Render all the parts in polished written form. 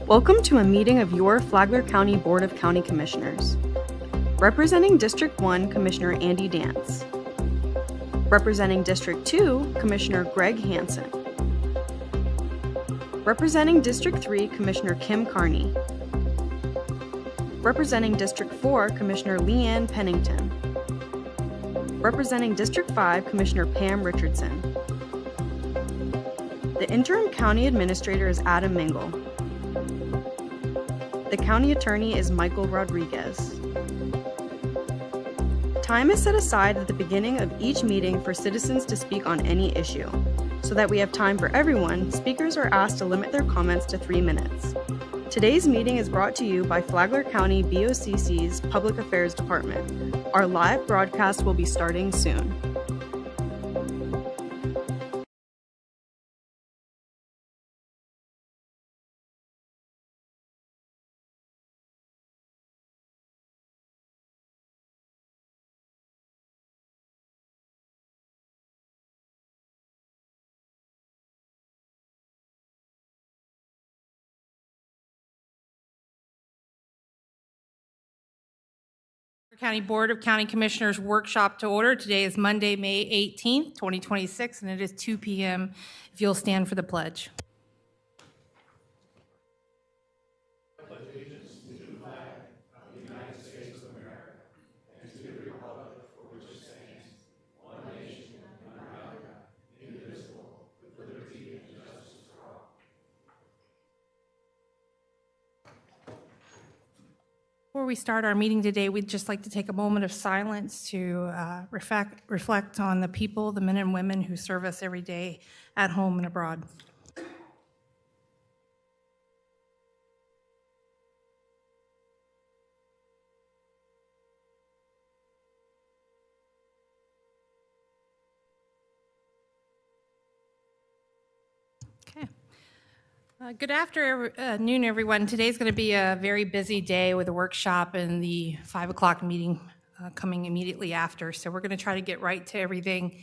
Welcome to a meeting of your Flagler County Board of County Commissioners. Representing District 1, Commissioner Andy Dance. Representing District 2, Commissioner Greg Hansen. Representing District 3, Commissioner Kim Carney. Representing District 4, Commissioner Leanne Pennington. Representing District 5, Commissioner Pam Richardson. The interim county administrator is Adam Mingle. The county attorney is Michael Rodriguez. Time is set aside at the beginning of each meeting for citizens to speak on any issue. So that we have time for everyone, speakers are asked to limit their comments to 3 minutes. Today's meeting is brought to you by Flagler County BOCC's Public Affairs Department. Our live broadcast will be starting soon. County Board of County Commissioners workshop to order. Today is Monday, May 18th, 2026, and it is 2 p.m. If you'll stand for the pledge. Before we start our meeting today, we'd just like to take a moment of silence to reflect on the people, the men and women who serve us every day at home and abroad. Good afternoon, everyone. Today's going to be a very busy day with a workshop and the 5 o'clock meeting coming immediately after. So we're going to try to get right to everything.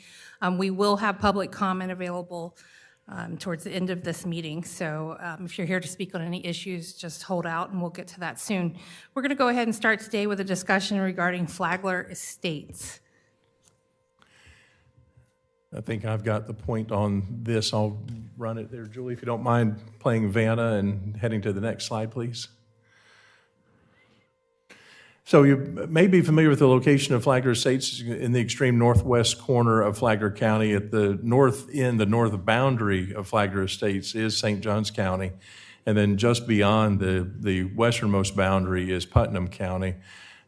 We will have public comment available towards the end of this meeting. So if you're here to speak on any issues, just hold out and we'll get to that soon. We're going to go ahead and start today with a discussion regarding Flagler Estates. I think I've got the point on this. I'll run it there, Julie, if you don't mind playing Vanna and heading to the next slide, please. So you may be familiar with the location of Flagler Estates in the extreme northwest corner of Flagler County. At the north end, the north boundary of Flagler Estates is St. Johns County. And then just beyond the westernmost boundary is Putnam County.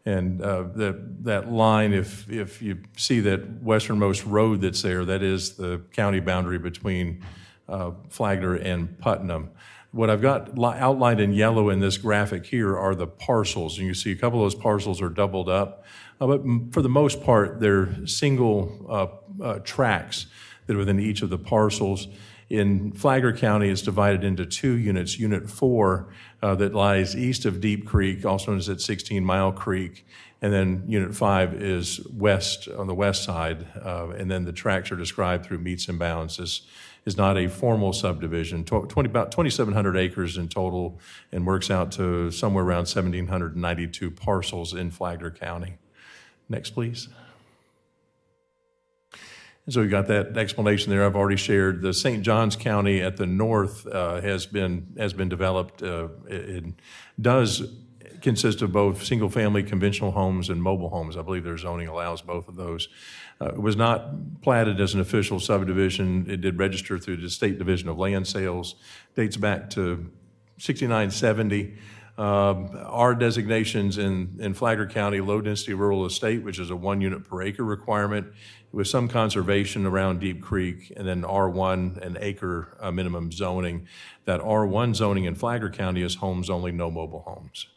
And that line, if you see that westernmost road that's there, that is the county boundary between Flagler and Putnam. What I've got outlined in yellow in this graphic here are the parcels. And you see a couple of those parcels are doubled up. But for the most part, they're single tracts that are within each of the parcels. In Flagler County, it's divided into 2 units. Unit 4 that lies east of Deep Creek, also known as at 16 Mile Creek, and then Unit 5 is west on the west side, and then the tracts are described through meets and bounds. This is not a formal subdivision. About 2,700 acres in total, and works out to somewhere around 1,792 parcels in Flagler County. Next, please. And so we got that explanation there. I've already shared. The St. Johns County at the north has been developed. It does consist of both single-family conventional homes and mobile homes. I believe their zoning allows both of those. It was not platted as an official subdivision. It did register through the State Division of Land Sales. Dates back to 6970. Our designations in Flagler County, low-density rural estate, which is a 1 unit per acre requirement, with some conservation around Deep Creek, and then R1 and acre minimum zoning. That R1 zoning in Flagler County is homes only, no mobile homes.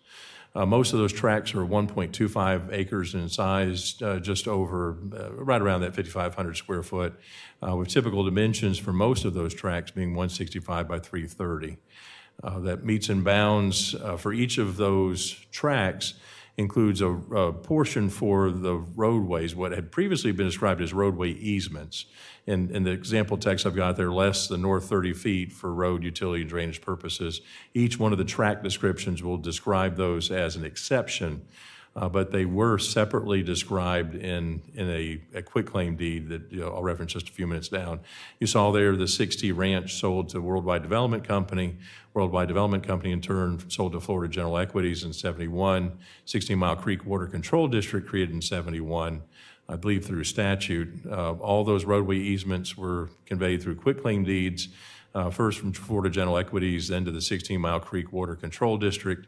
Most of those tracts are 1.25 acres in size, just over, right around that 5,500 square foot, with typical dimensions for most of those tracts being 165 by 330. That meets and bounds for each of those tracts includes a portion for the roadways, what had previously been described as roadway easements. In the example text I've got there, less than north 30 feet for road, utility, and drainage purposes. Each one of the tract descriptions will describe those as an exception, but they were separately described in a quitclaim deed that I'll reference just a few minutes down. You saw there the 60 ranch sold to Worldwide Development Company. Worldwide Development Company in turn sold to Florida General Equities in 71. 16 Mile Creek Water Control District created in 71. I believe through statute. All those roadway easements were conveyed through quitclaim deeds, first from Florida General Equities, then to the 16 Mile Creek Water Control District.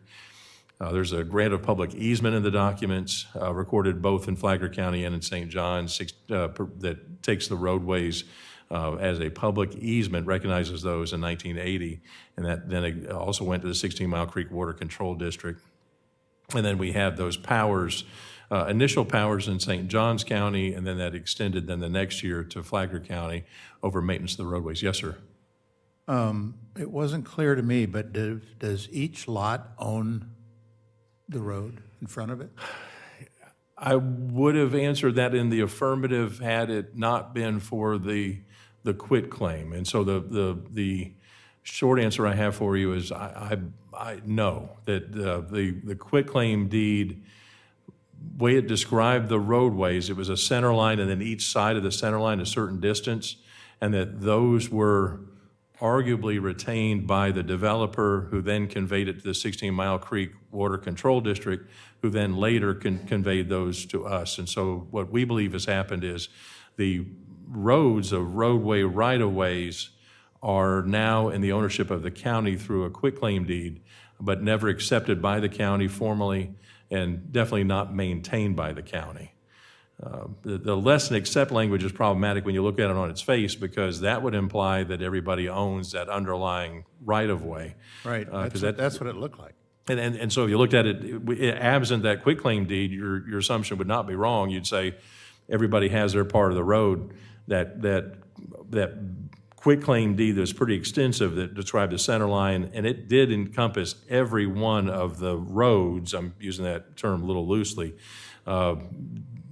There's a grant of public easement in the documents recorded both in Flagler County and in St. John's that takes the roadways as a public easement, recognizes those in 1980, and that then it also went to the 16 Mile Creek Water Control District. And then we have those powers, initial powers in St. Johns County, and then that extended then the next year to Flagler County over maintenance of the roadways. Yes, sir. It wasn't clear to me, but does each lot own the road in front of it? I would have answered that in the affirmative had it not been for the quitclaim. And so the short answer I have for you is I know that the quitclaim deed, way it described the roadways, it was a center line and then each side of the center line a certain distance, and that those were arguably retained by the developer who then conveyed it to the 16 Mile Creek Water Control District, who then later conveyed those to us. And so what we believe has happened is the roads of roadway right-of-ways are now in the ownership of the county through a quitclaim deed, but never accepted by the county formally and definitely not maintained by the county. The less than accept language is problematic when you look at it on its face, because that would imply that everybody owns that underlying right-of-way. Right, that's what it looked like. And so if you looked at it, absent that quitclaim deed, your assumption would not be wrong. You'd say everybody has their part of the road. That quitclaim deed that was pretty extensive that described the center line, and it did encompass every one of the roads. I'm using that term a little loosely.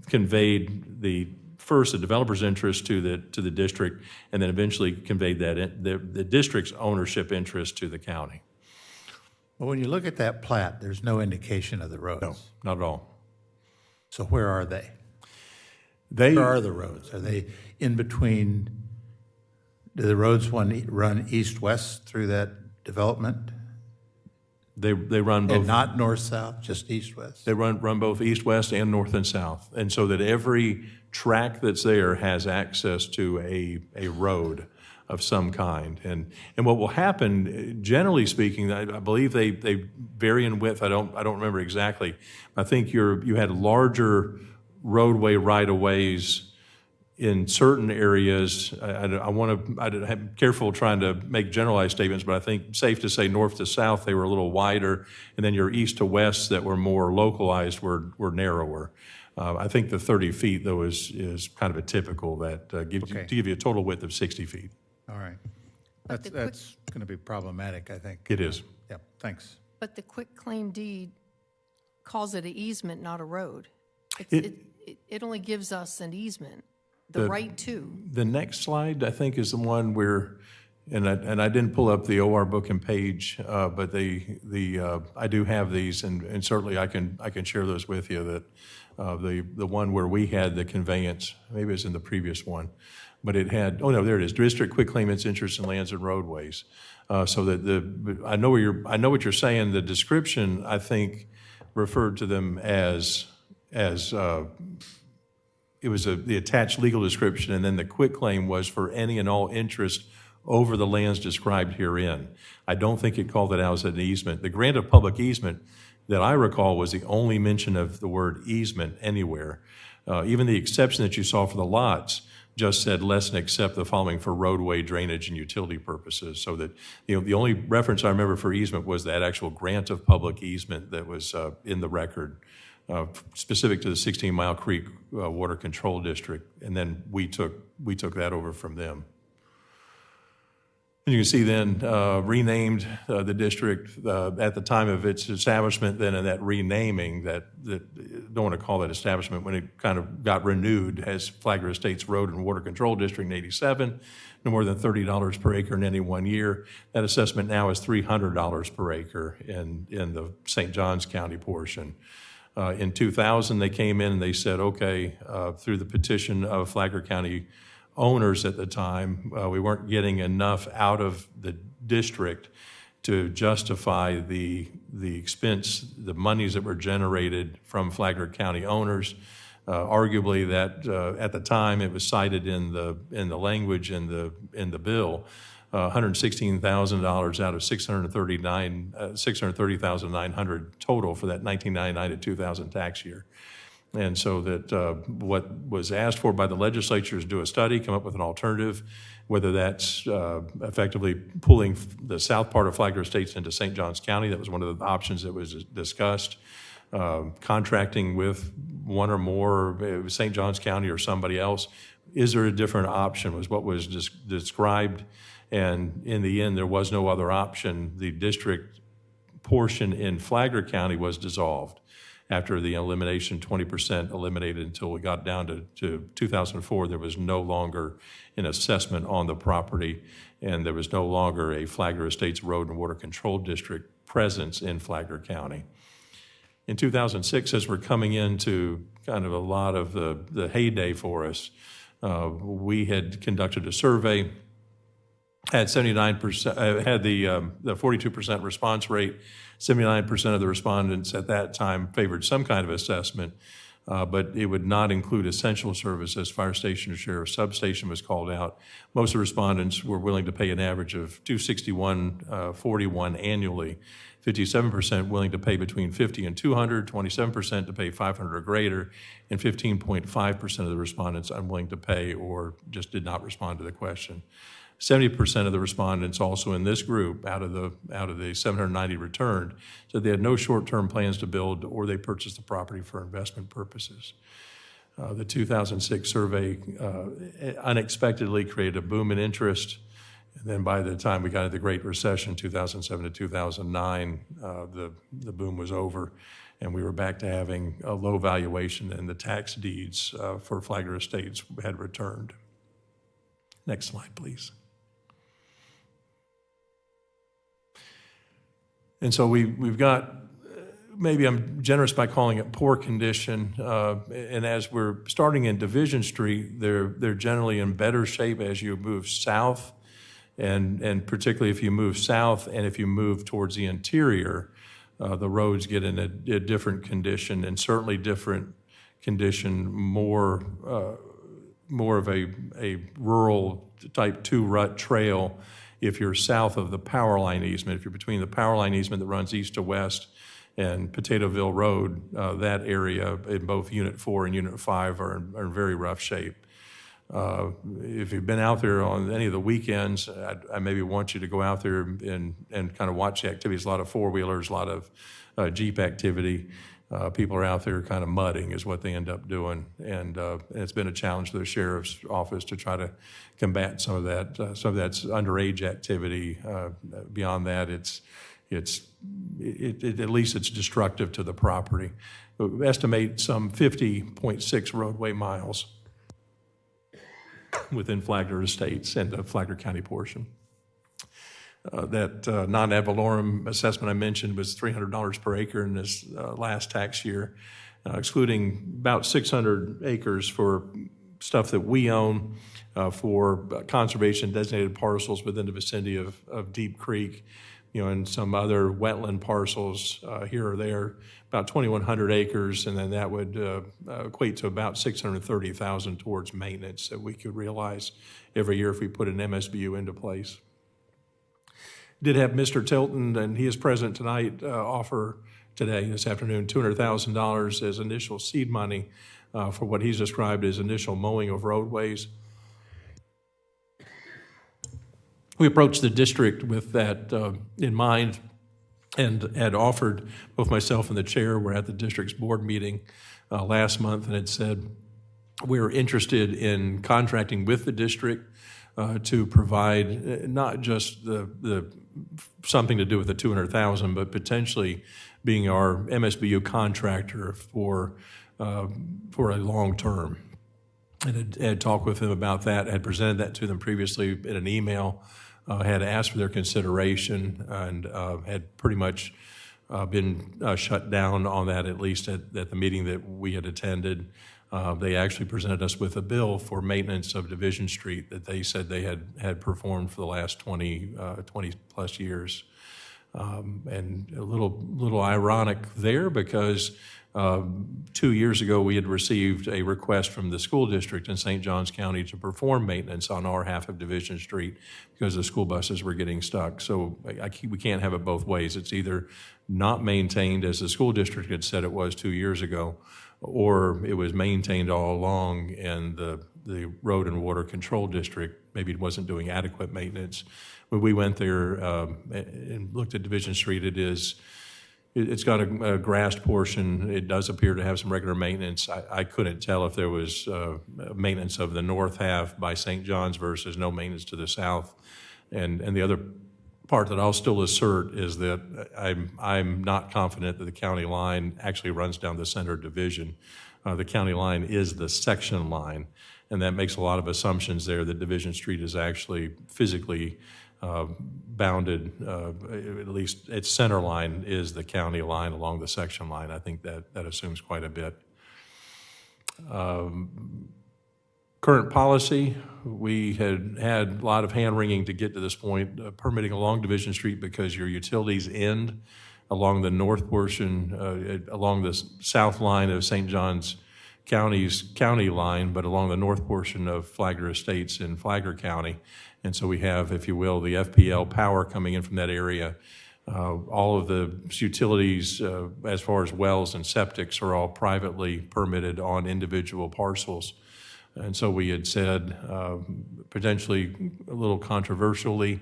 Conveyed the developer's interest to the district, and then eventually conveyed that the district's ownership interest to the county. Well, when you look at that plat, there's no indication of the roads. No, not at all. So where are they? Where are the roads? Are they in between? Do the roads run east-west through that development? They run both. And not north-south, just east-west? They run both east-west and north and south. And so that every track that's there has access to a road of some kind. And what will happen, generally speaking, I believe they vary in width. I don't remember exactly. I think you had larger roadway right-of-ways in certain areas. I'm careful trying to make generalized statements, but I think safe to say north to south they were a little wider, and then your east to west that were more localized were narrower. I think the 30 feet though is kind of a typical that to give you a total width of 60 feet. All right, that's going to be problematic, I think. It is. Yep. Thanks. But the quitclaim deed calls it an easement, not a road. It only gives us an easement. The right to. The next slide, I think, is the one where, and I didn't pull up the OR book and page, but I do have these, and certainly I can share those with you. That the one where we had the conveyance, maybe it's in the previous one, but it had. Oh no, there it is. District quitclaimants interest in lands and roadways. So that I know what you're saying. The description, I think, referred to them as. It was the attached legal description, and then the quitclaim was for any and all interest over the lands described herein. I don't think it called it out as an easement. The grant of public easement that I recall was the only mention of the word easement anywhere. Even the exception that you saw for the lots just said less than accept the following for roadway, drainage, and utility purposes. So that the only reference I remember for easement was that actual grant of public easement that was in the record. Specific to the 16 Mile Creek Water Control District, and then we took that over from them. And you can see then renamed the district at the time of its establishment, then in that renaming, that don't want to call that establishment, when it kind of got renewed as Flagler Estates Road and Water Control District in 87, no more than $30 per acre in any 1 year. That assessment now is $300 per acre in the St. Johns County portion. In 2000, they came in and they said, okay, through the petition of Flagler County owners at the time, we weren't getting enough out of the district to justify the expense, the monies that were generated from Flagler County owners. Arguably, that at the time it was cited in the language in the bill, $116,000 out of $630,900 total for that 1999 to 2000 tax year. And so that what was asked for by the legislature is do a study, come up with an alternative, whether that's effectively pulling the south part of Flagler Estates into St. Johns County. That was one of the options that was discussed. Contracting with one or more, St. Johns County or somebody else. Is there a different option was what was described. And in the end, there was no other option. The district portion in Flagler County was dissolved after the elimination, 20% eliminated until we got down to 2004. There was no longer an assessment on the property, and there was no longer a Flagler Estates Road and Water Control District presence in Flagler County. In 2006, as we're coming into kind of a lot of the heyday for us, we had conducted a survey, had 79%, had the 42% response rate. 79% of the respondents at that time favored some kind of assessment, but it would not include essential services. Fire station or sheriff substation was called out. Most of the respondents were willing to pay an average of $261.41 annually. 57% willing to pay between $50 and $200, 27% to pay $500 or greater, and 15.5% of the respondents unwilling to pay or just did not respond to the question. 70% of the respondents also in this group, out of the 790 returned, said they had no short-term plans to build or they purchased the property for investment purposes. The 2006 survey unexpectedly created a boom in interest. And then by the time we got into the Great Recession, 2007 to 2009, the boom was over, and we were back to having a low valuation, and the tax deeds for Flagler Estates had returned. Next slide, please. And so we've got, maybe I'm generous by calling it poor condition, and as we're starting in Division Street, they're generally in better shape as you move south, and particularly if you move south and if you move towards the interior, the roads get in a different condition, and certainly different condition, more of a rural type 2 rut trail if you're south of the power line easement. If you're between the power line easement that runs east to west and Potatoville Road, that area in both Unit 4 and Unit 5 are in very rough shape. If you've been out there on any of the weekends, I maybe want you to go out there and kind of watch the activities. A lot of four-wheelers, a lot of Jeep activity. People are out there kind of mudding is what they end up doing, and it's been a challenge for the sheriff's office to try to combat some of that. Some of that's underage activity. Beyond that, at least it's destructive to the property. We estimate some 50.6 roadway miles within Flagler Estates and the Flagler County portion. That non-ad valorem assessment I mentioned was $300 per acre in this last tax year, excluding about 600 acres for stuff that we own for conservation designated parcels within the vicinity of Deep Creek, and some other wetland parcels here or there, about 2,100 acres, and then that would equate to about $630,000 towards maintenance that we could realize every year if we put an MSBU into place. Did have Mr. Tilton, and he is present tonight, offer today, this afternoon, $200,000 as initial seed money for what he's described as initial mowing of roadways. We approached the district with that in mind and had offered, both myself and the chair were at the district's board meeting last month and had said we're interested in contracting with the district to provide not just the something to do with the 200,000, but potentially being our MSBU contractor for a long term. And had talked with them about that, had presented that to them previously in an email, had asked for their consideration, and had pretty much been shut down on that, at least at the meeting that we had attended. They actually presented us with a bill for maintenance of Division Street that they said they had performed for the last 20 plus years. And a little ironic there, because 2 years ago we had received a request from the school district in St. Johns County to perform maintenance on our half of Division Street because the school buses were getting stuck. So we can't have it both ways. It's either not maintained as the school district had said it was 2 years ago, or it was maintained all along and the Road and Water Control District maybe it wasn't doing adequate maintenance. When we went there and looked at Division Street, it's got a grassed portion. It does appear to have some regular maintenance. I couldn't tell if there was maintenance of the north half by St. John's versus no maintenance to the south. And the other part that I'll still assert is that I'm not confident that the county line actually runs down the center of Division. The county line is the section line, and that makes a lot of assumptions there that Division Street is actually physically bounded, at least its center line is the county line along the section line. I think that assumes quite a bit. Current policy, we had a lot of hand-wringing to get to this point, permitting along Division Street because your utilities end along the north portion, along the south line of St. Johns County's county line, but along the north portion of Flagler Estates in Flagler County. And so we have, if you will, the FPL power coming in from that area. All of the utilities, as far as wells and septics, are all privately permitted on individual parcels. And so we had said, potentially a little controversially,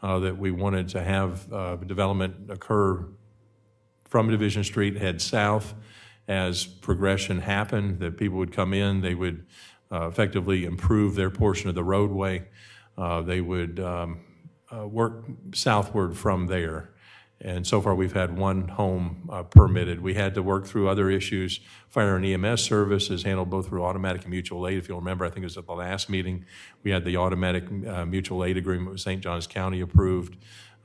that we wanted to have development occur from Division Street, head south. As progression happened, that people would come in, they would effectively improve their portion of the roadway. They would work southward from there. And so far, we've had one home permitted. We had to work through other issues. Fire and EMS service is handled both through automatic and mutual aid. If you'll remember, I think it was at the last meeting, we had the automatic mutual aid agreement with St. Johns County approved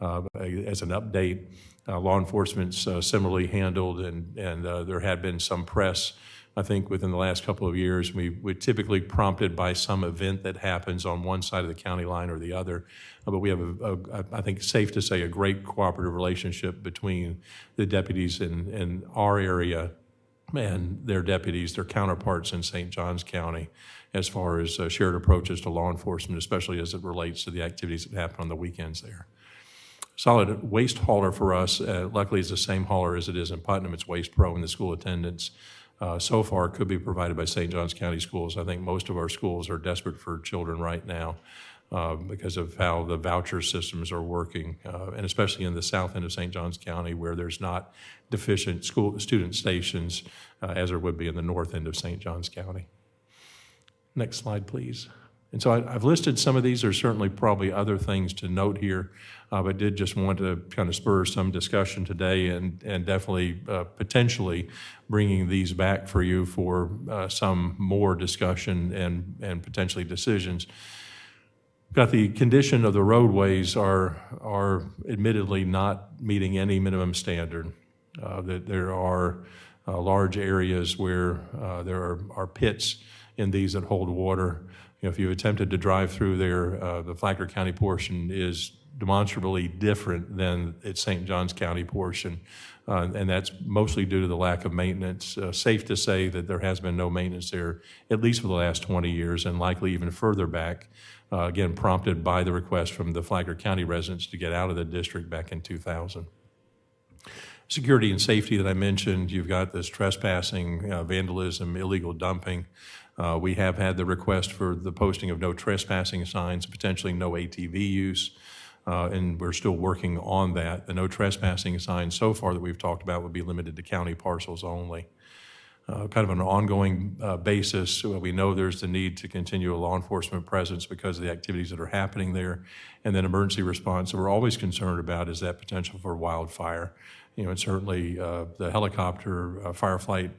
as an update. Law enforcement's similarly handled, and there had been some press, I think, within the last couple of years. We're typically prompted by some event that happens on one side of the county line or the other. But we have, I think, safe to say, a great cooperative relationship between the deputies in our area and their deputies, their counterparts in St. Johns County, as far as shared approaches to law enforcement, especially as it relates to the activities that happen on the weekends there. Solid waste hauler for us, luckily, is the same hauler as it is in Putnam. It's Waste Pro, and the school attendants so far could be provided by St. Johns County Schools. I think most of our schools are desperate for children right now because of how the voucher systems are working, and especially in the south end of St. Johns County, where there's not deficient student stations as there would be in the north end of St. Johns County. Next slide, please. And so I've listed some of these. There's certainly probably other things to note here, but did just want to kind of spur some discussion today, and definitely potentially bringing these back for you for some more discussion and potentially decisions. Got the condition of the roadways are admittedly not meeting any minimum standard. That there are large areas where there are pits in these that hold water. You know, if you attempted to drive through there, the Flagler County portion is demonstrably different than its St. Johns County portion, and that's mostly due to the lack of maintenance. Safe to say that there has been no maintenance there, at least for the last 20 years, and likely even further back, again, prompted by the request from the Flagler County residents to get out of the district back in 2000. Security and safety that I mentioned, you've got this trespassing, vandalism, illegal dumping. We have had the request for the posting of no trespassing signs, potentially no ATV use, and we're still working on that. The no trespassing signs so far that we've talked about would be limited to county parcels only. kind of an ongoing basis. We know there's the need to continue a law enforcement presence because of the activities that are happening there. And then emergency response that we're always concerned about is that potential for wildfire. And certainly the helicopter firefight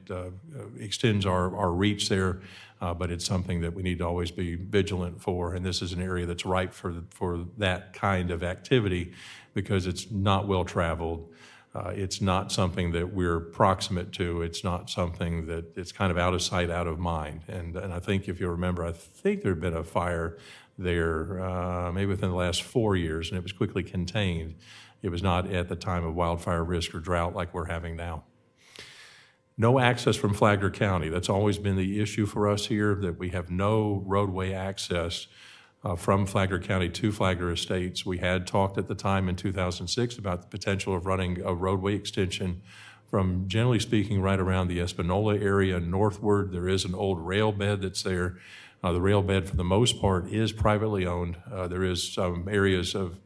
extends our reach there, but it's something that we need to always be vigilant for. And this is an area that's ripe for that kind of activity because it's not well traveled. It's not something that we're proximate to. It's not something that it's kind of out of sight, out of mind. And I think if you remember, I think there had been a fire there maybe within the last 4 years, and it was quickly contained. It was not at the time of wildfire risk or drought like we're having now. No access from Flagler County. That's always been the issue for us here, that we have no roadway access from Flagler County to Flagler Estates. We had talked at the time in 2006 about the potential of running a roadway extension from, generally speaking, right around the Espanola area northward. There is an old rail bed that's there. The rail bed, for the most part, is privately owned. There is some areas of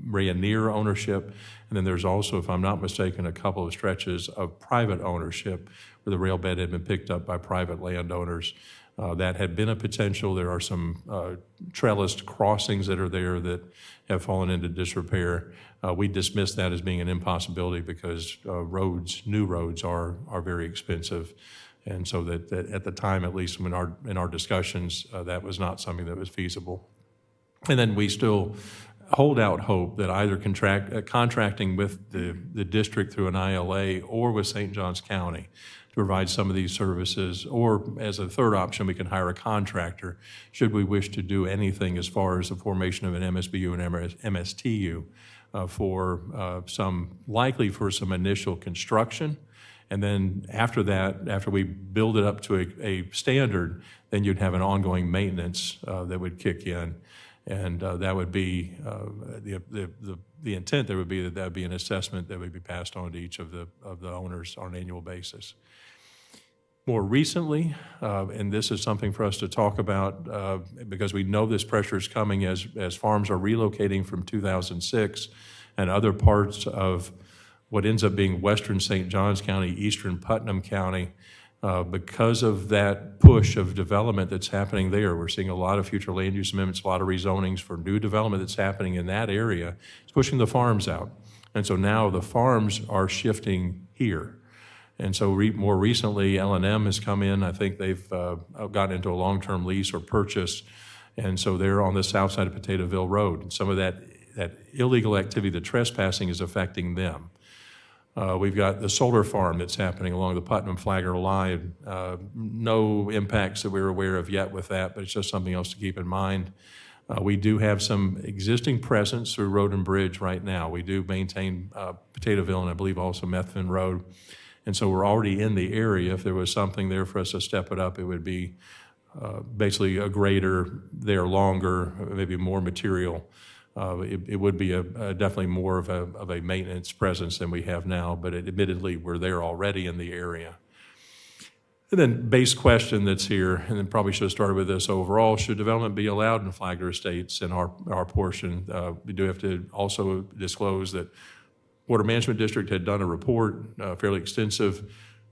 near ownership, and then there's also, if I'm not mistaken, a couple of stretches of private ownership where the rail bed had been picked up by private landowners. That had been a potential. There are some trellised crossings that are there that have fallen into disrepair. We dismiss that as being an impossibility because new roads are very expensive. And so that at the time, at least in our discussions, that was not something that was feasible. And then we still hold out hope that either contracting with the district through an ILA or with St. Johns County to provide some of these services, or as a third option, we can hire a contractor should we wish to do anything as far as the formation of an MSBU and MSTU for some initial construction. And then after that, after we build it up to a standard, then you'd have an ongoing maintenance that would kick in. And that would be the intent. There would be that would be an assessment that would be passed on to each of the owners on an annual basis. More recently, and this is something for us to talk about because we know this pressure is coming as farms are relocating from 2006 and other parts of what ends up being western St. Johns County, eastern Putnam County. Because of that push of development that's happening there, we're seeing a lot of future land use amendments, a lot of rezonings for new development that's happening in that area. It's pushing the farms out. And so now the farms are shifting here. And so more recently, L&M has come in. I think they've gotten into a long-term lease or purchase. And so they're on the south side of Potatoeville Road. And some of that illegal activity, the trespassing, is affecting them. We've got the solar farm that's happening along the Putnam-Flagler line. No impacts that we're aware of yet with that, but it's just something else to keep in mind. We do have some existing presence through Road and Bridge right now. We do maintain Potatoeville and I believe also Methvin Road. And so we're already in the area. If there was something there for us to step it up, it would be basically a grader there longer, maybe more material. It would be definitely more of a maintenance presence than we have now, but admittedly, we're there already in the area. And then base question that's here, and then probably should have started with this overall, should development be allowed in Flagler Estates in our portion? We do have to also disclose that Water Management District had done a report, fairly extensive,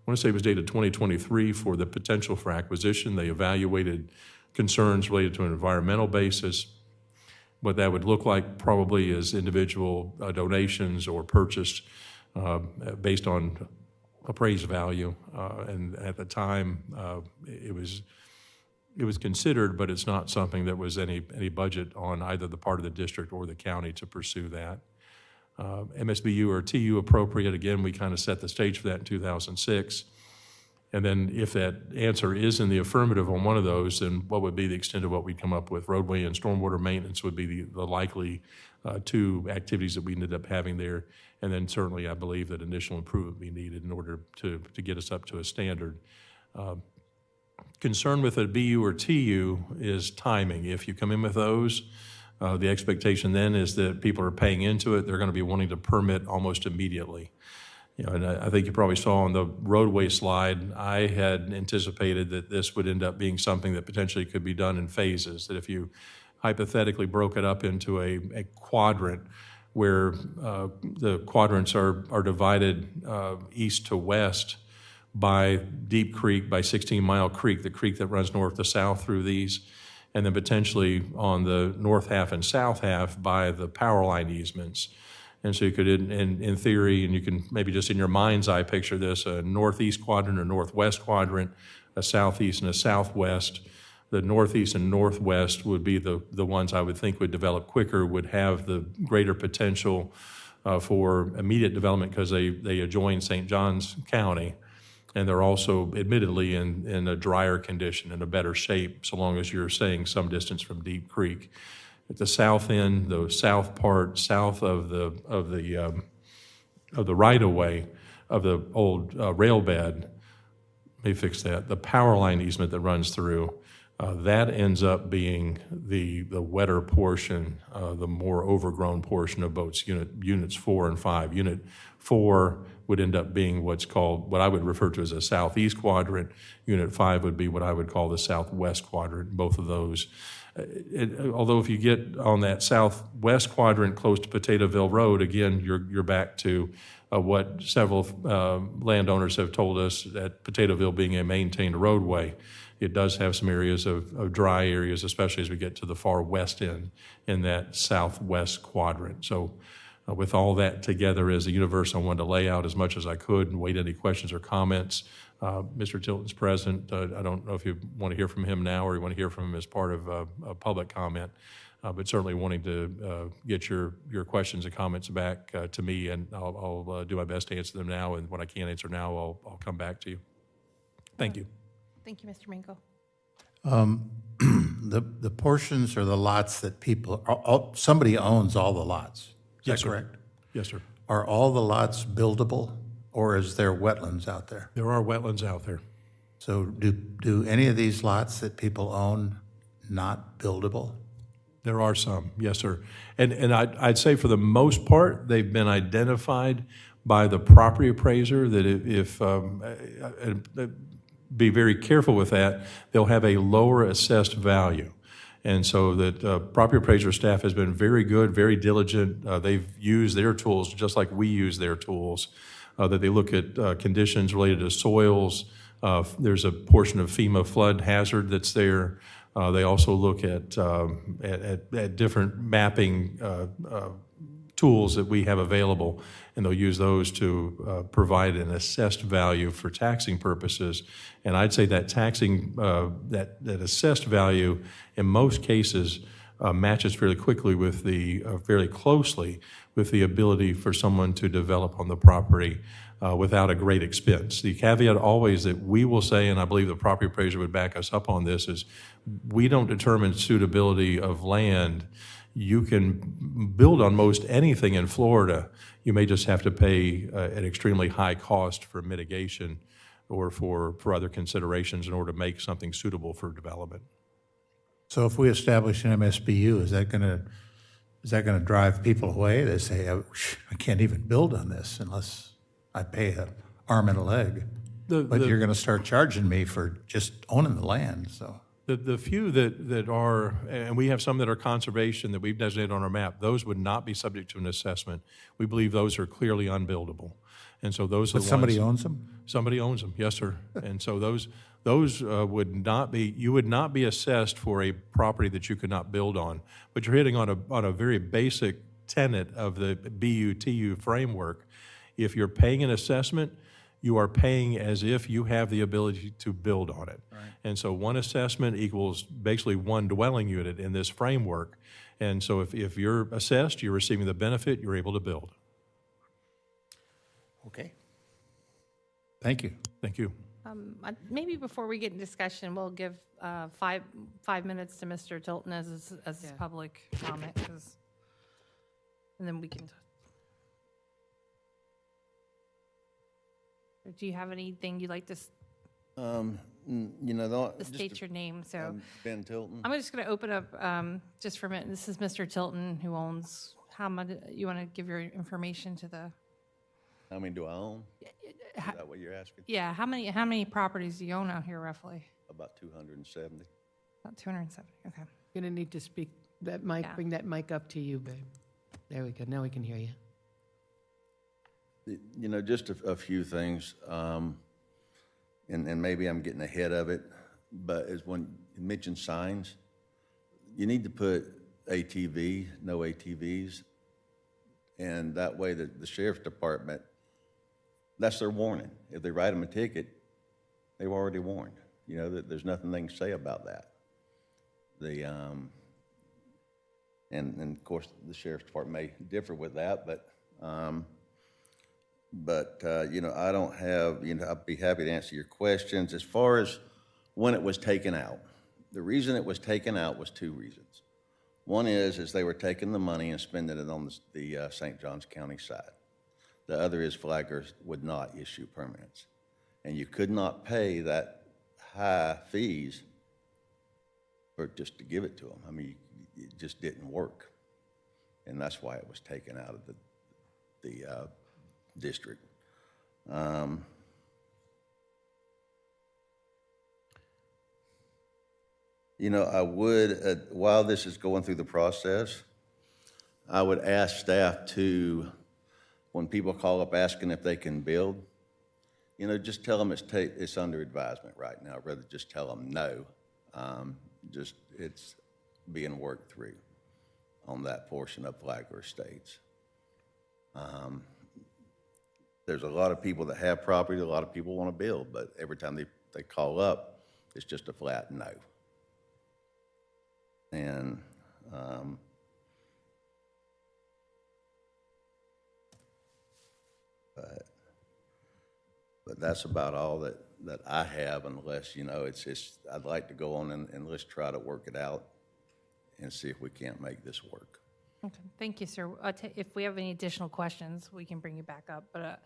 I want to say it was dated 2023 for the potential for acquisition. They evaluated concerns related to an environmental basis. What that would look like probably is individual donations or purchase based on appraised value. And at the time, it was considered, but it's not something that was any budget on either the part of the district or the county to pursue that. MSBU or TU appropriate, again, we kind of set the stage for that in 2006. And then if that answer is in the affirmative on one of those, then what would be the extent of what we'd come up with? Roadway and stormwater maintenance would be the likely two activities that we ended up having there. And then certainly I believe that initial improvement would be needed in order to get us up to a standard. Concern with a BU or TU is timing. If you come in with those, the expectation then is that people are paying into it. They're going to be wanting to permit almost immediately. And I think you probably saw on the roadway slide, I had anticipated that this would end up being something that potentially could be done in phases, that if you hypothetically broke it up into a quadrant where the quadrants are divided east to west by Deep Creek, by 16 Mile Creek, the creek that runs north to south through these, and then potentially on the north half and south half by the power line easements. And so you could, in theory, and you can maybe just in your mind's eye picture this, a northeast quadrant or northwest quadrant, a southeast and a southwest. The northeast and northwest would be the ones I would think would develop quicker, would have the greater potential for immediate development because they adjoin St. Johns County. And they're also admittedly in a drier condition, in a better shape, so long as you're staying some distance from Deep Creek. At the south end, the south part, south of the right-of-way of the old rail bed, let me fix that, the power line easement that runs through, that ends up being the wetter portion, the more overgrown portion of boats, units 4 and 5. Unit 4 would end up being what I would refer to as a southeast quadrant. Unit 5 would be what I would call the southwest quadrant, both of those. Although if you get on that southwest quadrant close to Potatoeville Road, again, you're back to what several landowners have told us, that Potatoeville being a maintained roadway. It does have some areas of dry areas, especially as we get to the far west end in that southwest quadrant. So with all that together as a universe, I wanted to lay out as much as I could and wait any questions or comments. Mr. Tilton's present. I don't know if you want to hear from him now or you want to hear from him as part of a public comment, but certainly wanting to get your questions and comments back to me, and I'll do my best to answer them now, and when I can't answer now, I'll come back to you. Thank you. Thank you, Mr. Mingo. The portions or the lots that somebody owns all the lots. Is Yes, that sir. correct? Yes, sir. Are all the lots buildable, or is there wetlands out there? There are wetlands out there. So do any of these lots that people own not buildable? There are some, yes, sir. And I'd say for the most part, they've been identified by the property appraiser that if be very careful with that, they'll have a lower assessed value. And so that property appraiser staff has been very good, very diligent. They've used their tools just like we use their tools, that they look at conditions related to soils. There's a portion of FEMA flood hazard that's there. They also look at different mapping tools that we have available, and they'll use those to provide an assessed value for taxing purposes. And I'd say that taxing, that assessed value in most cases matches fairly quickly with fairly closely with the ability for someone to develop on the property without a great expense. The caveat always that we will say, and I believe the property appraiser would back us up on this, is we don't determine suitability of land. You can build on most anything in Florida. You may just have to pay an extremely high cost for mitigation or for other considerations in order to make something suitable for development. So if we establish an MSBU, is that going to drive people away? They say, I can't even build on this unless I pay an arm and a leg. But you're going to start charging me for just owning the land, so. The few that are, and we have some that are conservation that we've designated on our map, those would not be subject to an assessment. We believe those are clearly unbuildable. And so those are the ones. Somebody owns them? Somebody owns them, yes, sir. And so those would not be, you would not be assessed for a property that you could not build on. But you're hitting on a very basic tenet of the BUTU framework. If you're paying an assessment, you are paying as if you have the ability to build on it. Right. And so one assessment equals basically one dwelling unit in this framework. And so if you're assessed, you're receiving the benefit, you're able to build. Okay. Thank you. Thank you. Maybe before we get in discussion, we'll give 5 minutes to Mr. Tilton as his public comment, and then we can. Do you have anything you'd like to state your name? So Ben Tilton. I'm just going to open up just for a minute. This is Mr. Tilton, who owns how much. You want to give your information to the? How many do I own? Is that what you're asking? Yeah. How many properties do you own out here roughly? About 270. About 270. Okay. You're going to need to speak that mic. Yeah. Bring that mic up to you, babe. There we go. Now we can hear you. Just a few things. and maybe I'm getting ahead of it, but is when you mention signs, you need to put ATV, no ATVs, and that way the sheriff's department, that's their warning. If they write them a ticket, they've already warned. You know, that there's nothing they can say about that. And of course, the sheriff's department may differ with that, but you know, I don't have, you know, I'd be happy to answer your questions. As far as when it was taken out, the reason it was taken out was two reasons. One is they were taking the money and spending it on the St. Johns County side. The other is Flagler would not issue permits. And you could not pay that high fees for just to give it to them. I mean, it just didn't work. And that's why it was taken out of the district. You know, I would, while this is going through the process, I would ask staff to, when people call up asking if they can build, you know, just tell them it's under advisement right now, rather just tell them no. Just it's being worked through on that portion of Flagler Estates. There's a lot of people that have property, a lot of people want to build, but every time they call up, it's just a flat no. And but that's about all that I have, unless, you know, it's I'd like to go on and let's try to work it out and see if we can't make this work. Okay, thank you, sir. If we have any additional questions, we can bring you back up. But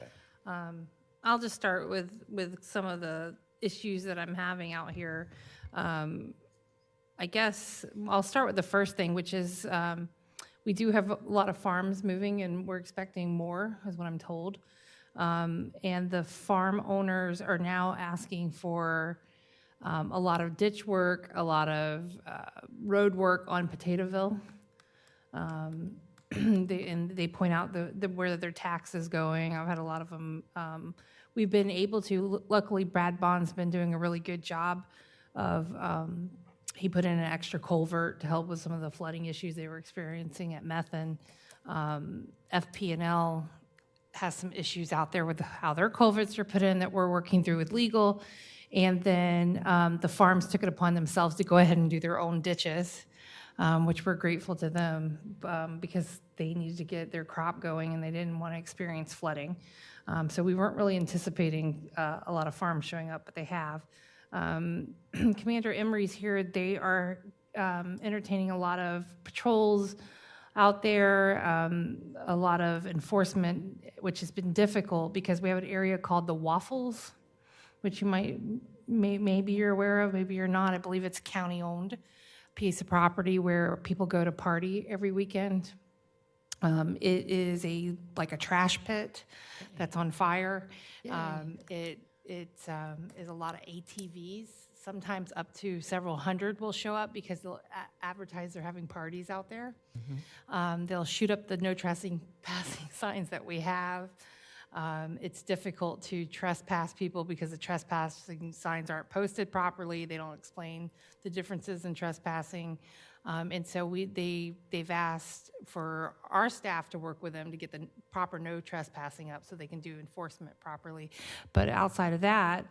I'll just start with some of the issues that I'm having out here. I guess I'll start with the first thing, which is we do have a lot of farms moving, and we're expecting more, is what I'm told. And the farm owners are now asking for a lot of ditch work, a lot of road work on Potatoeville. They point out where their tax is going. I've had a lot of them. We've been able to, luckily Brad Bond's been doing a really good job of, he put in an extra culvert to help with some of the flooding issues they were experiencing at Methan. FP&L has some issues out there with how their culverts are put in that we're working through with legal. And then the farms took it upon themselves to go ahead and do their own ditches, which we're grateful to them because they needed to get their crop going and they didn't want to experience flooding. So we weren't really anticipating a lot of farms showing up, but they have. Commander Emery's here. They are entertaining a lot of patrols out there, a lot of enforcement, which has been difficult because we have an area called the Waffles, which you maybe you're aware of, maybe you're not. I believe it's county-owned piece of property where people go to party every weekend. It is like a trash pit that's on fire. It is a lot of ATVs. Sometimes up to several hundred will show up because they'll advertise they're having parties out there. Mm-hmm. They'll shoot up the no trespassing signs that we have. It's difficult to trespass people because the trespassing signs aren't posted properly. They don't explain the differences in trespassing. And so they've asked for our staff to work with them to get the proper no trespassing up so they can do enforcement properly. But outside of that,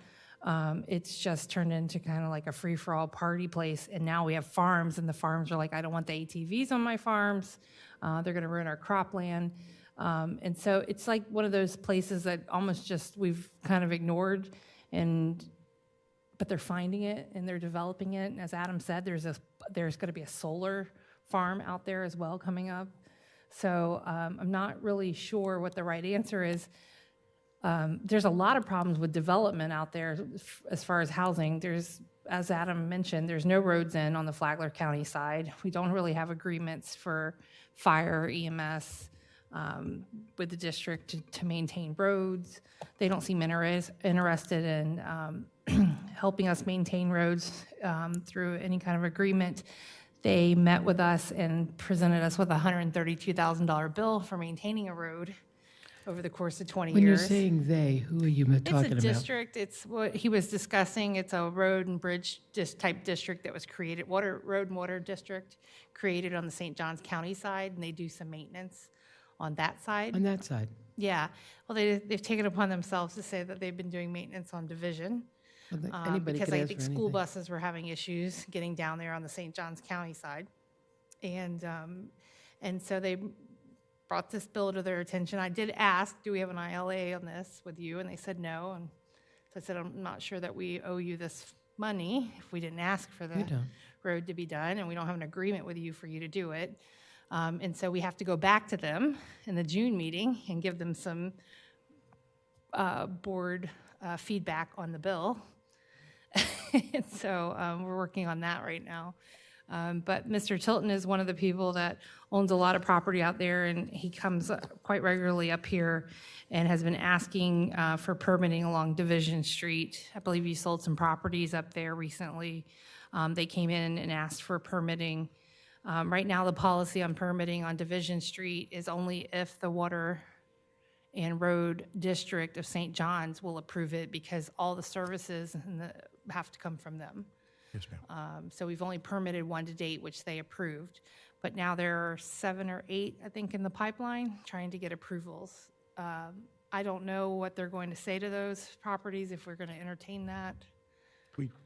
it's just turned into kind of like a free-for-all party place. And now we have farms, and the farms are like, I don't want the ATVs on my farms. They're going to ruin our cropland. And so it's like one of those places that almost just we've kind of ignored, but they're finding it and they're developing it. And as Adam said, there's going to be a solar farm out there as well coming up. So I'm not really sure what the right answer is. There's a lot of problems with development out there as far as housing. As Adam mentioned, there's no roads in on the Flagler County side. We don't really have agreements for fire, EMS, with the district to maintain roads. They don't seem interested in helping us maintain roads through any kind of agreement. They met with us and presented us with a $132,000 bill for maintaining a road. over the course of 20 When you're years. saying they, who are you talking It's a about? district, it's what he was discussing, it's a road and bridge type district that was created, road and water district, created on the St. Johns County side, and they do some maintenance on that side. On that side. Yeah, well, they've taken upon themselves to say that they've been doing maintenance on Division. Well, anybody Because could I ask think for school anything. buses were having issues getting down there on the St. Johns County side. And so they brought this bill to their attention. I did ask, do we have an ILA on this with you? And they said no. And so I said, I'm not sure that we owe you this money if we didn't ask for the don't. road to be done, and we don't have an agreement with you for you to do it. And so we have to go back to them in the June meeting and give them some board feedback on the bill. And so we're working on that right now. But Mr. Tilton is one of the people that owns a lot of property out there, and he comes quite regularly up here and has been asking for permitting along Division Street. I believe you sold some properties up there recently. They came in and asked for permitting. Right now, the policy on permitting on Division Street is only if the Water and Road District of St. John's will approve it, because all the services have to come from them. Yes, ma'am. So we've only permitted one to date, which they approved. But now there are 7 or 8, I think, in the pipeline trying to get approvals. I don't know what they're going to say to those properties, if we're going to entertain that.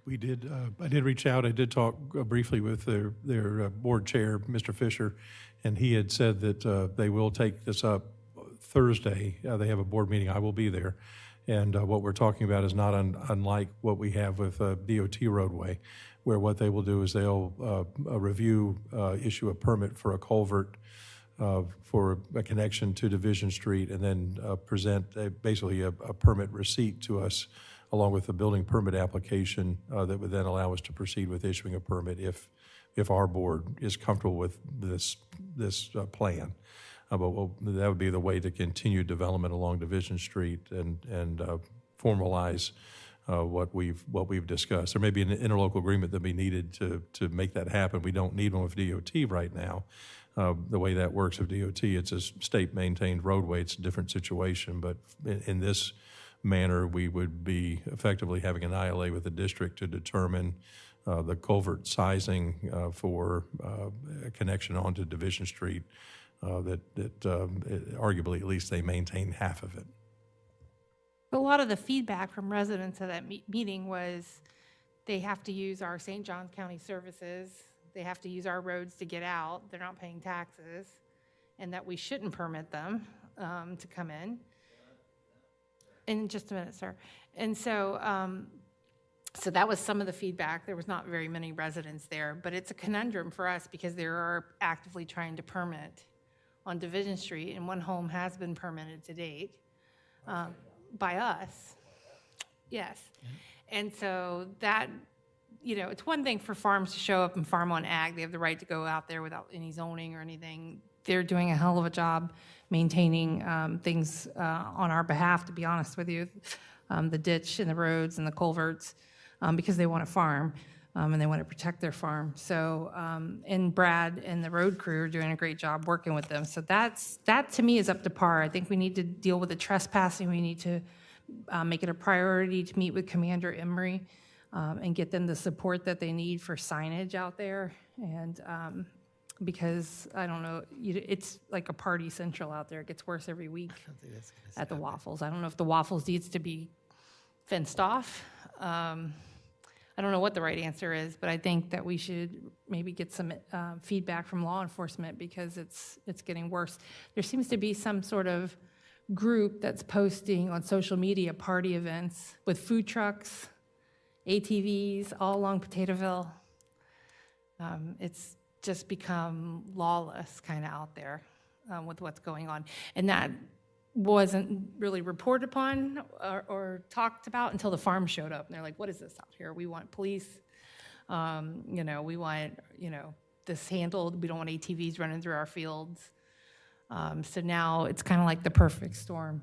We did, I did reach out, I did talk briefly with their board chair, Mr. Fisher, and he had said that they will take this up Thursday. They have a board meeting, I will be there. And what we're talking about is not unlike what we have with DOT roadway, where what they will do is they'll issue a permit for a culvert for a connection to Division Street, and then present basically a permit receipt to us along with the building permit application that would then allow us to proceed with issuing a permit if our board is comfortable with this plan. But that would be the way to continue development along Division Street and formalize what we've discussed. There may be an interlocal agreement that be needed to make that happen. We don't need one with DOT right now. The way that works with DOT, it's a state-maintained roadway. It's a different situation. But in this manner, we would be effectively having an ILA with the district to determine the culvert sizing for a connection onto Division Street. Arguably, at least they maintain half of it. A lot of the feedback from residents of that meeting was they have to use our St. Johns County services, they have to use our roads to get out, they're not paying taxes, and that we shouldn't permit them to come in. In just a minute, sir. And so, so that was some of the feedback. There was not very many residents there, but it's a conundrum for us because they are actively trying to permit on Division Street, and one home has been permitted to date by us. Yes. And so that, it's one thing for farms to show up and farm on ag. They have the right to go out there without any zoning or anything. They're doing a hell of a job maintaining things on our behalf, to be honest with you, the ditch and the roads and the culverts, because they want to farm. And they want to protect their farm. So, and Brad and the road crew are doing a great job working with them. So that to me is up to par. I think we need to deal with the trespassing. We need to make it a priority to meet with Commander Emery and get them the support that they need for signage out there. And because, I don't know, it's like a party central out there. It gets worse every week at the Waffles. I don't know if the Waffles needs to be fenced off. I don't know what the right answer is, but I think that we should maybe get some feedback from law enforcement, because it's getting worse. There seems to be some sort of group that's posting on social media party events with food trucks, ATVs, all along Potatoeville. It's just become lawless kind of out there with what's going on. And that wasn't really reported upon or talked about until the farm showed up. And they're like, what is this out here? We want police. We want, this handled. We don't want ATVs running through our fields. So now it's kind of like the perfect storm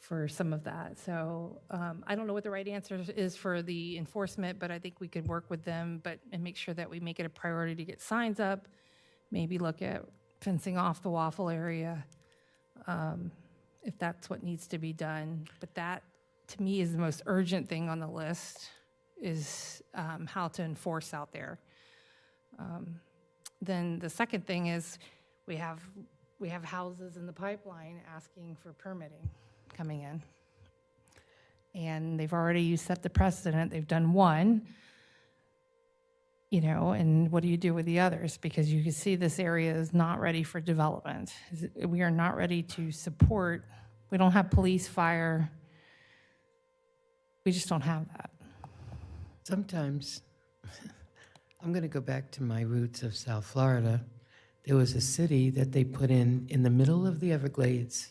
for some of that. So I don't know what the right answer is for the enforcement, but I think we could work with them and make sure that we make it a priority to get signs up, maybe look at fencing off the Waffle area. if that's what needs to be done. But that, to me, is the most urgent thing on the list, is how to enforce out there. Then the second thing is we have houses in the pipeline asking for permitting coming in. And they've already set the precedent. They've done one, and what do you do with the others? Because you can see this area is not ready for development. We are not ready to support. We don't have police, fire. We just don't have that. Sometimes, I'm going to go back to my roots of South Florida. There was a city that they put in the middle of the Everglades,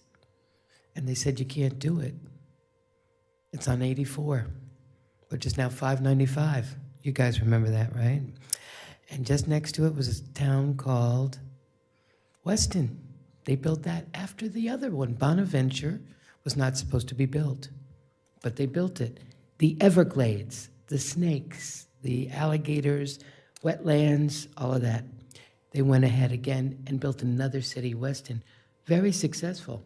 and they said you can't do it. It's on 84, which is now 595. You guys remember that, right? And just next to it was a town called Weston. They built that after the other one. Bonaventure was not supposed to be built, but they built it. The Everglades, the snakes, the alligators, wetlands, all of that. They went ahead again and built another city, Weston. Very successful.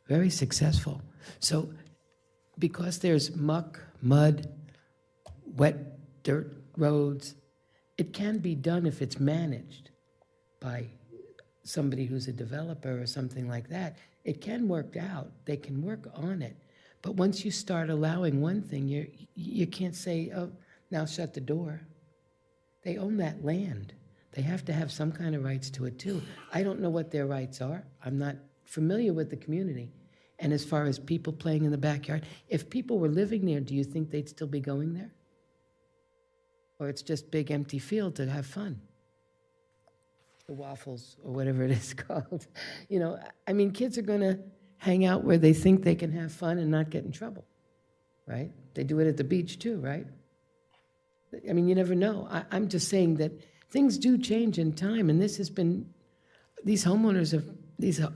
Very successful. So because there's muck, mud, wet dirt roads, it can be done if it's managed by somebody who's a developer or something like that. It can work out. They can work on it. But once you start allowing one thing, you can't say, oh, now shut the door. They own that land. They have to have some kind of rights to it too. I don't know what their rights are. I'm not familiar with the community. And as far as people playing in the backyard, if people were living there, do you think they'd still be going there? Or it's just big empty field to have fun? The waffles or whatever it is called. Kids are going to hang out where they think they can have fun and not get in trouble, right? They do it at the beach too, right? You never know. I'm just saying that things do change in time, and these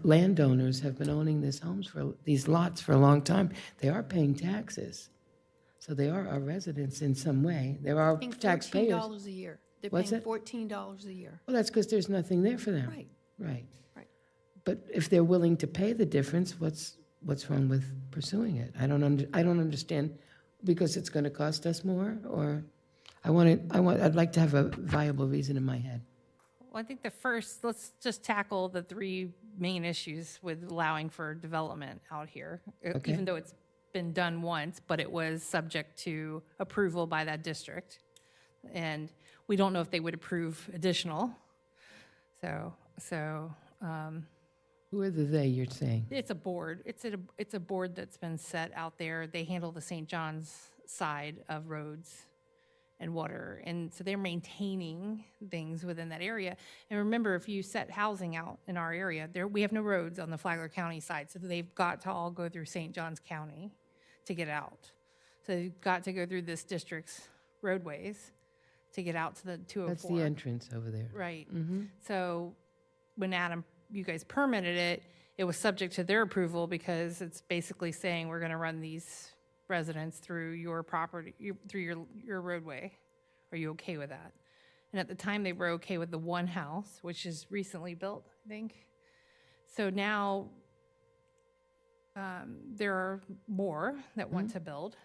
landowners have been owning these lots for a long time. They are paying taxes, so they are our residents in some way. There are taxpayers. $14 a year. They're What's paying that? $14 a year. Well, that's because there's nothing there for them. Right. Right. Right. But if they're willing to pay the difference, what's wrong with pursuing it? I don't understand, because it's going to cost us more, or I'd like to have a viable reason in my head. Well, I think let's just tackle the three main issues with allowing for development out here, Okay. even though it's been done once, but it was subject to approval by that district. And we don't know if they would approve additional. So Who are the they you're saying? it's a board. It's a board that's been set out there. They handle the St. John's side of roads and water. And so they're maintaining things within that area. And remember, if you set housing out in our area, we have no roads on the Flagler County side, so they've got to all go through St. John's County to get out. So they've got to go through this district's roadways to get out to the 204. That's the entrance over there. Right. So when you guys permitted it, it was subject to their approval, because it's basically saying we're going to run these residents through your property, through your roadway. Are you okay with that? And at the time, they were okay with the one house, which is recently built, I think. So now there are more that want to build.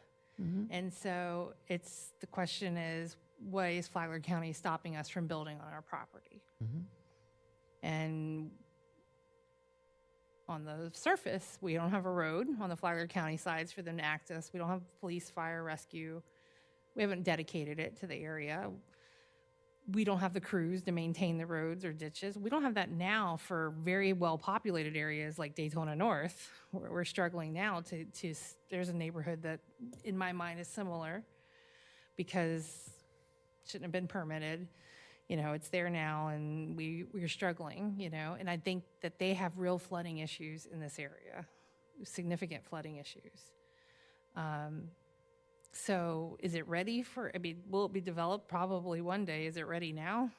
And so the question is, why is Flagler County stopping us from building on our property? And on the surface, we don't have a road on the Flagler County sides for them to access. We don't have police, fire, rescue. We haven't dedicated it to the area. We don't have the crews to maintain the roads or ditches. We don't have that now for very well-populated areas like Daytona North. We're struggling now to there's a neighborhood that, in my mind, is similar, because it shouldn't have been permitted. It's there now, and we're struggling, and I think that they have real flooding issues in this area, significant flooding issues. So is it ready will it be developed? Probably one day. Is it ready now?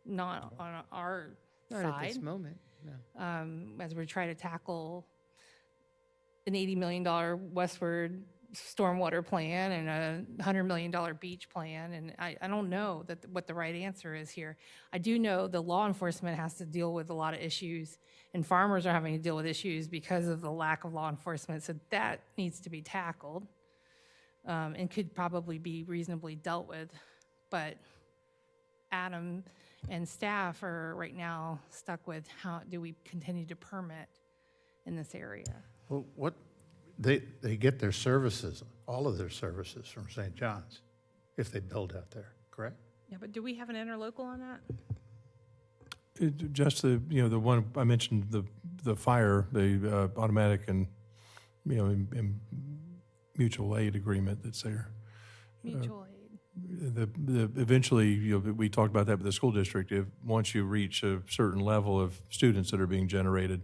Not on our Not side. at this moment, no. As we try to tackle an $80 million westward stormwater plan and a $100 million beach plan, and I don't know what the right answer is here. I do know the law enforcement has to deal with a lot of issues, and farmers are having to deal with issues because of the lack of law enforcement, so that needs to be tackled, and could probably be reasonably dealt with. But Adam and staff are right now stuck with how do we continue to permit in this area. Well, they get their services, all of their services from St. John's, if they build out there, correct? Yeah, but do we have an interlocal on that? Just the one I mentioned, the fire, the automatic and and mutual aid agreement that's there. Mutual aid. Eventually, we talked about that with the school district. Once you reach a certain level of students that are being generated,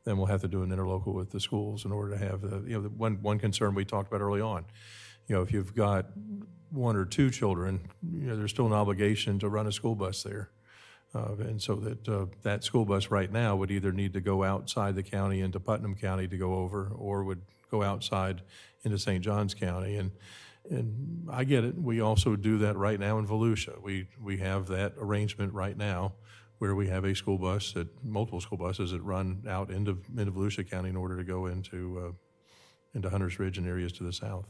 then we'll have to do an interlocal with the schools in order to have the one concern we talked about early on. If you've got one or two children, there's still an obligation to run a school bus there. And so that school bus right now would either need to go outside the county into Putnam County to go over, or would go outside into St. Johns County. And I get it. We also do that right now in Volusia. We have that arrangement right now where we have a school bus, multiple school buses that run out into Volusia County in order to go into Hunters Ridge and areas to the south.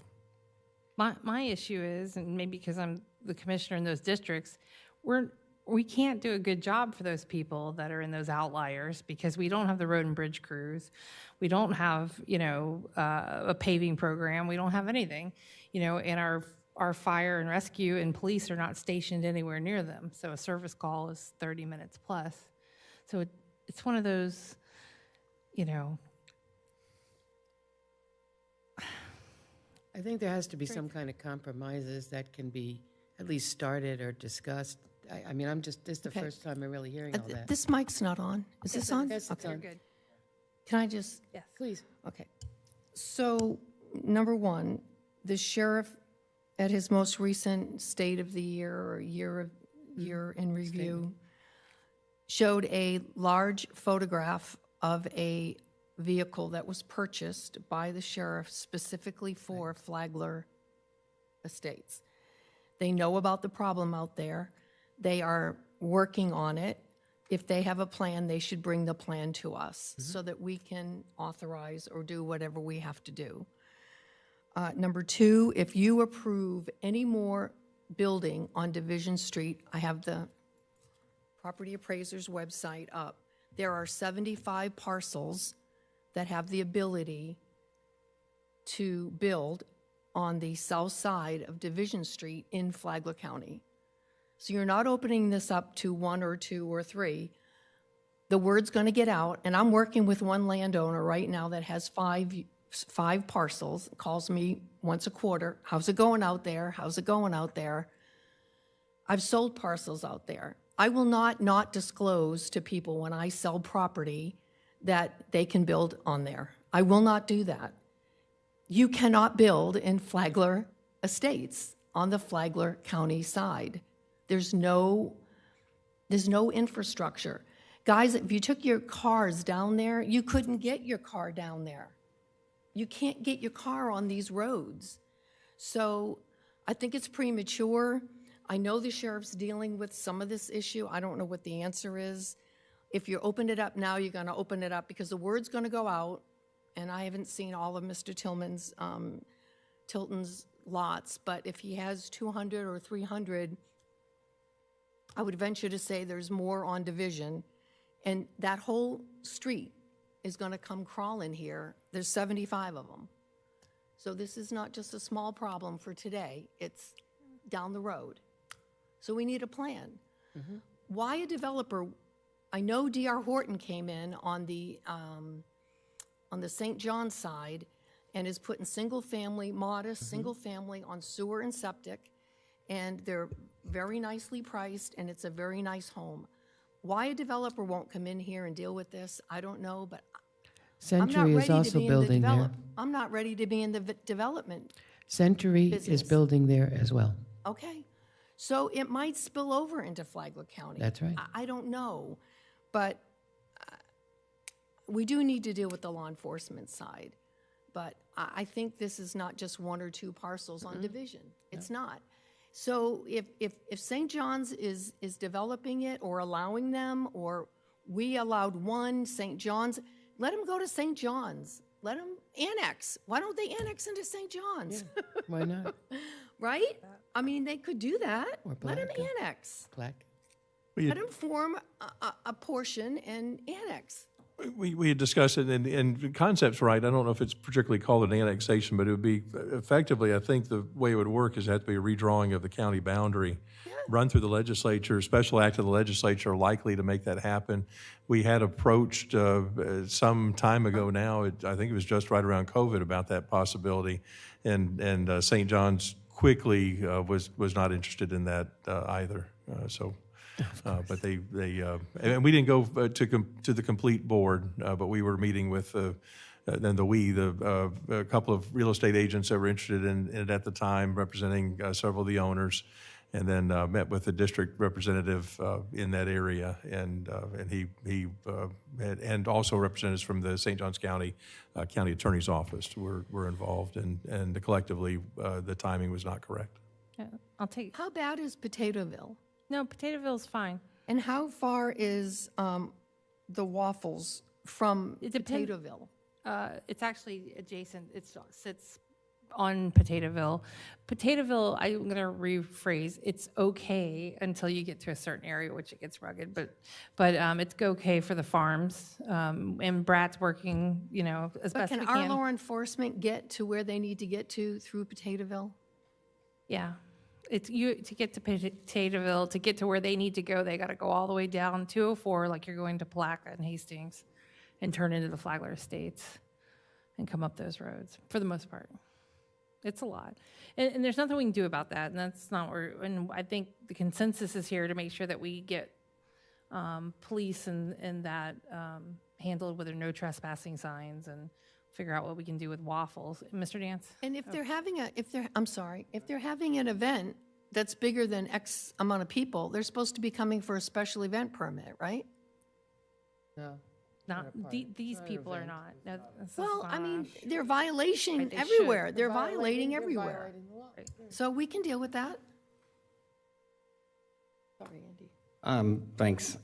My issue is, and maybe because I'm the commissioner in those districts, we can't do a good job for those people that are in those outliers because we don't have the road and bridge crews. We don't have, a paving program. We don't have anything, and our fire and rescue and police are not stationed anywhere near them. So a service call is 30 minutes plus. So it's one of those, I think there has to be some kind of compromises that can be at least started or discussed. I mean, this is the first time I'm really hearing all that. This mic's not on. Is this on? Yes, it's You're on. good. Can I just? Yes. Please. Okay. So, number one, the sheriff, at his most recent State of the Year or year in review, showed a large photograph of a vehicle that was purchased by the sheriff specifically for Flagler Estates. They know about the problem out there. They are working on it. If they have a plan, they should bring the plan to us so that we can authorize or do whatever we have to do. Number two, if you approve any more building on Division Street, I have the property appraiser's website up. There are 75 parcels that have the ability to build on the south side of Division Street in Flagler County. So you're not opening this up to one or two or three. The word's going to get out, and I'm working with one landowner right now that has five parcels, calls me once a quarter. How's it going out there? How's it going out there? I've sold parcels out there. I will not disclose to people when I sell property that they can build on there. I will not do that. You cannot build in Flagler Estates on the Flagler County side. There's no infrastructure. Guys, if you took your cars down there, you couldn't get your car down there. You can't get your car on these roads. So I think it's premature. I know the sheriff's dealing with some of this issue. I don't know what the answer is. If you open it up now, you're going to open it up because the word's going to go out, and I haven't seen all of Mr. Tilton's lots, but if he has 200 or 300, I would venture to say there's more on Division, and that whole street is going to come crawling here. There's 75 of them. So this is not just a small problem for today, it's down the road. So we need a plan. Why a developer? I know D.R. Horton came in on the St. John side and is putting single-family, modest single-family on sewer and septic, and they're very nicely priced, and it's a very nice home. Why a developer won't come in here and deal with this, I don't know, but I'm not Century is ready to also be in the building there. develop. I'm not ready to be in the development. Century business. is building there as well. Okay, so it might spill over into Flagler County. That's right. I don't know, but we do need to deal with the law enforcement side. but I think this is not just one or two parcels on division. It's not. So if St. John's is developing it or allowing them, or we allowed one, St. John's, let them go to St. John's. Let them annex. Why don't they annex into St. John's? Why not? Right? I mean, they could do that. Or Let them Platica. annex. Plaque. Let them form a portion and annex. We had discussed it, and the concept's right. I don't know if it's particularly called an annexation, but it would be effectively, I think the way it would work is it has to be a redrawing of the county boundary, run through the legislature, special act of the legislature are likely to make that happen. We had approached some time ago now, I think it was just right around COVID, about that possibility, and St. John's quickly was not interested in that either. But they and we didn't go to the complete board, but we were meeting with a couple of real estate agents that were interested in it at the time, representing several of the owners, and then met with the district representative in that area, and also representatives from the St. Johns County County Attorney's Office were involved, and collectively the timing was not correct. Yeah, I'll take. How bad is Potatoeville? No, Potatoeville's fine. And how far is the Waffles from It depends. Potatoeville? It's actually adjacent. It sits on Potatoeville. Potatoeville, I'm going to rephrase. It's okay until you get to a certain area, which it gets rugged. But it's okay for the farms. And Brad's working, as But best can we our can. law enforcement get to where they need to get to through Potatoeville? Yeah. It's to get to Potatoeville, to get to where they need to go, they got to go all the way down 204, like you're going to Placa and Hastings, and turn into the Flagler Estates and come up those roads, for the most part. It's a lot. And there's nothing we can do about that, and that's not where, and I think the consensus is here to make sure that we get police and that handled with their no trespassing signs, and figure out what we can do with Waffles. Mr. Dance? And if they're having if they're having an event that's bigger than X amount of people, they're supposed to be coming for a special event permit, right? No. Not, these people are not. Well, I mean, they're violation everywhere. They're violating everywhere. So we can deal with that. Sorry, Andy. Thanks.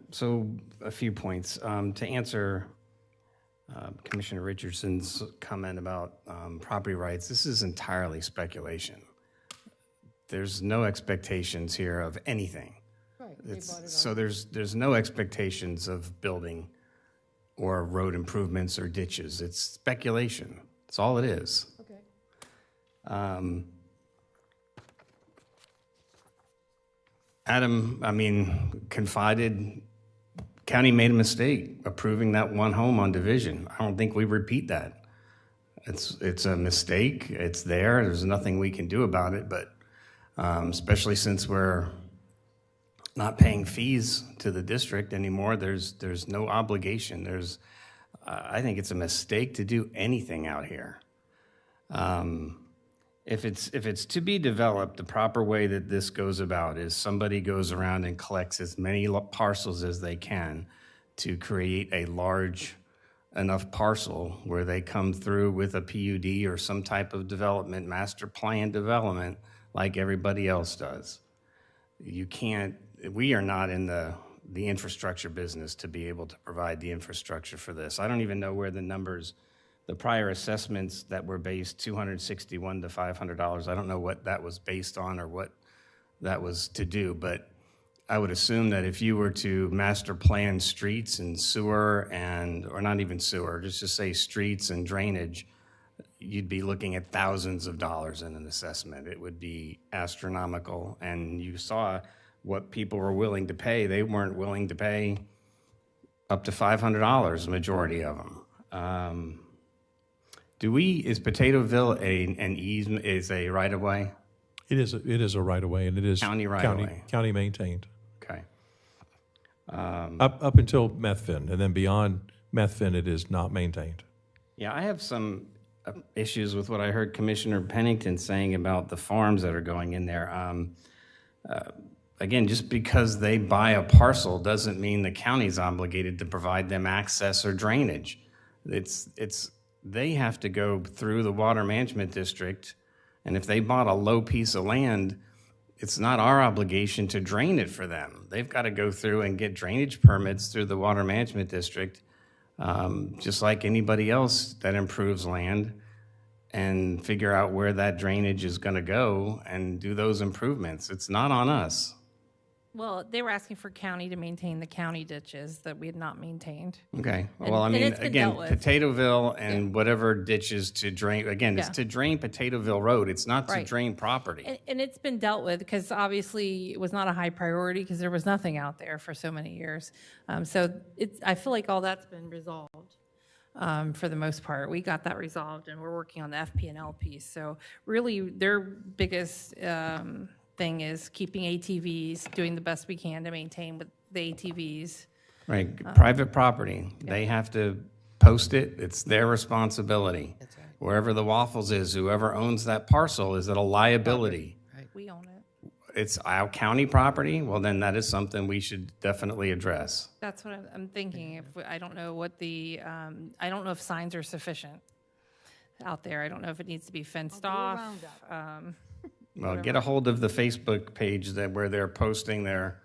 So a few points. To answer Commissioner Richardson's comment about property rights, this is entirely speculation. There's no expectations here of anything. So there's no expectations of building or road improvements or ditches. It's speculation. That's all it is. Okay. Adam, confided, county made a mistake approving that one home on Division. I don't think we repeat that. It's a mistake. It's there. There's nothing we can do about it, but especially since we're not paying fees to the district anymore, there's no obligation. I think it's a mistake to do anything out here. If it's to be developed, the proper way that this goes about is somebody goes around and collects as many parcels as they can to create a large enough parcel where they come through with a PUD or some type of development, master plan development, like everybody else does. We are not in the infrastructure business to be able to provide the infrastructure for this. I don't even know where the numbers, the prior assessments that were based $261 to $500, I don't know what that was based on or what that was to do, but I would assume that if you were to master plan streets and sewer or not even sewer, just say streets and drainage, you'd be looking at thousands of dollars in an assessment. It would be astronomical, and you saw what people were willing to pay. They weren't willing to pay up to $500, the majority of them. Is Potatoeville an easement, is a right-of-way? It is a right-of-way, and it is County right-of-way. County maintained. Okay. Up until Methvin, and then beyond Methvin, it is not maintained. Yeah, I have some issues with what I heard Commissioner Pennington saying about the farms that are going in there. Again, just because they buy a parcel doesn't mean the county's obligated to provide them access or drainage. It's they have to go through the water management district, and if they bought a low piece of land, it's not our obligation to drain it for them. They've got to go through and get drainage permits through the water management district, just like anybody else that improves land, and figure out where that drainage is going to go and do those improvements. It's not on us. Well, they were asking for county to maintain the county ditches that we had not maintained. Okay, And- well, I and mean, it's been again, dealt with. Potatoeville and whatever ditches to drain, again, it's Yeah. to drain Potatoeville Road. It's not to Right. drain property. And it's been dealt with because obviously it was not a high priority because there was nothing out there for so many years. So I feel like all that's been resolved for the most part. We got that resolved and we're working on the FP&L piece. So really their biggest thing is keeping ATVs, doing the best we can to maintain with the ATVs. Right, private property, they have to post it, it's their responsibility. That's right. Wherever the Waffles is, whoever owns that parcel, is it a liability? We own it. It's our county property, well, then that is something we should definitely address. That's what I'm thinking. I don't know what I don't know if signs are sufficient out there. I don't know if it needs to be fenced off. Well, get a hold of the Facebook page where they're posting their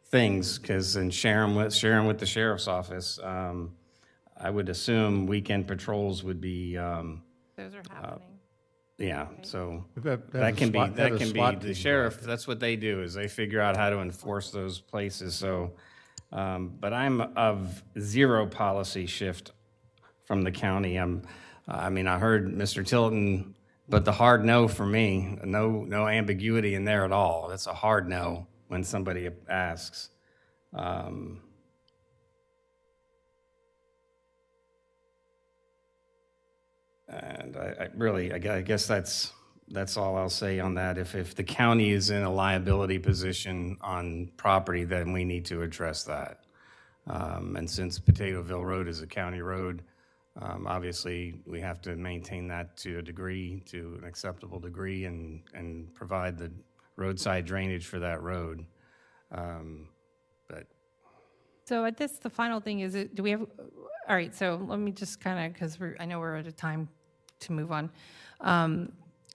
things, and share them with the sheriff's office. I would assume weekend patrols would be, Those are happening. yeah, so We've got- that can be, SWAT the team sheriff, that's what they do, is they figure out how to enforce those places, so. But I'm of zero policy shift from the county. I mean, I heard Mr. Tilton, but the hard no for me, no ambiguity in there at all. That's a hard no when somebody asks. And I guess that's all I'll say on that. If the county is in a liability position on property, then we need to address that. And since Potatoeville Road is a county road, obviously we have to maintain that to an acceptable degree, and provide the roadside drainage for that road. But So at this, the final thing is, do we have, all right, so let me just kind of, because I know we're out of time to move on.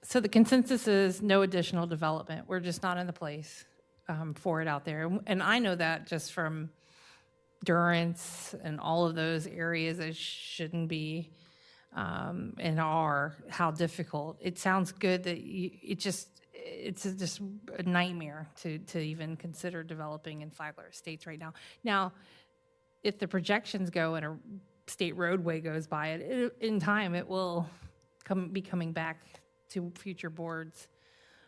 So the consensus is no additional development. We're just not in the place for it out there. And I know that just from Durance and all of those areas that shouldn't be and are, how difficult. It sounds good that it's just a nightmare to even consider developing in Flagler Estates right now. Now, if the projections go and a state roadway goes by it, in time it will be coming back to future boards,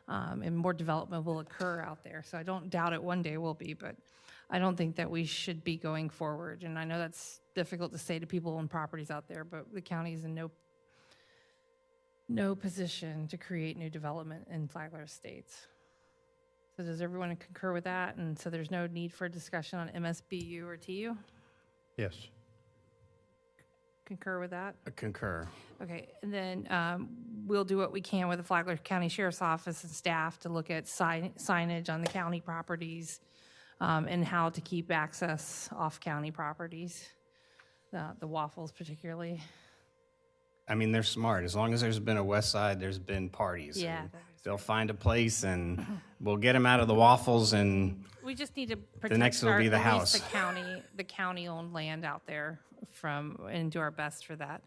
and more development will occur out there. So I don't doubt it one day will be, but I don't think that we should be going forward. And I know that's difficult to say to people on properties out there, but the county is in no position to create new development in Flagler Estates. So does everyone concur with that? And so there's no need for a discussion on MSBU or TU? Yes. Concur with that? I concur. Okay, and then we'll do what we can with the Flagler County Sheriff's Office and staff to look at signage on the county properties, and how to keep access off county properties, the Waffles particularly. I mean, they're smart. As long as there's been a west side, there's been parties. Yeah, And that is they'll find a place, and we'll get them out of the Waffles, and We just need to protect next will be the at least house. the county-owned land out there and do our best for that.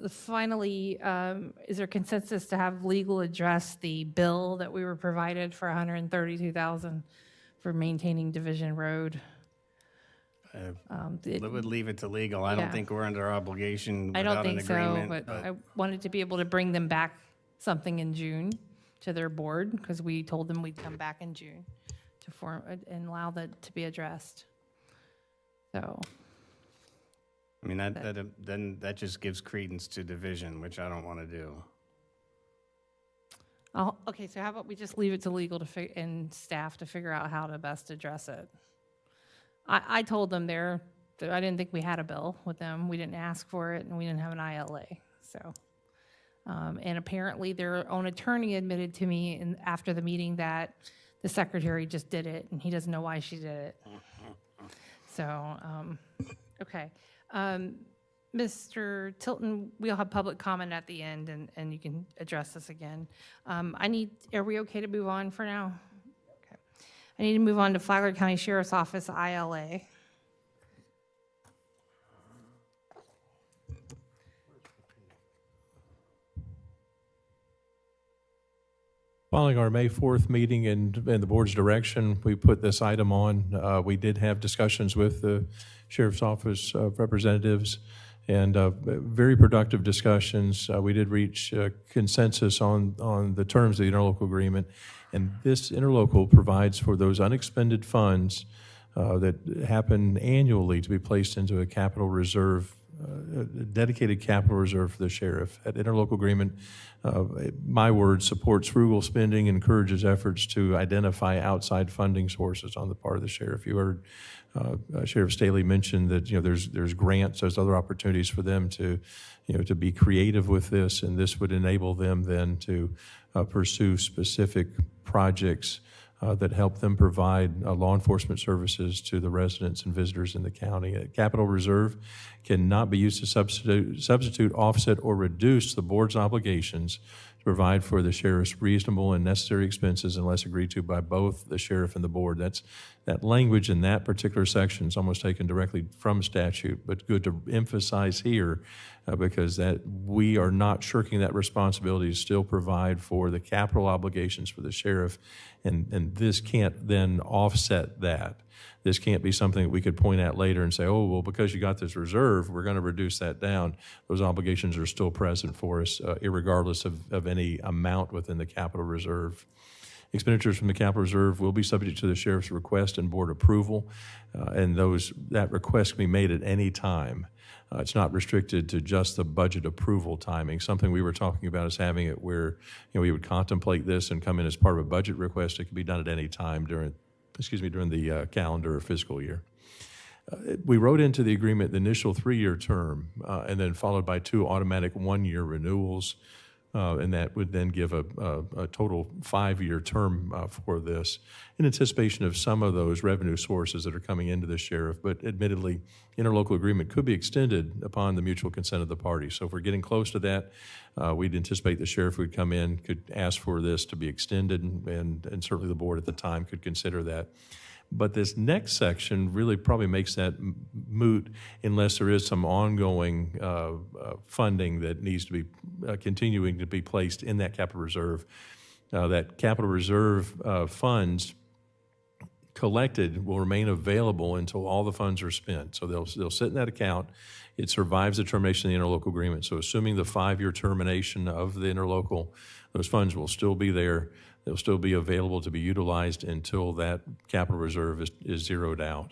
Finally, is there consensus to have legal address the bill that we were provided for $132,000 for maintaining Division Road? I would leave it to legal. I don't Yeah. think we're under obligation I don't without an think so, agreement. but I wanted to be able to bring them back something in June to their board, because we told them we'd come back in June to form and allow that to be addressed. So, I mean, then that just gives credence to division, which I don't want to do. okay, so how about we just leave it to legal and staff to figure out how to best address it? I told them that I didn't think we had a bill with them. We didn't ask for it, and we didn't have an ILA, so. And apparently their own attorney admitted to me after the meeting that the secretary just did it, and he doesn't know why she did it. So, okay. Mr. Tilton, we'll have public comment at the end, and you can address this again. Are we okay to move on for now? Okay. I need to move on to Flagler County Sheriff's Office, ILA. Following our May 4th meeting and the board's direction, we put this item on. We did have discussions with the Sheriff's Office representatives and very productive discussions. We did reach consensus on the terms of the interlocal agreement. And this interlocal provides for those unexpended funds that happen annually to be placed into a capital reserve, a dedicated capital reserve for the sheriff. That interlocal agreement, my word, supports frugal spending, encourages efforts to identify outside funding sources on the part of the sheriff. You heard Sheriff Staley mention that there's grants, there's other opportunities for them to to be creative with this, and this would enable them then to pursue specific projects that help them provide law enforcement services to the residents and visitors in the county. Capital reserve cannot be used to substitute, offset, or reduce the board's obligations to provide for the sheriff's reasonable and necessary expenses unless agreed to by both the sheriff and the board. That language in that particular section is almost taken directly from statute, but good to emphasize here because that we are not shirking that responsibility to still provide for the capital obligations for the sheriff, and this can't then offset that. This can't be something that we could point at later and say, oh, well, because you got this reserve, we're going to reduce that down. Those obligations are still present for us, irregardless of any amount within the capital reserve. Expenditures from the capital reserve will be subject to the sheriff's request and board approval, and that request can be made at any time. It's not restricted to just the budget approval timing. Something we were talking about is having it where we would contemplate this and come in as part of a budget request. It can be done at any time during the calendar or fiscal year. We wrote into the agreement the initial 3-year term and then followed by 2 automatic 1-year renewals. And that would then give a total 5-year term for this in anticipation of some of those revenue sources that are coming into the sheriff. But admittedly, interlocal agreement could be extended upon the mutual consent of the parties. So if we're getting close to that, we'd anticipate the sheriff would come in, could ask for this to be extended, and certainly the board at the time could consider that. But this next section really probably makes that moot unless there is some ongoing funding that needs to be continuing to be placed in that capital reserve. That capital reserve funds collected will remain available until all the funds are spent. So they'll sit in that account. It survives the termination of the interlocal agreement. So assuming the 5-year termination of the interlocal, those funds will still be there. They'll still be available to be utilized until that capital reserve is zeroed out.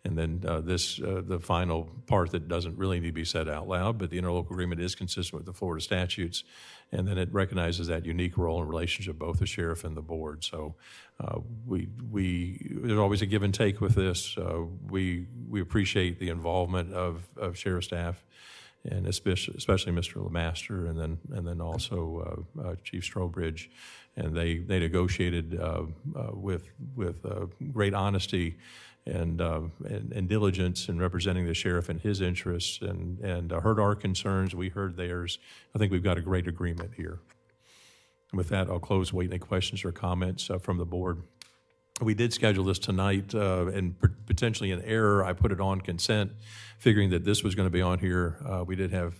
And then the final part that doesn't really need to be said out loud, but the interlocal agreement is consistent with the Florida statutes, and then it recognizes that unique role and relationship of both the sheriff and the board. So there's always a give and take with this. We appreciate the involvement of sheriff staff, and especially Mr. LeMaster, and then also Chief Strobridge, and they negotiated with great honesty and diligence in representing the sheriff and his interests, and heard our concerns. We heard theirs. I think we've got a great agreement here. And with that, I'll close. Wait any questions or comments from the board. We did schedule this tonight, and potentially in error, I put it on consent, figuring that this was going to be on here. We did have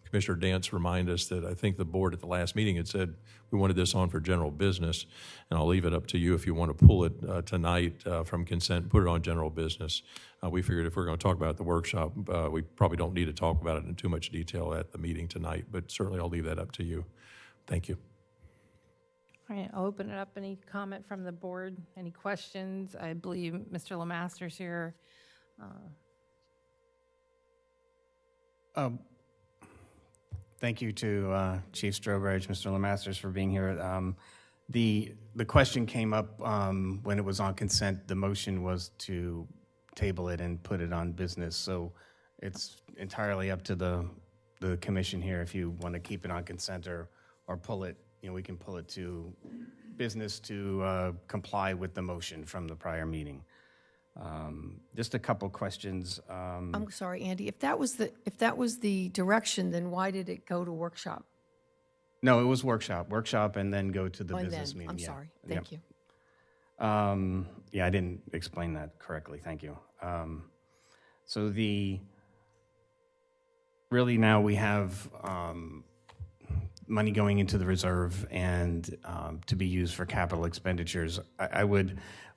Commissioner Dance remind us that I think the board at the last meeting had said we wanted this on for general business, and I'll leave it up to you if you want to pull it tonight from consent and put it on general business. We figured if we're going to talk about it at the workshop, we probably don't need to talk about it in too much detail at the meeting tonight, but certainly I'll leave that up to you. Thank you. All right, I'll open it up. Any comment from the board? Any questions? I believe Mr. LeMaster's here. Thank you to Chief Strobridge, Mr. LeMasters, for being here. The question came up when it was on consent. The motion was to table it and put it on business. So it's entirely up to the commission here if you want to keep it on consent or pull it. We can pull it to business to comply with the motion from the prior meeting. Just a couple questions. I'm sorry, Andy, if that was the direction, then why did it go to workshop? No, it was workshop, and then go to the And business then, meeting. I'm yeah. sorry, Yep. thank you. Yeah, I didn't explain that correctly. Thank you. So really now we have money going into the reserve and to be used for capital expenditures.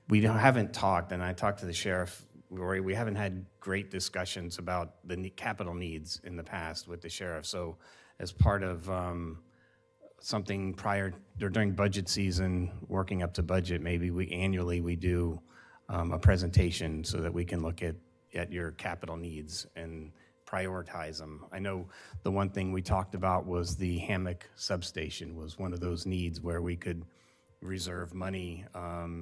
We haven't talked, and I talked to the sheriff, Rory, we haven't had great discussions about the capital needs in the past with the sheriff. So as part of something prior or during budget season, working up to budget, maybe annually we do a presentation so that we can look at your capital needs and prioritize them. I know the one thing we talked about was the Hammock substation was one of those needs where we could reserve money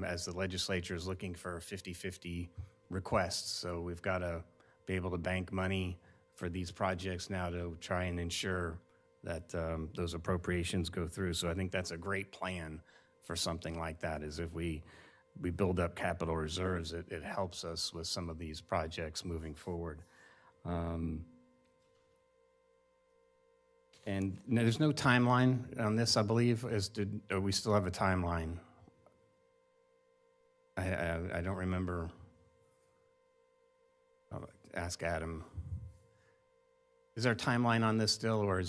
as the legislature is looking for 50-50 requests. So we've got to be able to bank money for these projects now to try and ensure that those appropriations go through. So I think that's a great plan for something like that, is if we build up capital reserves, it helps us with some of these projects moving forward. And there's no timeline on this, I believe, we still have a timeline. I don't remember. I'll ask Adam. Is there a timeline on this still, or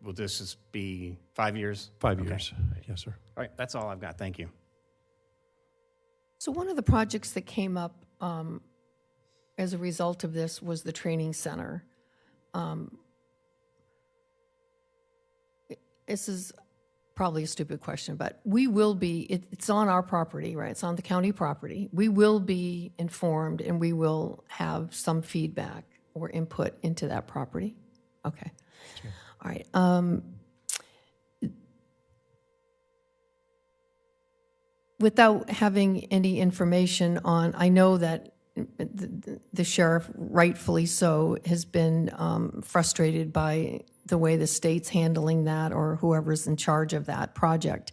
will this just be 5 years? 5 years. Yes, sir. All right, that's all I've got. Thank you. So one of the projects that came up as a result of this was the training center. This is probably a stupid question, but we will be, it's on our property, right? It's on the county property. We will be informed and we will have some feedback or input into that property. Okay. Sure. All right. Without having any information on, I know that the sheriff, rightfully so, has been frustrated by the way the state's handling that or whoever's in charge of that project.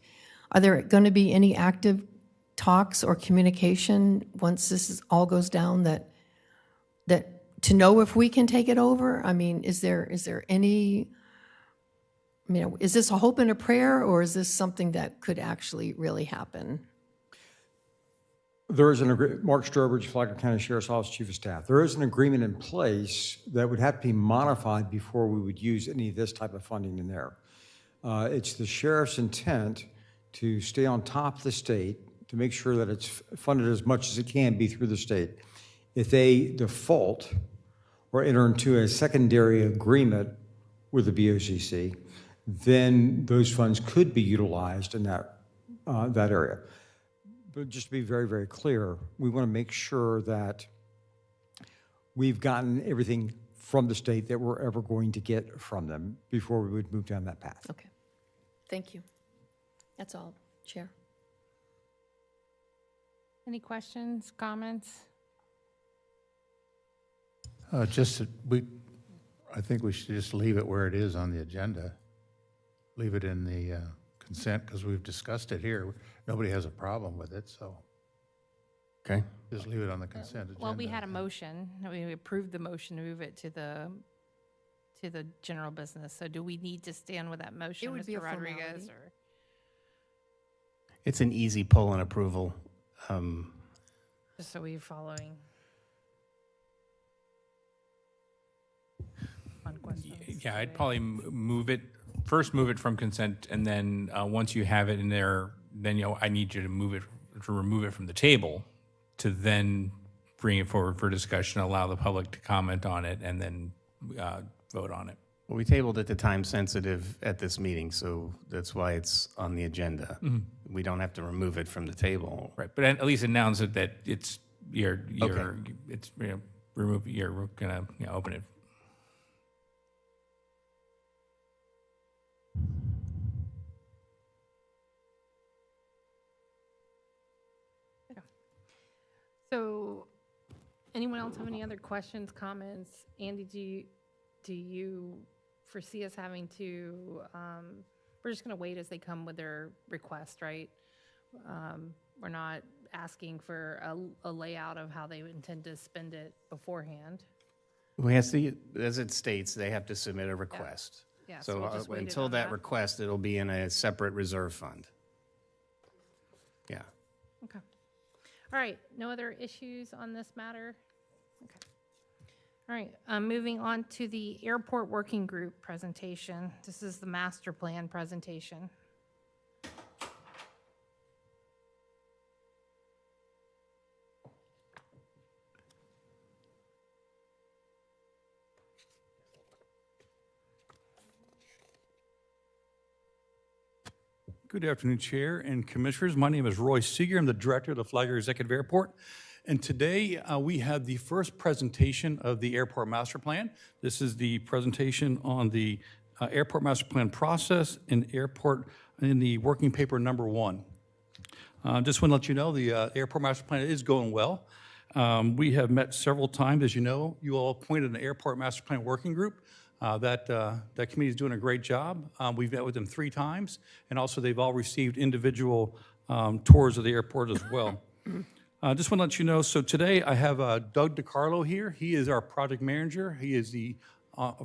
Are there going to be any active talks or communication once all goes down that to know if we can take it over? I mean, is there any, is this a hope and a prayer, or is this something that could actually really happen? There is Mark Strobridge, Flagler County Sheriff's Office Chief of Staff. There is an agreement in place that would have to be modified before we would use any of this type of funding in there. It's the sheriff's intent to stay on top of the state to make sure that it's funded as much as it can be through the state. If they default or enter into a secondary agreement with the BOCC, then those funds could be utilized in that area. But just to be very, very clear, we want to make sure that we've gotten everything from the state that we're ever going to get from them before we would move down that path. Okay. Thank you. That's all, Chair. Any questions, comments? I think we should just leave it where it is on the agenda. Leave it in the consent, because we've discussed it here. Nobody has a problem with it, so Okay. just leave it on the consent agenda. Well, we had a motion. We approved the motion to move it to the general business. So do we need to stand with that motion, It would be a Mr. Rodriguez? formality. Or It's an easy pull and approval. just so we're following? On questions. Yeah, I'd probably move it from consent, and then once you have it in there, then I need you to remove it from the table, to then bring it forward for discussion, allow the public to comment on it, and then vote on it. Well, we tabled it to time sensitive at this meeting, so that's why it's on the agenda. Mm-hmm. We don't have to remove it from the table. Right, but at least announce it that it's you're gonna open it. So, anyone else have any other questions, comments? Andy, do you foresee us having to, we're just going to wait as they come with their request, right? We're not asking for a layout of how they intend to spend it beforehand. Well, yes, as it states, they have to submit a request. Yeah, so So we'll just wait it until on that that. request, it'll be in a separate reserve fund. Yeah. Okay. All right, no other issues on this matter? Okay. All right, moving on to the airport working group presentation. This is the master plan presentation. Good afternoon, Chair and Commissioners. My name is Roy Seeger. I'm the Director of the Flagler Executive Airport. And today we have the first presentation of the Airport Master Plan. This is the presentation on the Airport Master Plan process and airport in the working paper number 1. Just want to let you know the Airport Master Plan is going well. We have met several times. As you know, you all appointed an Airport Master Plan Working Group. That committee is doing a great job. We've met with them 3 times, and also they've all received individual tours of the airport as well. Just want to let you know, so today I have Doug DiCarlo here. He is our project manager. He is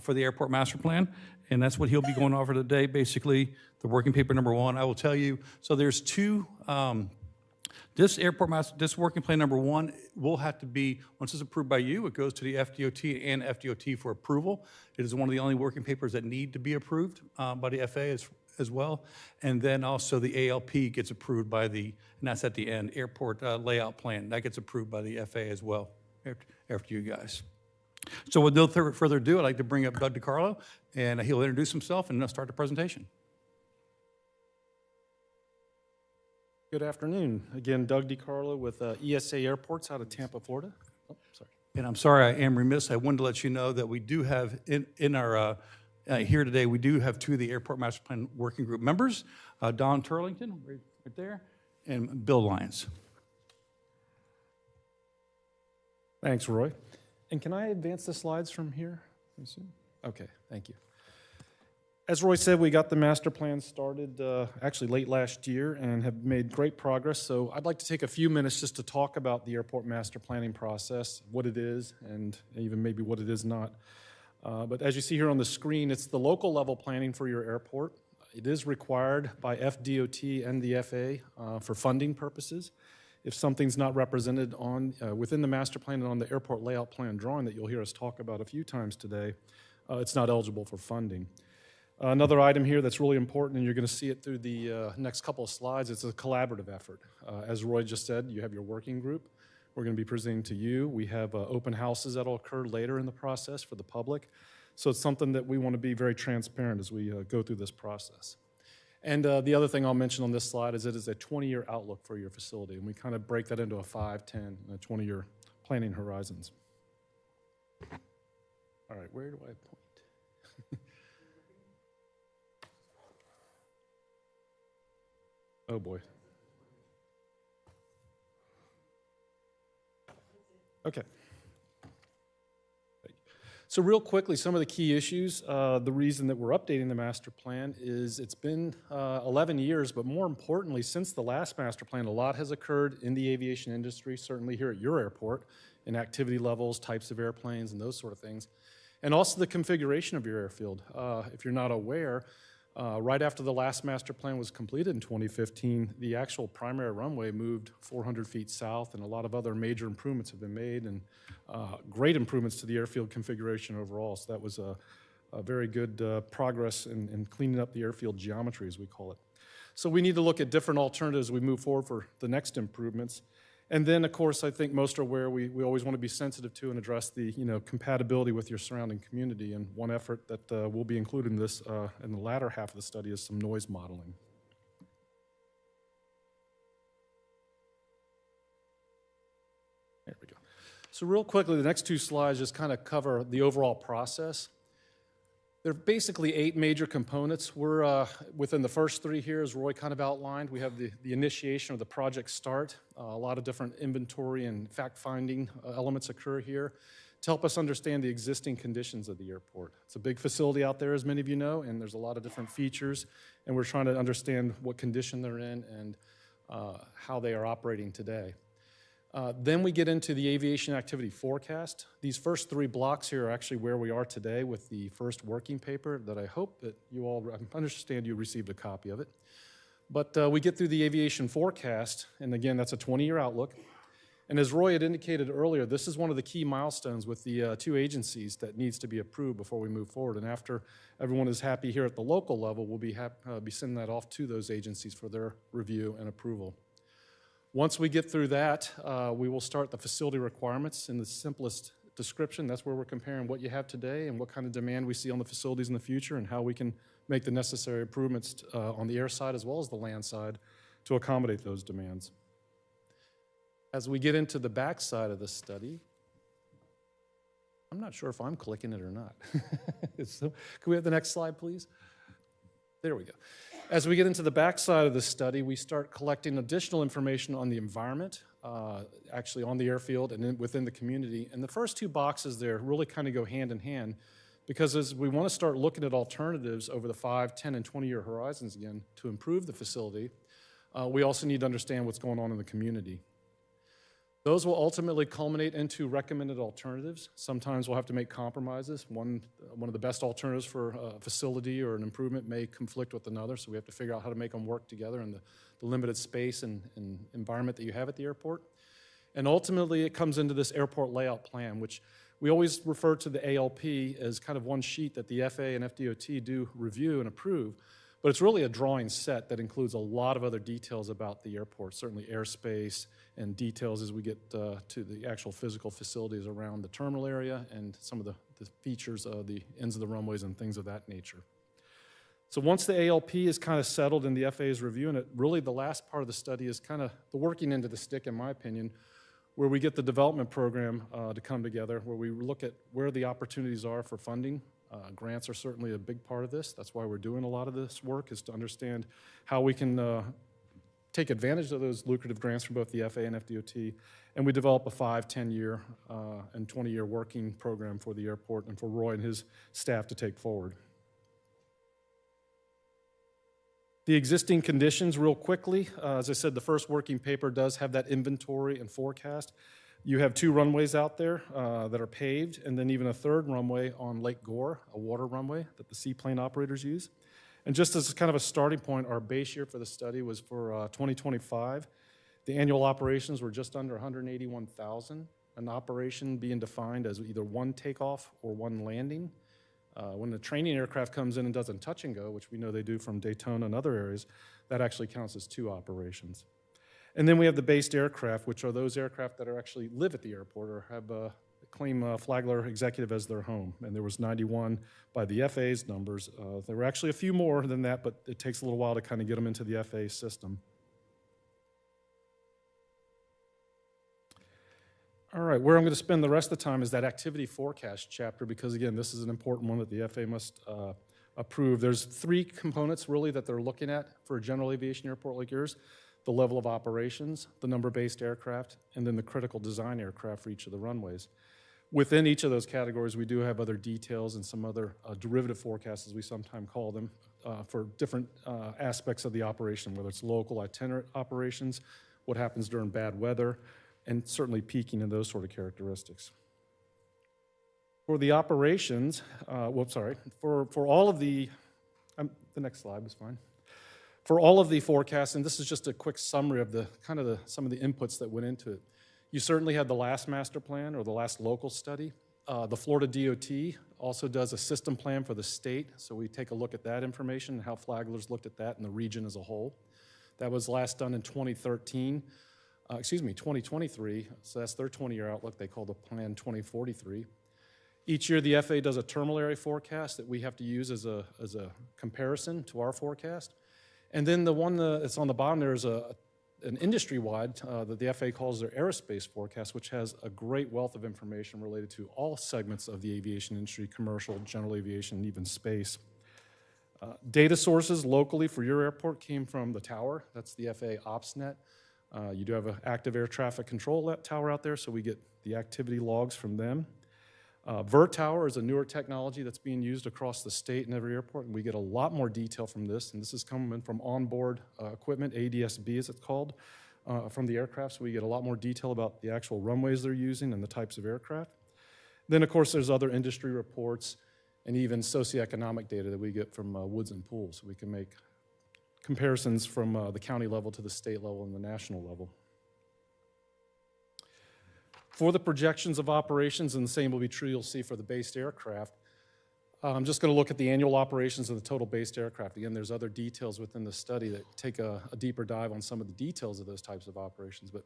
for the Airport Master Plan, and that's what he'll be going over today, basically, the working paper number 1. I will tell you, so there's 2, this working plan number 1 will have to be, once it's approved by you, it goes to the FDOT and FDOT for approval. It is one of the only working papers that need to be approved by the FAA as well. And then also the ALP gets approved by and that's at the end, airport layout plan. That gets approved by the FAA as well after you guys. So with no further ado, I'd like to bring up Doug DiCarlo, and he'll introduce himself and start the presentation. Good afternoon. Again, Doug DiCarlo with ESA Airports out of Tampa, Florida. Oh, sorry. And I'm sorry, I am remiss. I wanted to let you know that we do have in our here today, we do have 2 of the Airport Master Plan Working Group members, Don Turlington, right there, and Bill Lyons. Thanks, Roy. And can I advance the slides from here? Okay, thank you. As Roy said, we got the master plan started actually late last year and have made great progress. So I'd like to take a few minutes just to talk about the airport master planning process, what it is, and even maybe what it is not. But as you see here on the screen, it's the local level planning for your airport. It is required by FDOT and the FAA for funding purposes. If something's not represented within the master plan and on the airport layout plan drawing that you'll hear us talk about a few times today, it's not eligible for funding. Another item here that's really important, and you're going to see it through the next couple of slides, it's a collaborative effort. As Roy just said, you have your working group. We're going to be presenting to you. We have open houses that will occur later in the process for the public. So it's something that we want to be very transparent as we go through this process. And the other thing I'll mention on this slide is it is a 20-year outlook for your facility, and we kind of break that into a 5, 10, and a 20-year planning horizons. All right, where do I point? Oh, boy. Okay. So real quickly, some of the key issues. The reason that we're updating the master plan is it's been 11 years, but more importantly, since the last master plan, a lot has occurred in the aviation industry, certainly here at your airport, in activity levels, types of airplanes, and those sort of things. And also the configuration of your airfield. If you're not aware, right after the last master plan was completed in 2015, the actual primary runway moved 400 feet south, and a lot of other major improvements have been made, and great improvements to the airfield configuration overall. So that was a very good progress in cleaning up the airfield geometry, as we call it. So we need to look at different alternatives as we move forward for the next improvements. And then, of course, I think most are aware we always want to be sensitive to and address the compatibility with your surrounding community. And one effort that will be included in this in the latter half of the study is some noise modeling. There we go. So real quickly, the next 2 slides just kind of cover the overall process. There are basically 8 major components. We're within the first 3 here, as Roy kind of outlined. We have the initiation of the project start. A lot of different inventory and fact-finding elements occur here to help us understand the existing conditions of the airport. It's a big facility out there, as many of you know, and there's a lot of different features, and we're trying to understand what condition they're in and how they are operating today. Then we get into the aviation activity forecast. These first 3 blocks here are actually where we are today with the first working paper that I hope that you all, I understand you received a copy of it. But we get through the aviation forecast, and again, that's a 20-year outlook. And as Roy had indicated earlier, this is one of the key milestones with the 2 agencies that needs to be approved before we move forward. And after everyone is happy here at the local level, we'll be sending that off to those agencies for their review and approval. Once we get through that, we will start the facility requirements in the simplest description. That's where we're comparing what you have today and what kind of demand we see on the facilities in the future and how we can make the necessary improvements on the air side as well as the land side to accommodate those demands. As we get into the back side of the study, I'm not sure if I'm clicking it or not. So, can we have the next slide, please? There we go. As we get into the back side of the study, we start collecting additional information on the environment, actually on the airfield and within the community. And the first 2 boxes there really kind of go hand in hand because as we want to start looking at alternatives over the 5, 10, and 20-year horizons again to improve the facility, we also need to understand what's going on in the community. Those will ultimately culminate into recommended alternatives. Sometimes we'll have to make compromises. One of the best alternatives for a facility or an improvement may conflict with another, so we have to figure out how to make them work together in the limited space and environment that you have at the airport. And ultimately, it comes into this airport layout plan, which we always refer to the ALP as kind of one sheet that the FAA and FDOT do review and approve. But it's really a drawing set that includes a lot of other details about the airport, certainly airspace and details as we get to the actual physical facilities around the terminal area and some of the features of the ends of the runways and things of that nature. So once the ALP is kind of settled in the FAA's review, and really the last part of the study is kind of the working end of the stick, in my opinion, where we get the development program to come together, where we look at where the opportunities are for funding. Grants are certainly a big part of this. That's why we're doing a lot of this work, is to understand how we can take advantage of those lucrative grants from both the FAA and FDOT, and we develop a 5, 10-year, and 20-year working program for the airport and for Roy and his staff to take forward. The existing conditions, real quickly, as I said, the first working paper does have that inventory and forecast. You have 2 runways out there that are paved, and then even a 3rd runway on Lake Gore, a water runway that the seaplane operators use. And just as kind of a starting point, our base year for the study was for 2025. The annual operations were just under 181,000, an operation being defined as either 1 takeoff or 1 landing. When the training aircraft comes in and doesn't touch and go, which we know they do from Daytona and other areas, that actually counts as 2 operations. And then we have the based aircraft, which are those aircraft that are actually live at the airport or have claim Flagler Executive as their home. And there was 91 by the FAA's numbers. There were actually a few more than that, but it takes a little while to kind of get them into the FAA system. All right, where I'm going to spend the rest of the time is that activity forecast chapter, because again, this is an important one that the FAA must approve. There's 3 components really that they're looking at for a general aviation airport like yours: the level of operations, the number of based aircraft, and then the critical design aircraft for each of the runways. Within each of those categories, we do have other details and some other derivative forecasts, as we sometimes call them, for different aspects of the operation, whether it's local itinerant operations, what happens during bad weather, and certainly peaking and those sort of characteristics. For the operations, for all of the next slide was fine. For all of the forecasts, and this is just a quick summary of some of the inputs that went into it. You certainly had the last master plan or the last local study. The Florida DOT also does a system plan for the state, so we take a look at that information and how Flagler's looked at that in the region as a whole. That was last done in 2023, so that's their 20-year outlook. They call the plan 2043. Each year, the FAA does a terminal area forecast that we have to use as a comparison to our forecast. And then the one that's on the bottom there is an industry-wide that the FAA calls their aerospace forecast, which has a great wealth of information related to all segments of the aviation industry: commercial, general aviation, and even space. Data sources locally for your airport came from the tower. That's the FAA OpsNet. You do have an active air traffic control tower out there, so we get the activity logs from them. VerTower is a newer technology that's being used across the state in every airport, and we get a lot more detail from this, and this is coming from onboard equipment, ADS-B as it's called, from the aircraft, so we get a lot more detail about the actual runways they're using and the types of aircraft. Then, of course, there's other industry reports and even socioeconomic data that we get from Woods and Pool, so we can make comparisons from the county level to the state level and the national level. For the projections of operations, and the same will be true you'll see for the based aircraft, I'm just going to look at the annual operations of the total based aircraft. Again, there's other details within the study that take a deeper dive on some of the details of those types of operations. But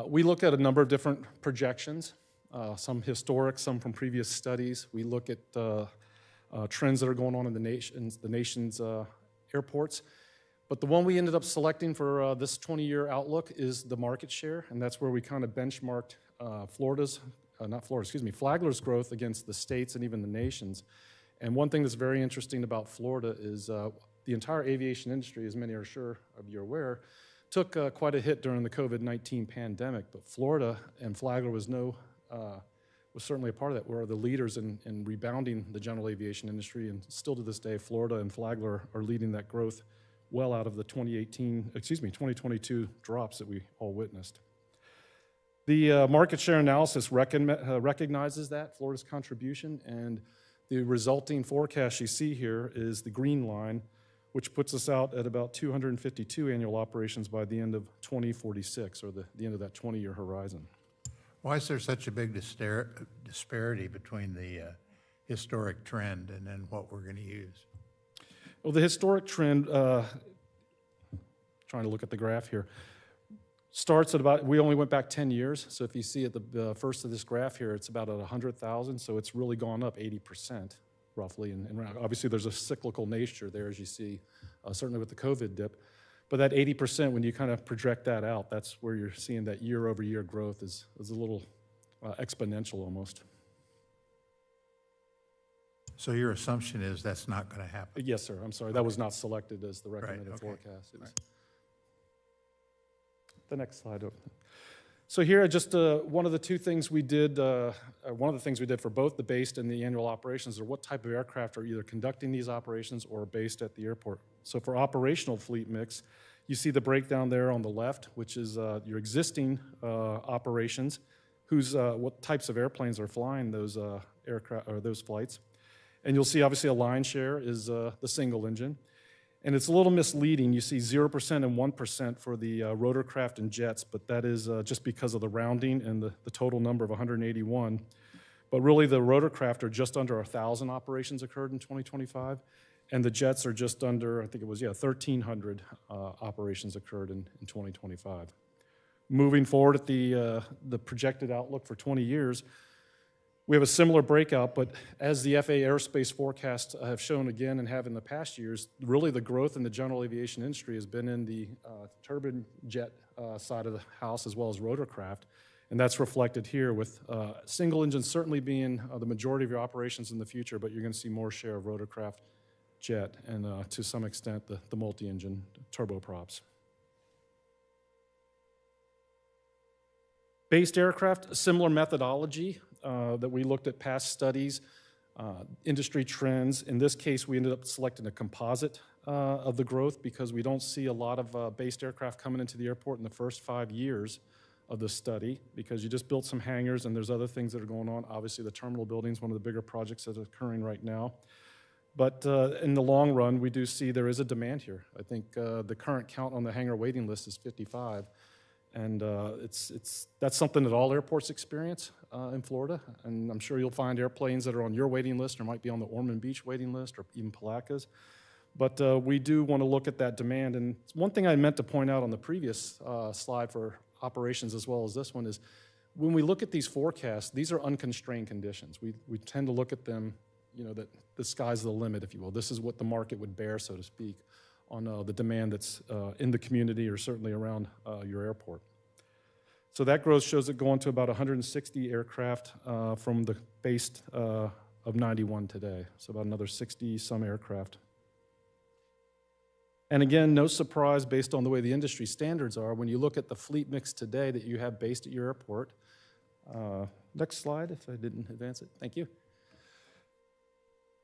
we look at a number of different projections, some historic, some from previous studies. We look at trends that are going on in the nation's airports. But the one we ended up selecting for this 20-year outlook is the market share, and that's where we kind of benchmarked Flagler's growth against the states and even the nations. And one thing that's very interesting about Florida is the entire aviation industry, as many are sure of you aware, took quite a hit during the COVID-19 pandemic. But Florida and Flagler was certainly a part of that. We're the leaders in rebounding the general aviation industry, and still to this day, Florida and Flagler are leading that growth well out of the 2022 drops that we all witnessed. The market share analysis recognizes that, Florida's contribution, and the resulting forecast you see here is the green line, which puts us out at about 252 annual operations by the end of 2046, or the end of that 20-year horizon. Why is there such a big disparity between the historic trend and then what we're going to use? Well, the historic trend, trying to look at the graph here, starts at about, we only went back 10 years, so if you see at the first of this graph here, it's about at 100,000, so it's really gone up 80%, roughly, and obviously there's a cyclical nature there, as you see, certainly with the COVID dip, but that 80%, when you kind of project that out, that's where you're seeing that year-over-year growth is a little exponential almost. So your assumption is that's not going to happen? Yes, sir. I'm sorry. That was not selected as the recommended forecast. It was the next slide. So here, just one of the things we did for both the based and the annual operations are what type of aircraft are either conducting these operations or based at the airport. So for operational fleet mix, you see the breakdown there on the left, which is your existing operations, what types of airplanes are flying those aircraft or those flights. And you'll see, obviously, a lion's share is the single engine. And it's a little misleading. You see 0% and 1% for the rotorcraft and jets, but that is just because of the rounding and the total number of 181. But really, the rotorcraft are just under 1,000 operations occurred in 2025, and the jets are just under, I think it was, 1,300 operations occurred in 2025. Moving forward at the projected outlook for 20 years, we have a similar breakout, but as the FAA aerospace forecasts have shown again and have in the past years, really the growth in the general aviation industry has been in the turbine jet side of the house as well as rotorcraft, and that's reflected here with single engines certainly being the majority of your operations in the future, but you're going to see more share of rotorcraft, jet, and to some extent the multi-engine turboprops. Based aircraft, a similar methodology that we looked at past studies, industry trends. In this case, we ended up selecting a composite of the growth because we don't see a lot of based aircraft coming into the airport in the first 5 years of the study because you just built some hangars and there's other things that are going on. Obviously, the terminal building is one of the bigger projects that are occurring right now. But in the long run, we do see there is a demand here. I think the current count on the hangar waiting list is 55. And that's something that all airports experience in Florida. And I'm sure you'll find airplanes that are on your waiting list or might be on the Ormond Beach waiting list or even Palaca's. But we do want to look at that demand. And one thing I meant to point out on the previous slide for operations as well as this one is when we look at these forecasts, these are unconstrained conditions. We tend to look at them, that the sky's the limit, if you will. This is what the market would bear, so to speak, on the demand that's in the community or certainly around your airport. So that growth shows it going to about 160 aircraft from the base of 91 today, so about another 60-some aircraft. And again, no surprise based on the way the industry standards are, when you look at the fleet mix today that you have based at your airport, Next slide, if I didn't advance it. Thank you.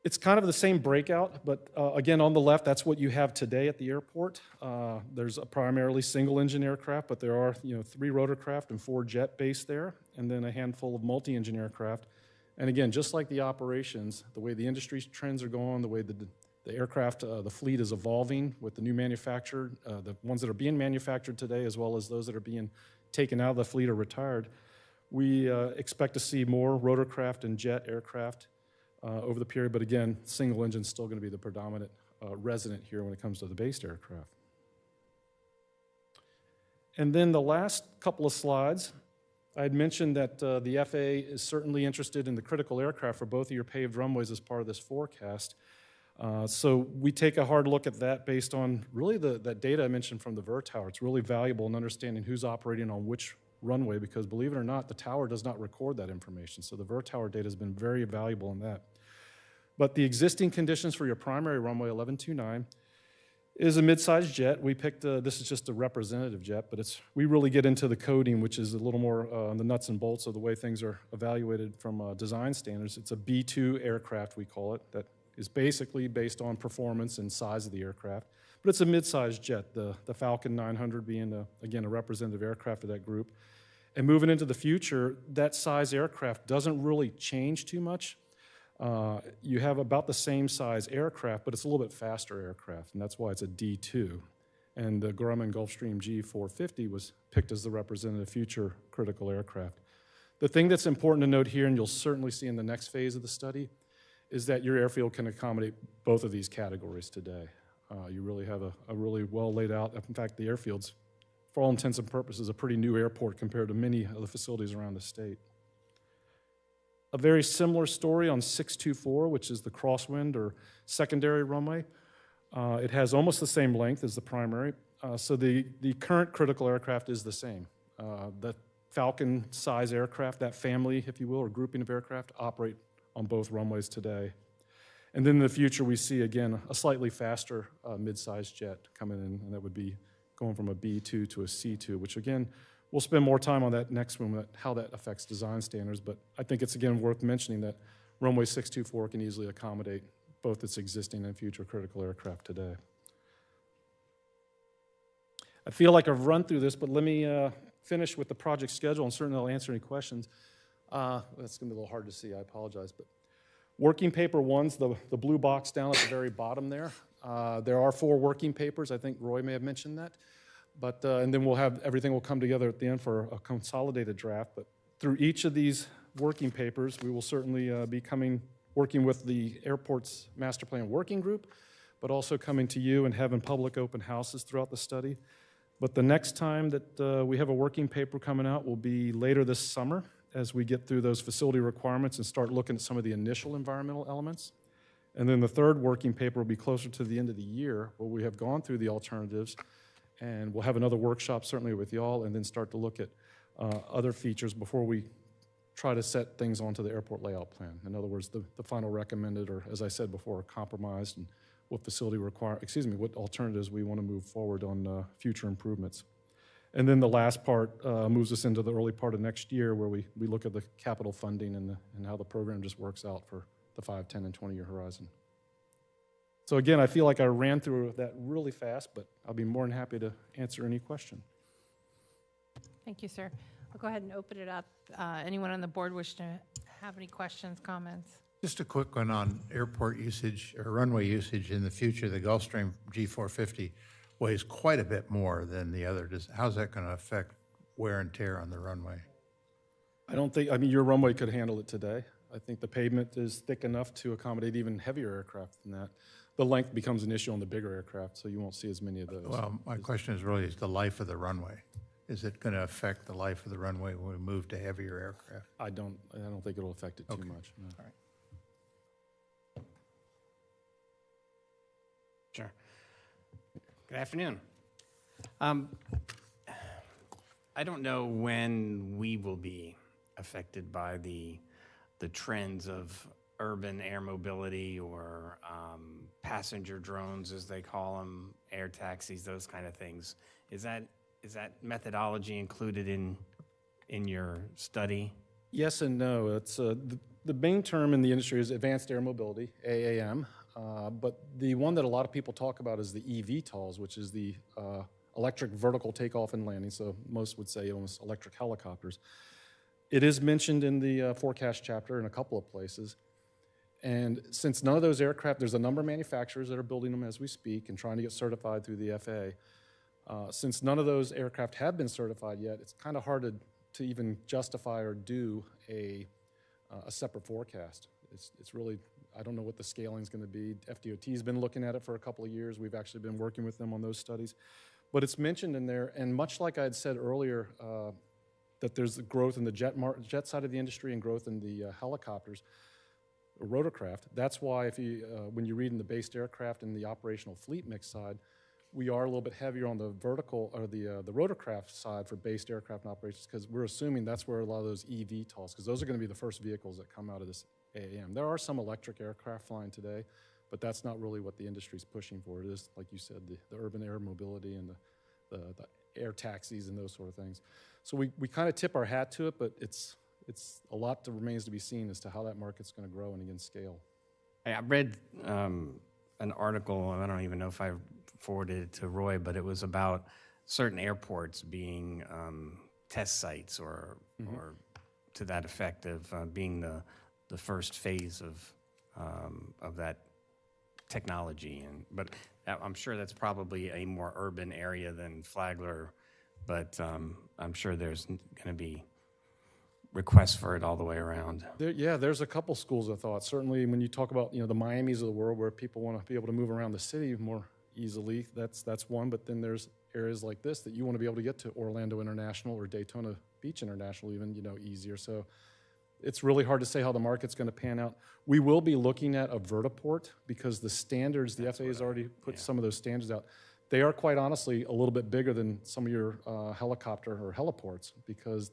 It's kind of the same breakout, but again, on the left, that's what you have today at the airport. There's a primarily single-engine aircraft, but there are 3 rotorcraft and 4 jet based there, and then a handful of multi-engine aircraft. And again, just like the operations, the way the industry trends are going, the way the aircraft, the fleet is evolving with the new manufactured, the ones that are being manufactured today, as well as those that are being taken out of the fleet or retired, we expect to see more rotorcraft and jet aircraft over the period, but again, single engine is still going to be the predominant resident here when it comes to the based aircraft. And then the last couple of slides, I had mentioned that the FAA is certainly interested in the critical aircraft for both of your paved runways as part of this forecast. So we take a hard look at that based on really that data I mentioned from the VER tower. It's really valuable in understanding who's operating on which runway, because believe it or not, the tower does not record that information. So the VER tower data has been very valuable in that. But the existing conditions for your primary runway 1129 is a mid-sized jet. We picked, this is just a representative jet, but we really get into the coding, which is a little more on the nuts and bolts of the way things are evaluated from design standards. It's a B2 aircraft, we call it, that is basically based on performance and size of the aircraft. But it's a mid-sized jet, the Falcon 900 being, again, a representative aircraft of that group. And moving into the future, that size aircraft doesn't really change too much. You have about the same size aircraft, but it's a little bit faster aircraft, and that's why it's a D2. And the Grumman Gulfstream G450 was picked as the representative future critical aircraft. The thing that's important to note here, and you'll certainly see in the next phase of the study, is that your airfield can accommodate both of these categories today. You really have a really well laid out, in fact, the airfield's, for all intents and purposes, a pretty new airport compared to many of the facilities around the state. A very similar story on 624, which is the crosswind or secondary runway. It has almost the same length as the primary. So the current critical aircraft is the same. The Falcon size aircraft, that family, if you will, or grouping of aircraft, operate on both runways today. And then in the future, we see, again, a slightly faster mid-sized jet coming in, and that would be going from a B2 to a C2, which, again, we'll spend more time on that next one, how that affects design standards. But I think it's, again, worth mentioning that runway 624 can easily accommodate both its existing and future critical aircraft today. I feel like I've run through this, but let me finish with the project schedule, and certainly I'll answer any questions. That's going to be a little hard to see, I apologize. But working paper one's the blue box down at the very bottom there. There are 4 working papers. I think Roy may have mentioned that. But, and then everything will come together at the end for a consolidated draft. But through each of these working papers, we will certainly be working with the airport's master plan working group, but also coming to you and having public open houses throughout the study. But the next time that we have a working paper coming out will be later this summer, as we get through those facility requirements and start looking at some of the initial environmental elements. And then the third working paper will be closer to the end of the year, where we have gone through the alternatives, and we'll have another workshop certainly with y'all, and then start to look at other features before we try to set things onto the airport layout plan. In other words, the final recommended, or as I said before, compromised, and what what alternatives we want to move forward on future improvements. And then the last part moves us into the early part of next year, where we look at the capital funding and how the program just works out for the 5, 10, and 20-year horizon. So again, I feel like I ran through that really fast, but I'll be more than happy to answer any question. Thank you, sir. I'll go ahead and open it up. Anyone on the board wish to have any questions, comments? Just a quick one on airport usage or runway usage in the future. The Gulfstream G450 weighs quite a bit more than the other. How's that going to affect wear and tear on the runway? Your runway could handle it today. I think the pavement is thick enough to accommodate even heavier aircraft than that. The length becomes an issue on the bigger aircraft, so you won't see as many of those. Well, my question is the life of the runway. Is it going to affect the life of the runway when we move to heavier aircraft? I don't think it'll affect it too much. No. All right. Sure. Good afternoon. I don't know when we will be affected by the trends of urban air mobility or passenger drones, as they call them, air taxis, those kind of things. Is that methodology included in your study? Yes and no. It's the main term in the industry is advanced air mobility, AAM. But the one that a lot of people talk about is the eVTOLs, which is the electric vertical takeoff and landing. So most would say almost electric helicopters. It is mentioned in the forecast chapter in a couple of places. And since none of those aircraft, there's a number of manufacturers that are building them as we speak and trying to get certified through the FAA. Since none of those aircraft have been certified yet, it's kind of hard to even justify or do a separate forecast. It's really, I don't know what the scaling is going to be. FDOT has been looking at it for a couple of years. We've actually been working with them on those studies. But it's mentioned in there, and much like I had said earlier, that there's growth in the jet side of the industry and growth in the helicopters, or rotorcraft. That's why if you, when you read in the based aircraft and the operational fleet mix side, we are a little bit heavier on the vertical or the rotorcraft side for based aircraft and operations, because we're assuming that's where a lot of those eVTOLs, because those are going to be the first vehicles that come out of this AAM. There are some electric aircraft flying today, but that's not really what the industry's pushing for. It is, like you said, the urban air mobility and the air taxis and those sort of things. So we kind of tip our hat to it, but it's a lot that remains to be seen as to how that market's going to grow and again scale. I read an article, and I don't even know if I forwarded it to Roy, but it was about certain airports being test sites or to that effect of being the first phase of that technology. But I'm sure that's probably a more urban area than Flagler, but I'm sure there's going to be requests for it all the way around. There's a couple schools of thought. Certainly when you talk about the Miamis of the world where people want to be able to move around the city more easily, that's one. But then there's areas like this that you want to be able to get to Orlando International or Daytona Beach International even easier. So it's really hard to say how the market's going to pan out. We will be looking at a vertiport because the standards, the FAA has already put some of those standards out. They are quite honestly a little bit bigger than some of your helicopter or heliports, because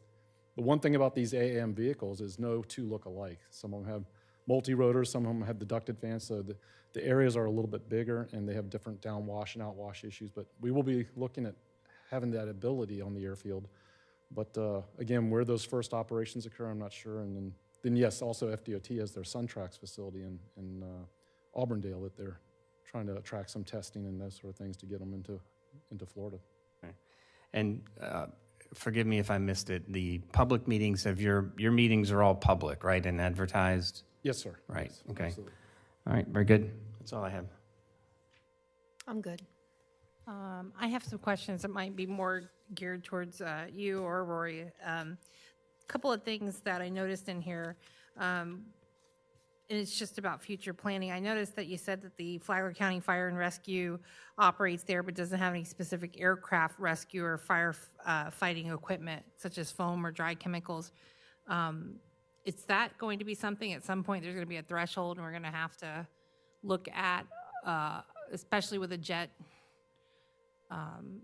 the one thing about these AAM vehicles is no two look alike. Some of them have multi-rotors, some of them have deducted fans, so the areas are a little bit bigger and they have different downwash and outwash issues. But we will be looking at having that ability on the airfield. But again, where those first operations occur, I'm not sure. And then yes, also FDOT has their SunTrax facility in Auburndale that they're trying to attract some testing and those sort of things to get them into Florida. Okay. And forgive me if I missed it. The public meetings of your meetings are all public, right, and advertised? Yes, sir. Right. Yes, okay. absolutely. All right. Very good. That's all I have. I'm good. I have some questions that might be more geared towards you or Rory. A couple of things that I noticed in here, and it's just about future planning. I noticed that you said that the Flagler County Fire and Rescue operates there, but doesn't have any specific aircraft rescue or fire fighting equipment, such as foam or dry chemicals. Is that going to be something at some point? There's going to be a threshold, and we're going to have to look at, especially with a jet.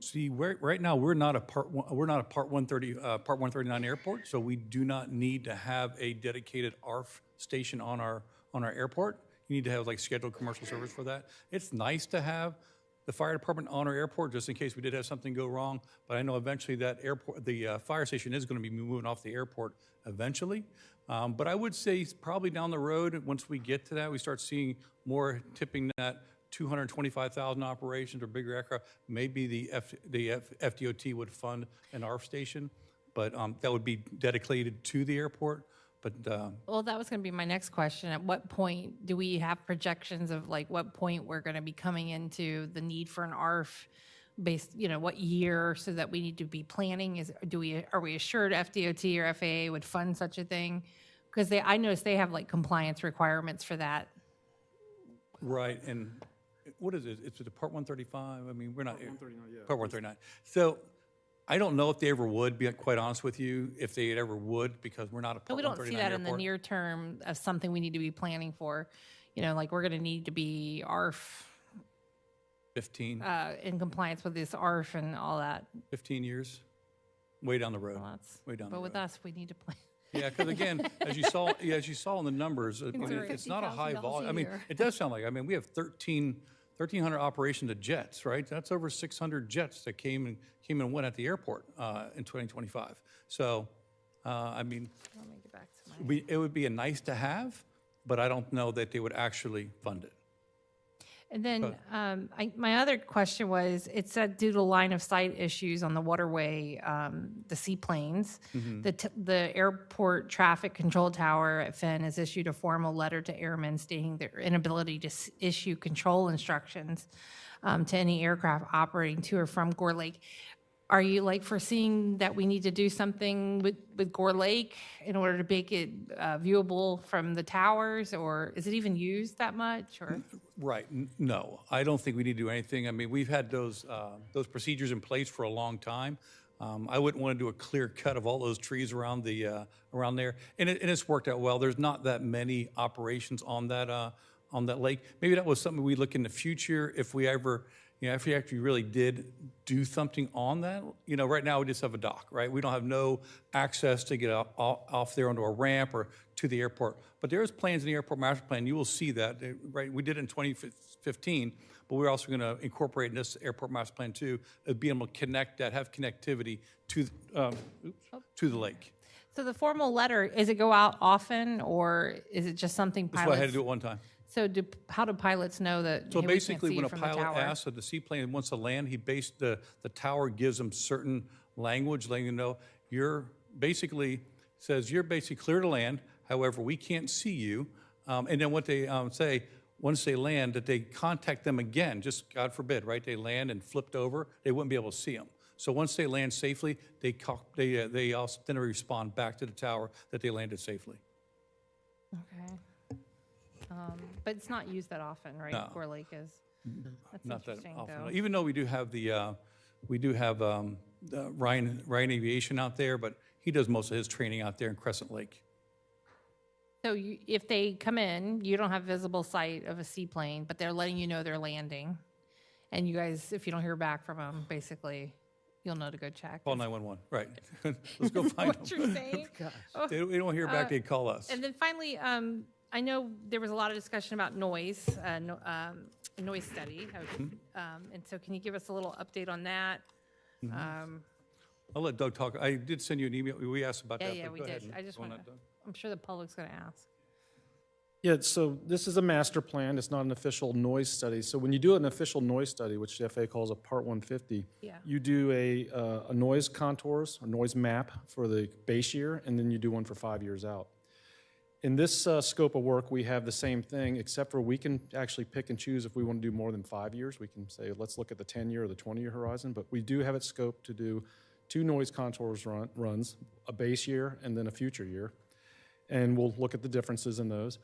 See, right now we're not a Part 139 airport, so we do not need to have a dedicated ARF station on our airport. You need to have like scheduled commercial service for that. It's nice to have the fire department on our airport just in case we did have something go wrong. But I know eventually that the fire station is going to be moving off the airport eventually. But I would say probably down the road, once we get to that, we start seeing more tipping that 225,000 operations or bigger aircraft, maybe the FDOT would fund an ARF station, but that would be dedicated to the airport. But Well, that was going to be my next question. At what point do we have projections of like what point we're going to be coming into the need for an ARF based, what year, so that we need to be planning? Are we assured FDOT or FAA would fund such a thing? Because I noticed they have like compliance requirements for that. right, and what is it? It's a Part 135. I mean, we're not Part 139. So I don't know if they ever would. Be quite honest with you, if they ever would, because we're not a But Part we don't 139 see that in the airport. near term as something we need to be planning for. Like we're going to need to be ARF 15 in compliance with this ARF and all that. 15 years, way down the road. Well, that's, way down but the with road. us, we need to plan. Yeah, because again, as you saw in the numbers, it's not a high volume. I mean, it does sound like. I mean, we have 1,300 operations of jets, right? That's over 600 jets that came and went at the airport in 2025. So, I mean, Let me get back to my. it would be a nice to have, but I don't know that they would actually fund it. And then my other question was, it said due to line of sight issues on the waterway, the seaplanes, the airport traffic control tower at Finn has issued a formal letter to airmen stating their inability to issue control instructions to any aircraft operating to or from Gore Lake. Are you like foreseeing that we need to do something with Gore Lake in order to make it viewable from the towers, or is it even used that much? Or Right, no, I don't think we need to do anything. I mean, we've had those procedures in place for a long time. I wouldn't want to do a clear cut of all those trees around around there, and it's worked out well. There's not that many operations on that lake. Maybe that was something we look in the future if we ever, if we actually really did do something on that. Right now we just have a dock, right? We don't have no access to get off there onto a ramp or to the airport. But there's plans in the airport master plan. You will see that, right? We did it in 2015, but we're also going to incorporate in this airport master plan too, be able to connect that, have connectivity to the lake. so the formal letter, is it go out often, or is it just something That's pilots? why I had to do it one time. So how do pilots know that? So hey, basically, we when a can't see you from the pilot tower? asks that the seaplane wants to land, the tower gives them certain language, letting them know you're basically clear to land. However, we can't see you. And then what they say, once they land, that they contact them again. Just God forbid, right? They land and flipped over, they wouldn't be able to see them. So once they land safely, they also then respond back to the tower that they landed safely. Okay. But it's not used that often, right? No. Gore Lake is. That's Not that interesting, often. though. Even though we do have Ryan Aviation out there, but he does most of his training out there in Crescent Lake. So if they come in, you don't have visible sight of a seaplane, but they're letting you know they're landing. And you guys, if you don't hear back from them, basically, you'll know to go check. Call 911, right. Let's go find What them. you're saying? They don't hear back, they call us. And then finally, I know there was a lot of discussion about noise, noise study. And so can you give us a little update on that? I'll let Doug talk. I did send you an email. We asked about that. Yeah, but we go ahead did. and I just go on want to, that, Doug. I'm sure the public's going to ask. Yeah, so this is a master plan. It's not an official noise study. So when you do an official noise study, which the FAA calls a Part 150, Yeah. you do a noise contours or noise map for the base year, and then you do one for 5 years out. In this scope of work, we have the same thing, except for we can actually pick and choose if we want to do more than 5 years. We can say, let's look at the 10-year or the 20-year horizon, but we do have it scoped to do 2 noise contours runs, a base year and then a future year, and we'll look at the differences in those.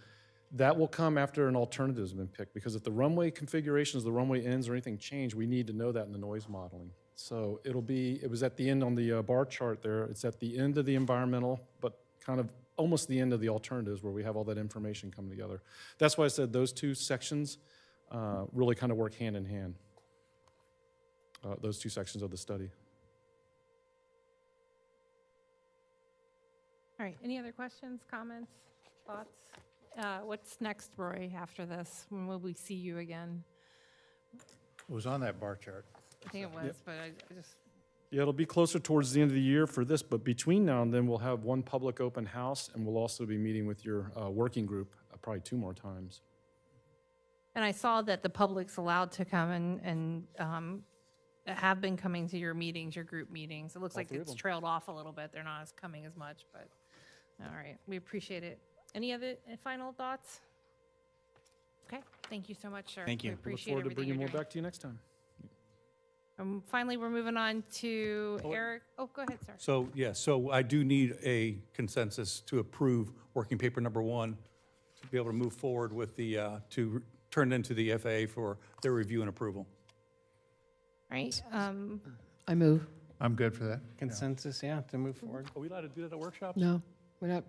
That will come after an alternative has been picked, because if the runway configurations, the runway ends, or anything change, we need to know that in the noise modeling. So it was at the end on the bar chart there, it's at the end of the environmental, but kind of almost the end of the alternatives where we have all that information coming together. That's why I said those 2 sections really kind of work hand in hand, those 2 sections of the study. All right, any other questions, comments, thoughts? What's next, Roy, after this? When will we see you again? It was on that bar chart. I think it was, but I just, Yeah, it'll be closer towards the end of the year for this, but between now and then, we'll have one public open house, and we'll also be meeting with your working group probably 2 more times. and I saw that the public's allowed to come and have been coming to your meetings, your group meetings. It looks like 3 of it's them. trailed off a little bit. They're not as coming as much, but, all right, we appreciate it. Any other final thoughts? Okay, thank you so much, sir. Thank you. We Look Look appreciate forward to everything bringing you're more doing. back to you next time. Finally, we're moving on to Eric. Oh, go ahead, sir. So I do need a consensus to approve working paper number 1 to be able to move forward with to turn into the FAA for their review and approval. Right, I move. I'm good for that. Consensus, yeah, to move forward. Are we allowed to do that at workshops? No, we're not,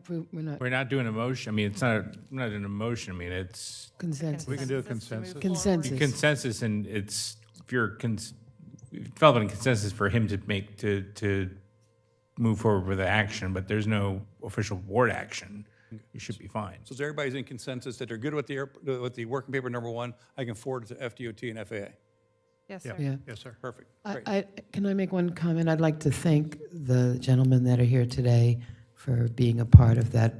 We're not doing a motion. I mean, it's not an emotion. I mean, it's consensus. We can do a to move consensus. forward. Consensus. consensus, and it's if you're developing a consensus for him to make to move forward with the action, but there's no official board action. You should be fine. So is everybody's in consensus that they're good with the working paper number 1? I can forward it to FDOT and FAA. Yes, sir. Yeah. Yes, sir. Perfect, great. Can I make one comment? I'd like to thank the gentlemen that are here today for being a part of that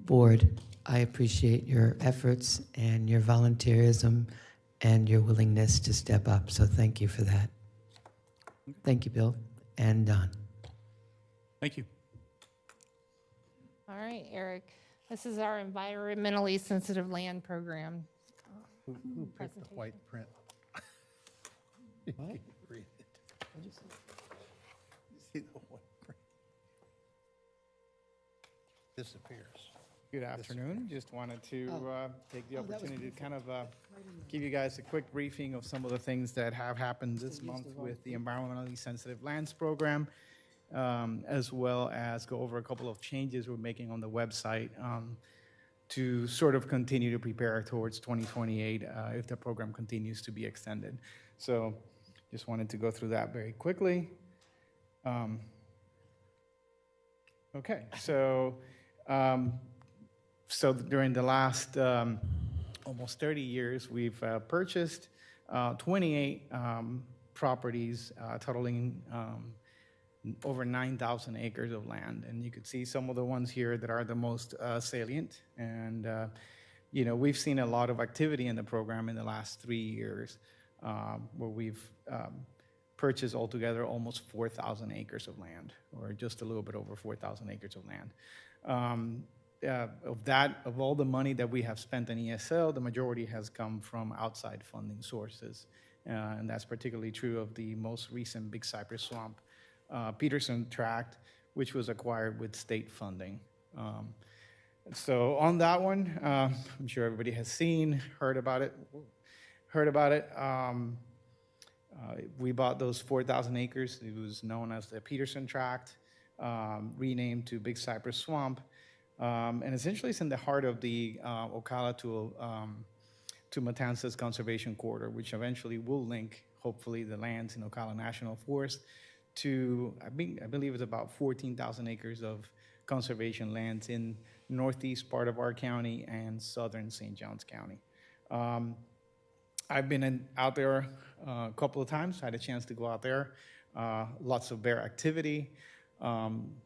board. I appreciate your efforts and your volunteerism and your willingness to step up, so thank you for that. Thank you, Bill and Don. Thank you. All right, Eric. This is our environmentally sensitive land program. Who picked the white print? What? Read it. See the white print? Disappears. Good afternoon. Just wanted to take the opportunity to kind of give you guys a quick briefing of some of the things that have happened this month with the Environmentally Sensitive Lands Program, as well as go over a couple of changes we're making on the website to sort of continue to prepare towards 2028 if the program continues to be extended. So just wanted to go through that very quickly. Okay, so during the last almost 30 years, we've purchased 28 properties totaling over 9,000 acres of land. And you could see some of the ones here that are the most salient. And, you know, we've seen a lot of activity in the program in the last 3 years where we've purchased altogether almost 4,000 acres of land, or just a little bit over 4,000 acres of land. Of all the money that we have spent in ESL, the majority has come from outside funding sources. And that's particularly true of the most recent Big Cypress Swamp Peterson tract, which was acquired with state funding. So on that one, I'm sure everybody has seen, heard about it. We bought those 4,000 acres. It was known as the Peterson tract, renamed to Big Cypress Swamp. And essentially it's in the heart of the Ocala to Matanzas Conservation Corridor, which eventually will link, hopefully, the lands in Ocala National Forest to, I believe it's about 14,000 acres of conservation lands in northeast part of our county and southern St. Johns County. I've been out there a couple of times, had a chance to go out there. Lots of bear activity.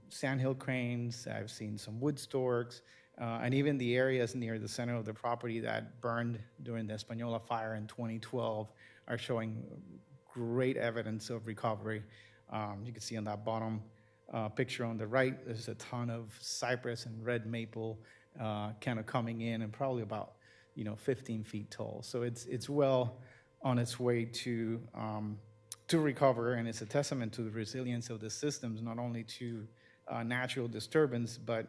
Sandhill cranes, I've seen some wood storks, and even the areas near the center of the property that burned during the Española fire in 2012 are showing great evidence of recovery. You can see on that bottom picture on the right, there's a ton of cypress and red maple kind of coming in, and probably about 15 feet tall. So it's well on its way to recover, and it's a testament to the resilience of the systems, not only to natural disturbance, but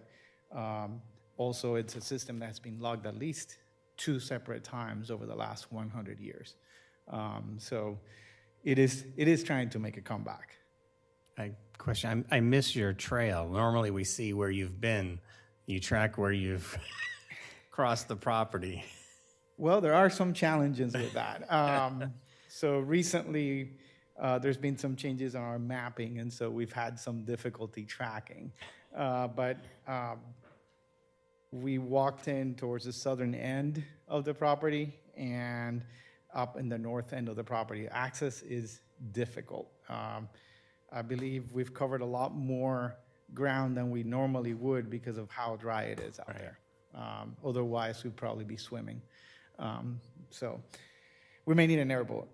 also it's a system that's been logged at least 2 separate times over the last 100 years. So it is trying to make a comeback. Question, I miss your trail. Normally we see where you've been. You track where you've crossed the property. Well, there are some challenges with that. So recently, there's been some changes on our mapping, and so we've had some difficulty tracking. But we walked in towards the southern end of the property and up in the north end of the property. Access is difficult. I believe we've covered a lot more ground than we normally would because of how dry it is out there. Otherwise, we'd probably be swimming. So we may need an airboat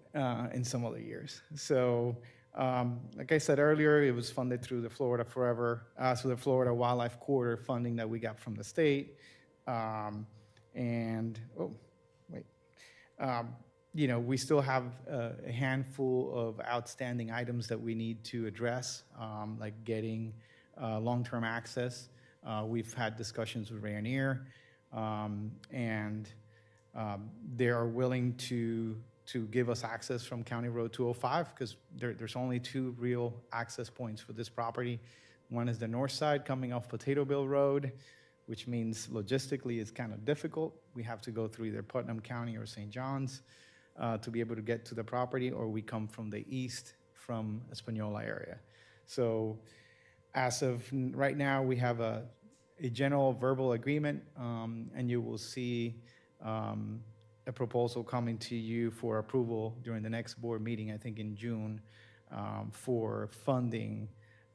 in some other years. So like I said earlier, it was funded through the Florida Forever, so the Florida Wildlife Corridor funding that we got from the state. We still have a handful of outstanding items that we need to address, like getting long-term access. We've had discussions with Rayonier, and they are willing to give us access from County Road 205 because there's only 2 real access points for this property. One is the north side coming off Potato Bill Road, which means logistically it's kind of difficult. We have to go through either Putnam County or St. John's to be able to get to the property, or we come from the east from Española area. So as of right now, we have a general verbal agreement, and you will see a proposal coming to you for approval during the next board meeting, I think in June, for funding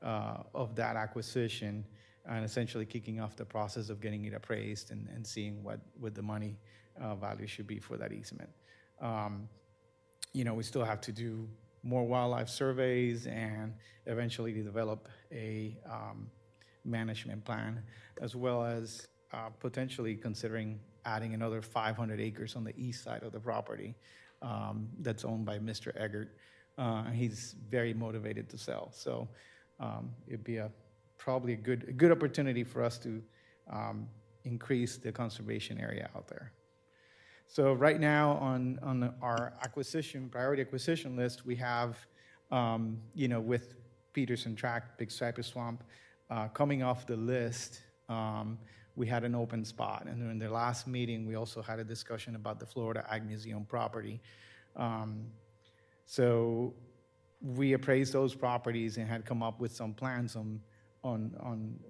of that acquisition and essentially kicking off the process of getting it appraised and seeing what the money value should be for that easement. We still have to do more wildlife surveys and eventually develop a management plan, as well as potentially considering adding another 500 acres on the east side of the property that's owned by Mr. Eggert. And he's very motivated to sell. So it'd be probably a good opportunity for us to increase the conservation area out there. So right now on our priority acquisition list, we have, with Peterson Tract, Big Cypress Swamp, coming off the list, we had an open spot. And during the last meeting, we also had a discussion about the Florida Ag Museum property. So we appraised those properties and had come up with some plans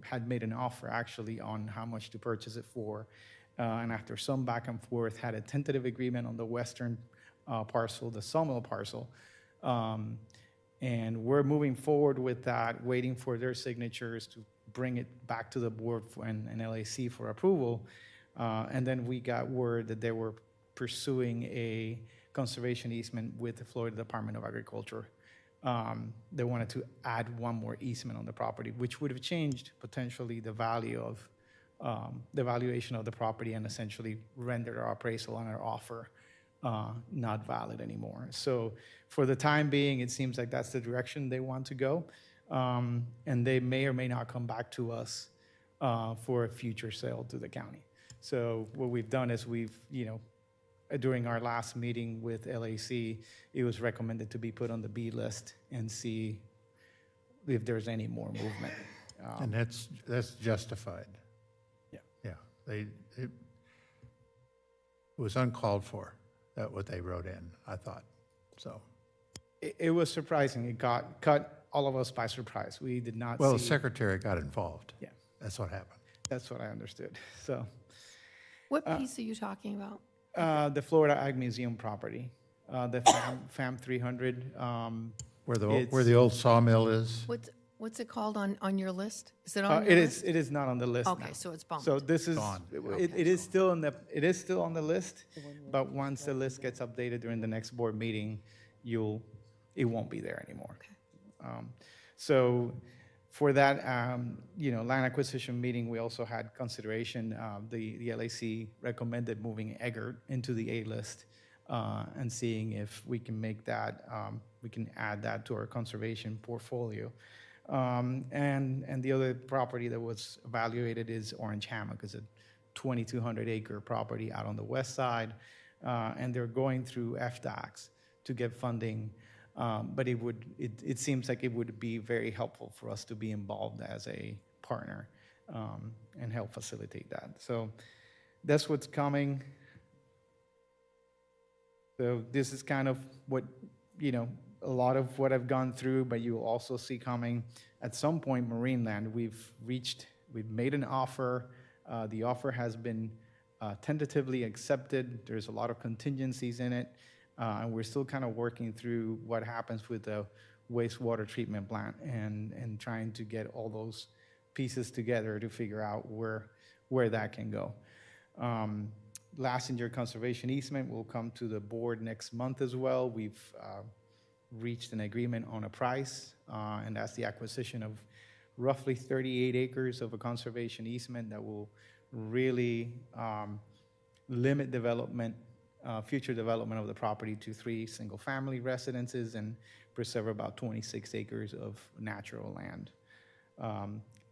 had made an offer actually on how much to purchase it for. And after some back and forth, had a tentative agreement on the western parcel, the sawmill parcel. And we're moving forward with that, waiting for their signatures to bring it back to the board and LAC for approval. And then we got word that they were pursuing a conservation easement with the Florida Department of Agriculture. They wanted to add one more easement on the property, which would have changed potentially the value of the valuation of the property and essentially rendered our appraisal on our offer not valid anymore. So for the time being, it seems like that's the direction they want to go. And they may or may not come back to us for a future sale to the county. So what we've done is during our last meeting with LAC, it was recommended to be put on the B list and see if there's any more movement. And that's justified. Yeah. Yeah, it was uncalled for, what they wrote in, I thought, so. It was surprising. It caught all of us by surprise. We did not Well, the see. secretary got involved. Yeah. That's what happened. That's what I understood. So What piece are you talking about? the Florida Ag Museum property, the FAM 300. Where the old sawmill is? What's it called on your list? Is it on It your is. list? It is not on the list. Okay, now. so it's bumped. So this is. Gone. It is still on the. It is still on the list, but once the list gets updated during the next board meeting, it won't be there anymore. So for that, land acquisition meeting, we also had consideration. The LAC recommended moving Eggert into the A list and seeing if we can make that. We can add that to our conservation portfolio. And the other property that was evaluated is Orange Hammock. It's a 2,200 acre property out on the west side, and they're going through FDACs to get funding. But it seems like it would be very helpful for us to be involved as a partner and help facilitate that. So that's what's coming. So this is kind of what, a lot of what I've gone through, but you'll also see coming at some point Marineland. We've made an offer. The offer has been tentatively accepted. There's a lot of contingencies in it. And we're still kind of working through what happens with the wastewater treatment plant and trying to get all those pieces together to figure out where that can go. Lassinger Conservation Easement will come to the board next month as well. We've reached an agreement on a price, and that's the acquisition of roughly 38 acres of a conservation easement that will really limit development, future development of the property to 3 single-family residences and preserve about 26 acres of natural land.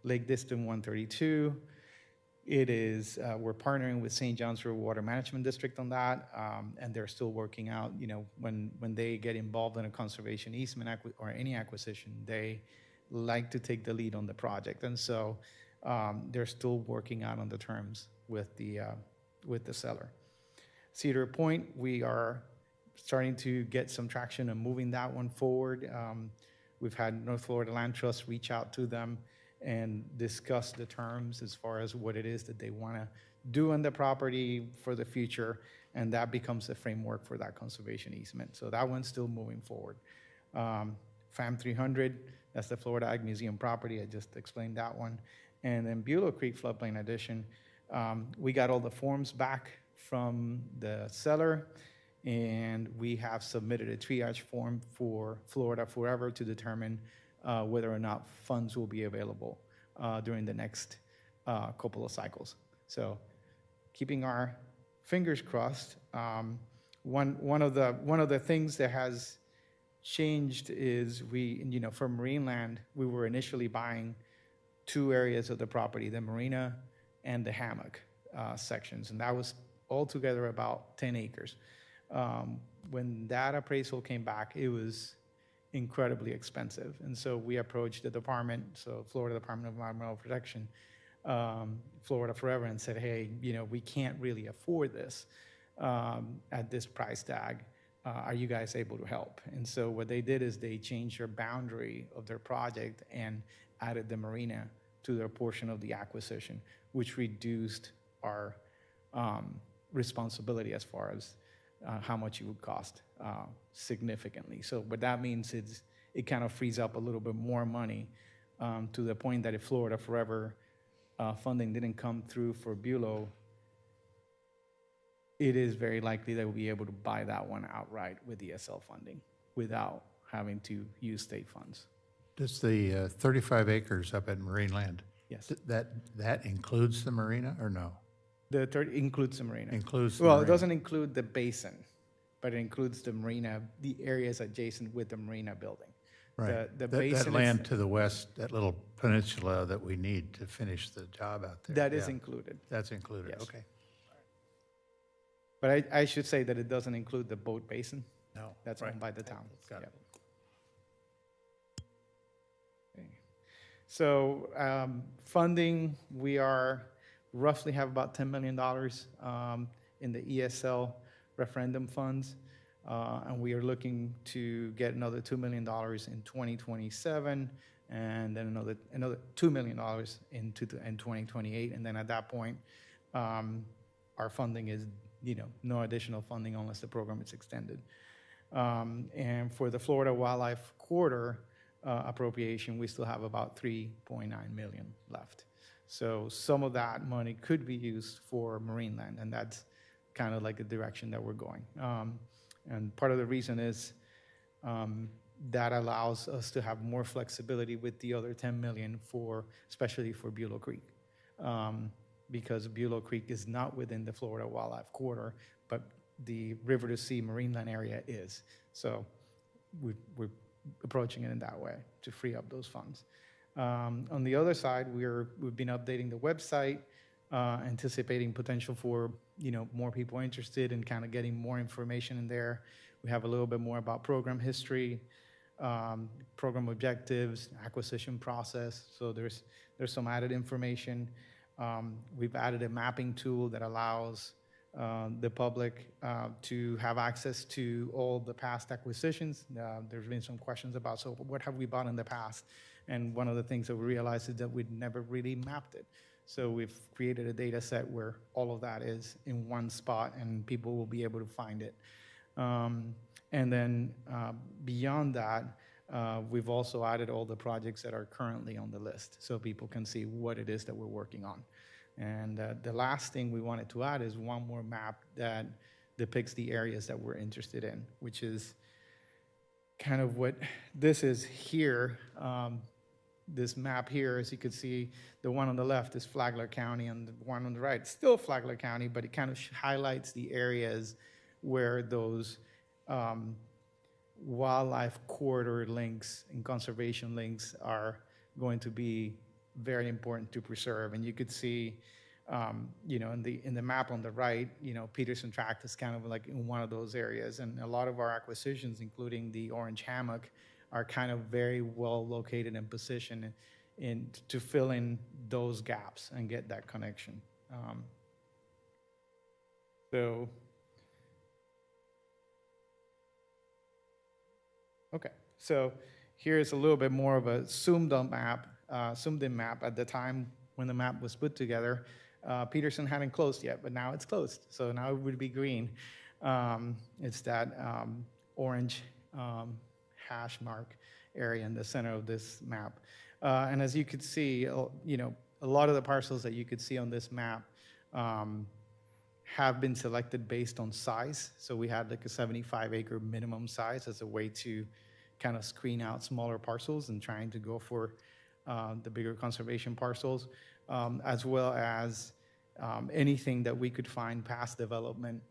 Lake District 132, it is, we're partnering with St. John's River Water Management District on that, and they're still working out, when they get involved in a conservation easement or any acquisition, they like to take the lead on the project. And so they're still working out on the terms with the seller. Cedar Point, we are starting to get some traction and moving that one forward. We've had North Florida Land Trust reach out to them and discuss the terms as far as what it is that they want to do on the property for the future, and that becomes the framework for that conservation easement. So that one's still moving forward. FAM 300, That's the Florida Ag Museum property. I just explained that one. And then Bulow Creek Floodplain Addition, we got all the forms back from the seller, and we have submitted a triage form for Florida Forever to determine whether or not funds will be available during the next couple of cycles. So keeping our fingers crossed. One of the things that has changed is for marine land, we were initially buying two areas of the property, the marina and the hammock sections, and that was altogether about 10 acres. When that appraisal came back, it was incredibly expensive, and so we approached the department, so Florida Department of Environmental Protection, Florida Forever, and said, hey, we can't really afford this at this price tag. Are you guys able to help? And so what they did is they changed their boundary of their project and added the marina to their portion of the acquisition, which reduced our responsibility as far as how much it would cost significantly. So what that means is it kind of frees up a little bit more money to the point that if Florida Forever funding didn't come through for Bulow, it is very likely that we'll be able to buy that one outright with ESL funding without having to use state funds. Does the 35 acres up at Marineland, Yes. that includes the marina or no? The third includes the marina. Includes the Well, it marina. doesn't include the basin, but it includes the marina, the areas adjacent with the marina building. Right. The That basin land to the west, that little peninsula that we need to finish the job out there. that is yeah. included. That's included, Yes. okay. But I should say that it doesn't include the boat basin. No. That's right. owned by the town. Got it. Yep. Okay. So funding, we are roughly have about $10 million in the ESL referendum funds. And we are looking to get another $2 million in 2027, and then another $2 million in 2028. And then at that point, our funding is, no additional funding unless the program is extended. And for the Florida Wildlife Corridor appropriation, we still have about $3.9 million left. So some of that money could be used for marine land, and that's kind of like the direction that we're going. And part of the reason is that allows us to have more flexibility with the other $10 million especially for Bulow Creek. Because Bulow Creek is not within the Florida Wildlife Corridor, but the river to sea marine land area is. So we're approaching it in that way to free up those funds. On the other side, we've been updating the website, anticipating potential for more people interested in kind of getting more information in there. We have a little bit more about program history, program objectives, acquisition process. So there's some added information. We've added a mapping tool that allows the public to have access to all the past acquisitions. There's been some questions about, so what have we bought in the past? And one of the things that we realized is that we'd never really mapped it. So we've created a data set where all of that is in one spot and people will be able to find it. And then beyond that, we've also added all the projects that are currently on the list so people can see what it is that we're working on. And the last thing we wanted to add is one more map that depicts the areas that we're interested in, which is kind of what this is here. This map here, as you can see, the one on the left is Flagler County, and the one on the right is still Flagler County, but it kind of highlights the areas where those wildlife corridor links and conservation links are going to be very important to preserve. And you could see, in the map on the right, Peterson Tract is kind of like in one of those areas, and a lot of our acquisitions, including the Orange Hammock, are kind of very well located and positioned to fill in those gaps and get that connection. So here's a little bit more of a zoomed-in map. At the time when the map was put together, Peterson hadn't closed yet, but now it's closed. So now it would be green. It's that orange hash mark. area in the center of this map. And as you could see, you know, a lot of the parcels that you could see on this map have been selected based on size. So we had like a 75-acre minimum size as a way to kind of screen out smaller parcels and trying to go for the bigger conservation parcels, as well as anything that we could find past development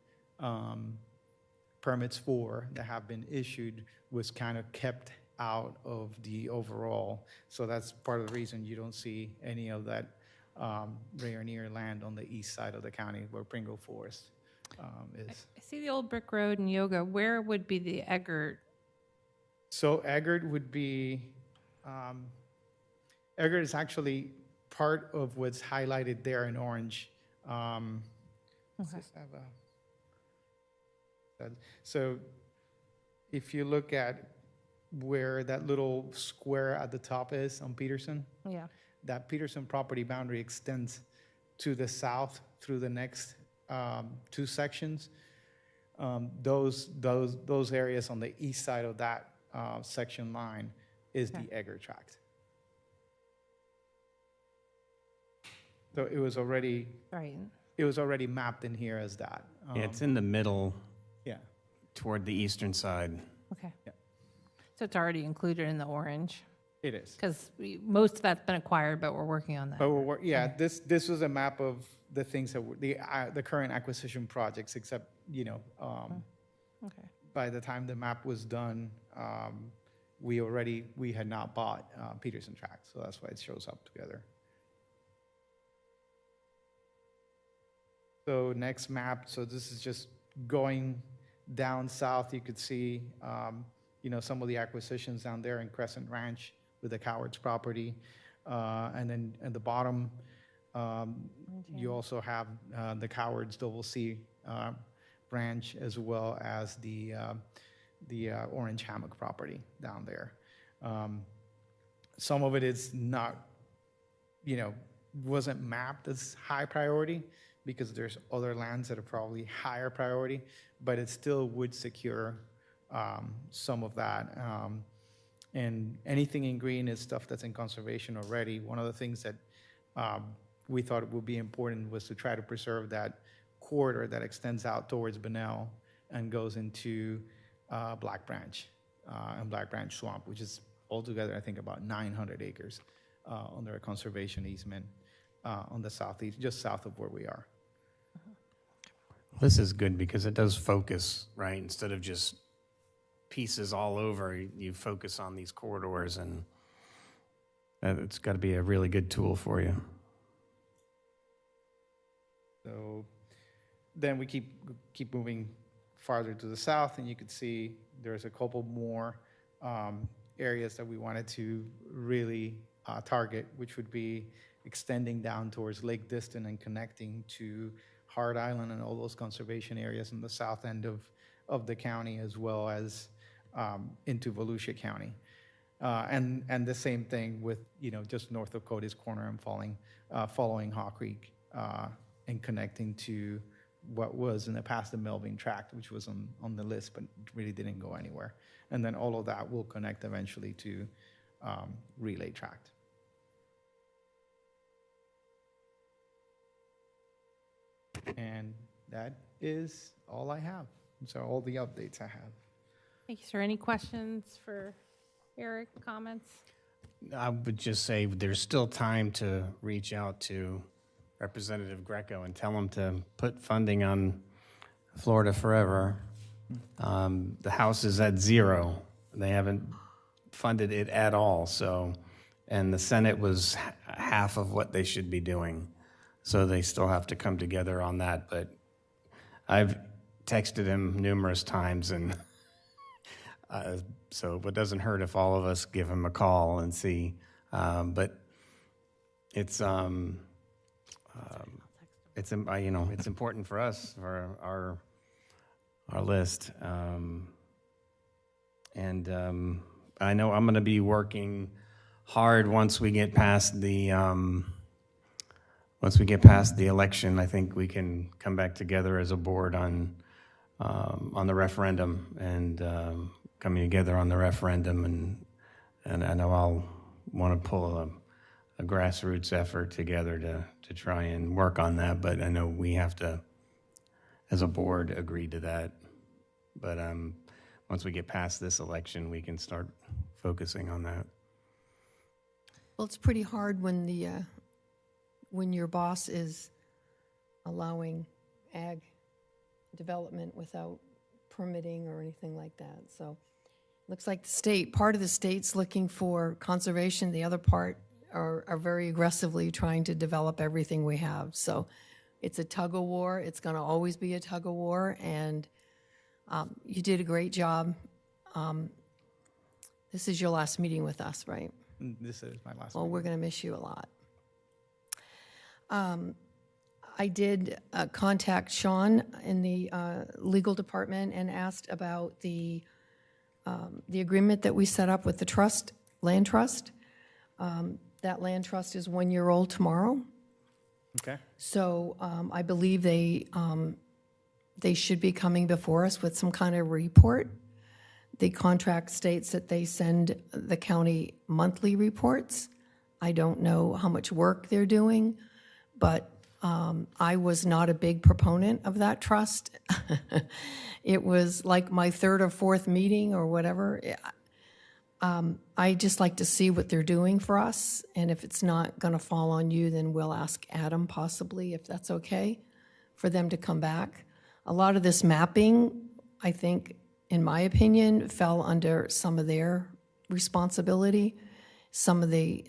permits for that have been issued was kind of kept out of the overall. So that's part of the reason you don't see any of that Rainier land on the east side of the county where Pringle Forest is. I see the old brick road and Yoga. Where would be the Eggert? So Eggert would be, Eggert is actually part of what's highlighted there in orange. Does this have a- So if you look at where that little square at the top is on Peterson, Yeah. that Peterson property boundary extends to the south through the next two sections. Those areas on the east side of that section line is the Eggert tract. So it was already mapped in here as that. Yeah, it's in the middle Yeah. toward the eastern side. Okay. Yeah. So it's already included in the orange? It is. Because most of that's been acquired, but we're working on that. But this was a map of the things that were the current acquisition projects, except, you know, Okay. by the time the map was done, we had not bought Peterson tract, so that's why it shows up together. So next map, so this is just going down south. You could see, you know, some of the acquisitions down there in Crescent Ranch with the Cowards property. And then at the bottom, you also have the Cowards Double C branch, as well as the Orange Hammock property down there. Some of it is not, you know, wasn't mapped as high priority because there's other lands that are probably higher priority, but it still would secure some of that. And anything in green is stuff that's in conservation already. One of the things that we thought would be important was to try to preserve that corridor that extends out towards Bunnell and goes into Black Branch and Black Branch Swamp, which is altogether, I think, about 900 acres under a conservation easement on the southeast, just south of where we are. This is good because it does focus, right? Instead of just pieces all over, you focus on these corridors, and it's got to be a really good tool for you. So then we keep moving farther to the south, and you could see there's a couple more areas that we wanted to really target, which would be extending down towards Lake Diston and connecting to Hard Island and all those conservation areas in the south end of the county, as well as into Volusia County. And the same thing with, you know, just north of Cody's Corner and following Haw Creek and connecting to what was in the past the Melvin Tract, which was on the list but really didn't go anywhere. And then all of that will connect eventually to Relay Tract. And that is all I have. So all the updates I have. Thank you, sir. Any questions for Eric, comments? I would just say there's still time to reach out to Representative Greco and tell him to put funding on Florida Forever. The House is at 0. They haven't funded it at all. So, and the Senate was half of what they should be doing. So they still have to come together on that. But I've texted him numerous times, and so it doesn't hurt if all of us give him a call and see. But it's it's important for us, for our list. And I know I'm going to be working hard once we get past the election. I think we can come back together as a board on the referendum and coming together on the referendum And I know I'll want to pull a grassroots effort together to try and work on that, but I know we have to, as a board, agree to that. But once we get past this election, we can start focusing on that. Well, it's pretty hard when when your boss is allowing ag development without permitting or anything like that. So looks like part of the state's looking for conservation, the other part are very aggressively trying to develop everything we have. So it's a tug of war. It's going to always be a tug of war, and you did a great job. This is your last meeting with us, right? This is my last Well, meeting. we're going to miss you a lot. I did contact Sean in the legal department and asked about the agreement that we set up with the land trust. That land trust is 1 year old tomorrow. Okay. So I believe they should be coming before us with some kind of report. The contract states that they send the county monthly reports. I don't know how much work they're doing, but I was not a big proponent of that trust. It was like my third or fourth meeting or whatever. I just like to see what they're doing for us, and if it's not going to fall on you, then we'll ask Adam possibly, if that's okay, for them to come back. A lot of this mapping, I think, in my opinion, fell under some of their responsibility. Some of the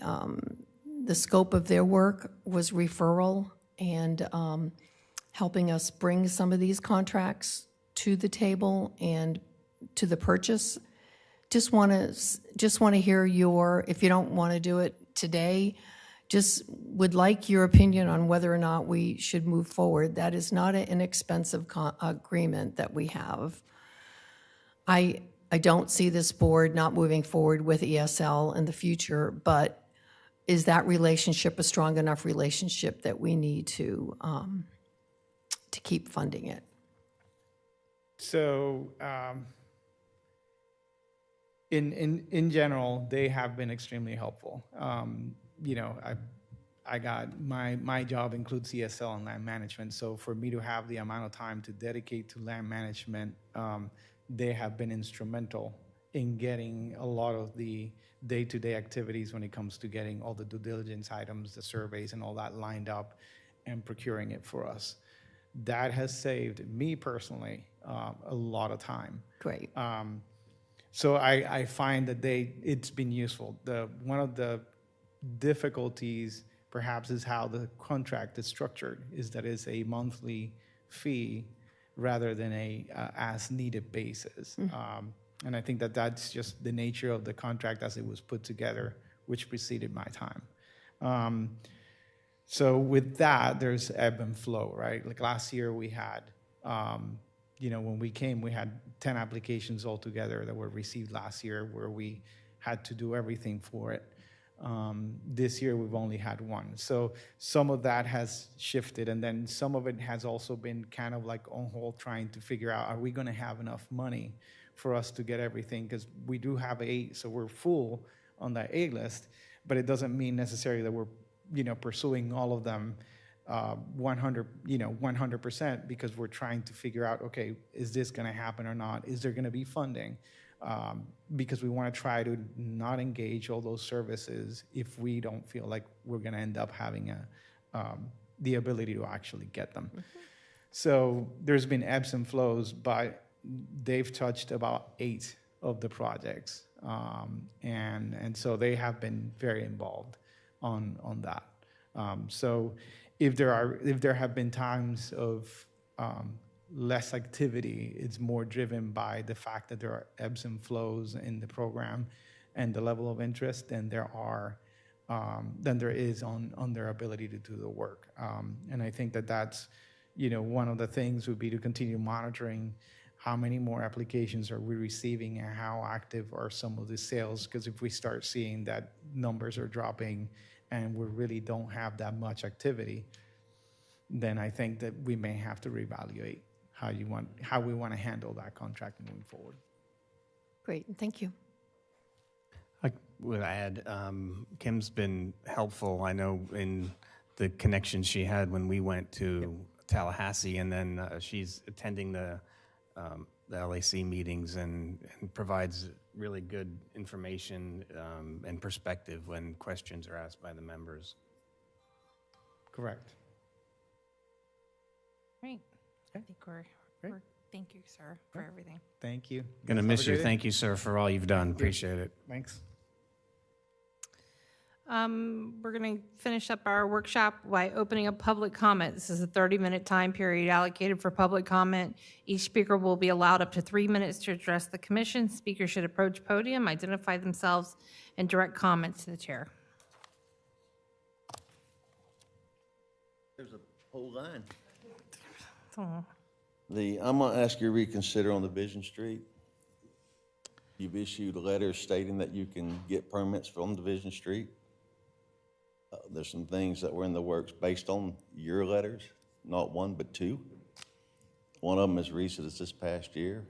scope of their work was referral and helping us bring some of these contracts to the table and to the purchase. Just want to hear if you don't want to do it today, just would like your opinion on whether or not we should move forward. That is not an inexpensive agreement that we have. I don't see this board not moving forward with ESL in the future, but is that relationship a strong enough relationship that we need to keep funding it? So, in general, they have been extremely helpful. I got my job includes ESL and land management. So for me to have the amount of time to dedicate to land management, they have been instrumental in getting a lot of the day-to-day activities when it comes to getting all the due diligence items, the surveys, and all that lined up and procuring it for us. That has saved me personally a lot of time. Great. So I find that it's been useful. One of the difficulties perhaps is how the contract is structured, is that it's a monthly fee rather than a as-needed basis. And I think that that's just the nature of the contract as it was put together, which preceded my time. So with that, there's ebb and flow, right? Like last year we had, when we came, we had 10 applications altogether that were received last year where we had to do everything for it. This year we've only had one. So some of that has shifted, and then some of it has also been kind of like on hold, trying to figure out, are we going to have enough money for us to get everything? Because we do have so we're full on that A list, but it doesn't mean necessarily that we're pursuing all of them 100%, because we're trying to figure out, okay, is this going to happen or not? Is there going to be funding? Because we want to try to not engage all those services if we don't feel like we're going to end up having the ability to actually get them. Mm-hmm. So there's been ebbs and flows, but they've touched about 8 of the projects, and so they have been very involved on that. So if there have been times of less activity, it's more driven by the fact that there are ebbs and flows in the program and the level of interest than there is on their ability to do the work. And I think that that's, one of the things would be to continue monitoring how many more applications are we receiving and how active are some of the sales, because if we start seeing that numbers are dropping and we really don't have that much activity, then I think that we may have to reevaluate how we want to handle that contract moving forward. Great, thank you. would add, Kim's been helpful, I know, in the connections she had when we went to Tallahassee, and then she's attending the LAC meetings and provides really good information and perspective when questions are asked by the members. Correct. Great. I think thank you, sir, for everything. Thank you. Gonna Guys, miss have a you. great day. Thank you, sir, for all you've done. Appreciate it. Thanks. We're going to finish up our workshop by opening up public comment. This is a 30-minute time period allocated for public comment. Each speaker will be allowed up to 3 minutes to address the commission. Speakers should approach podium, identify themselves, and direct comments to the chair. There's a whole line. Oh. I'm going to ask you to reconsider on the Division Street. You've issued letters stating that you can get permits from Division Street. There's some things that were in the works based on your letters, not one, but two. One of them as recent as this past year,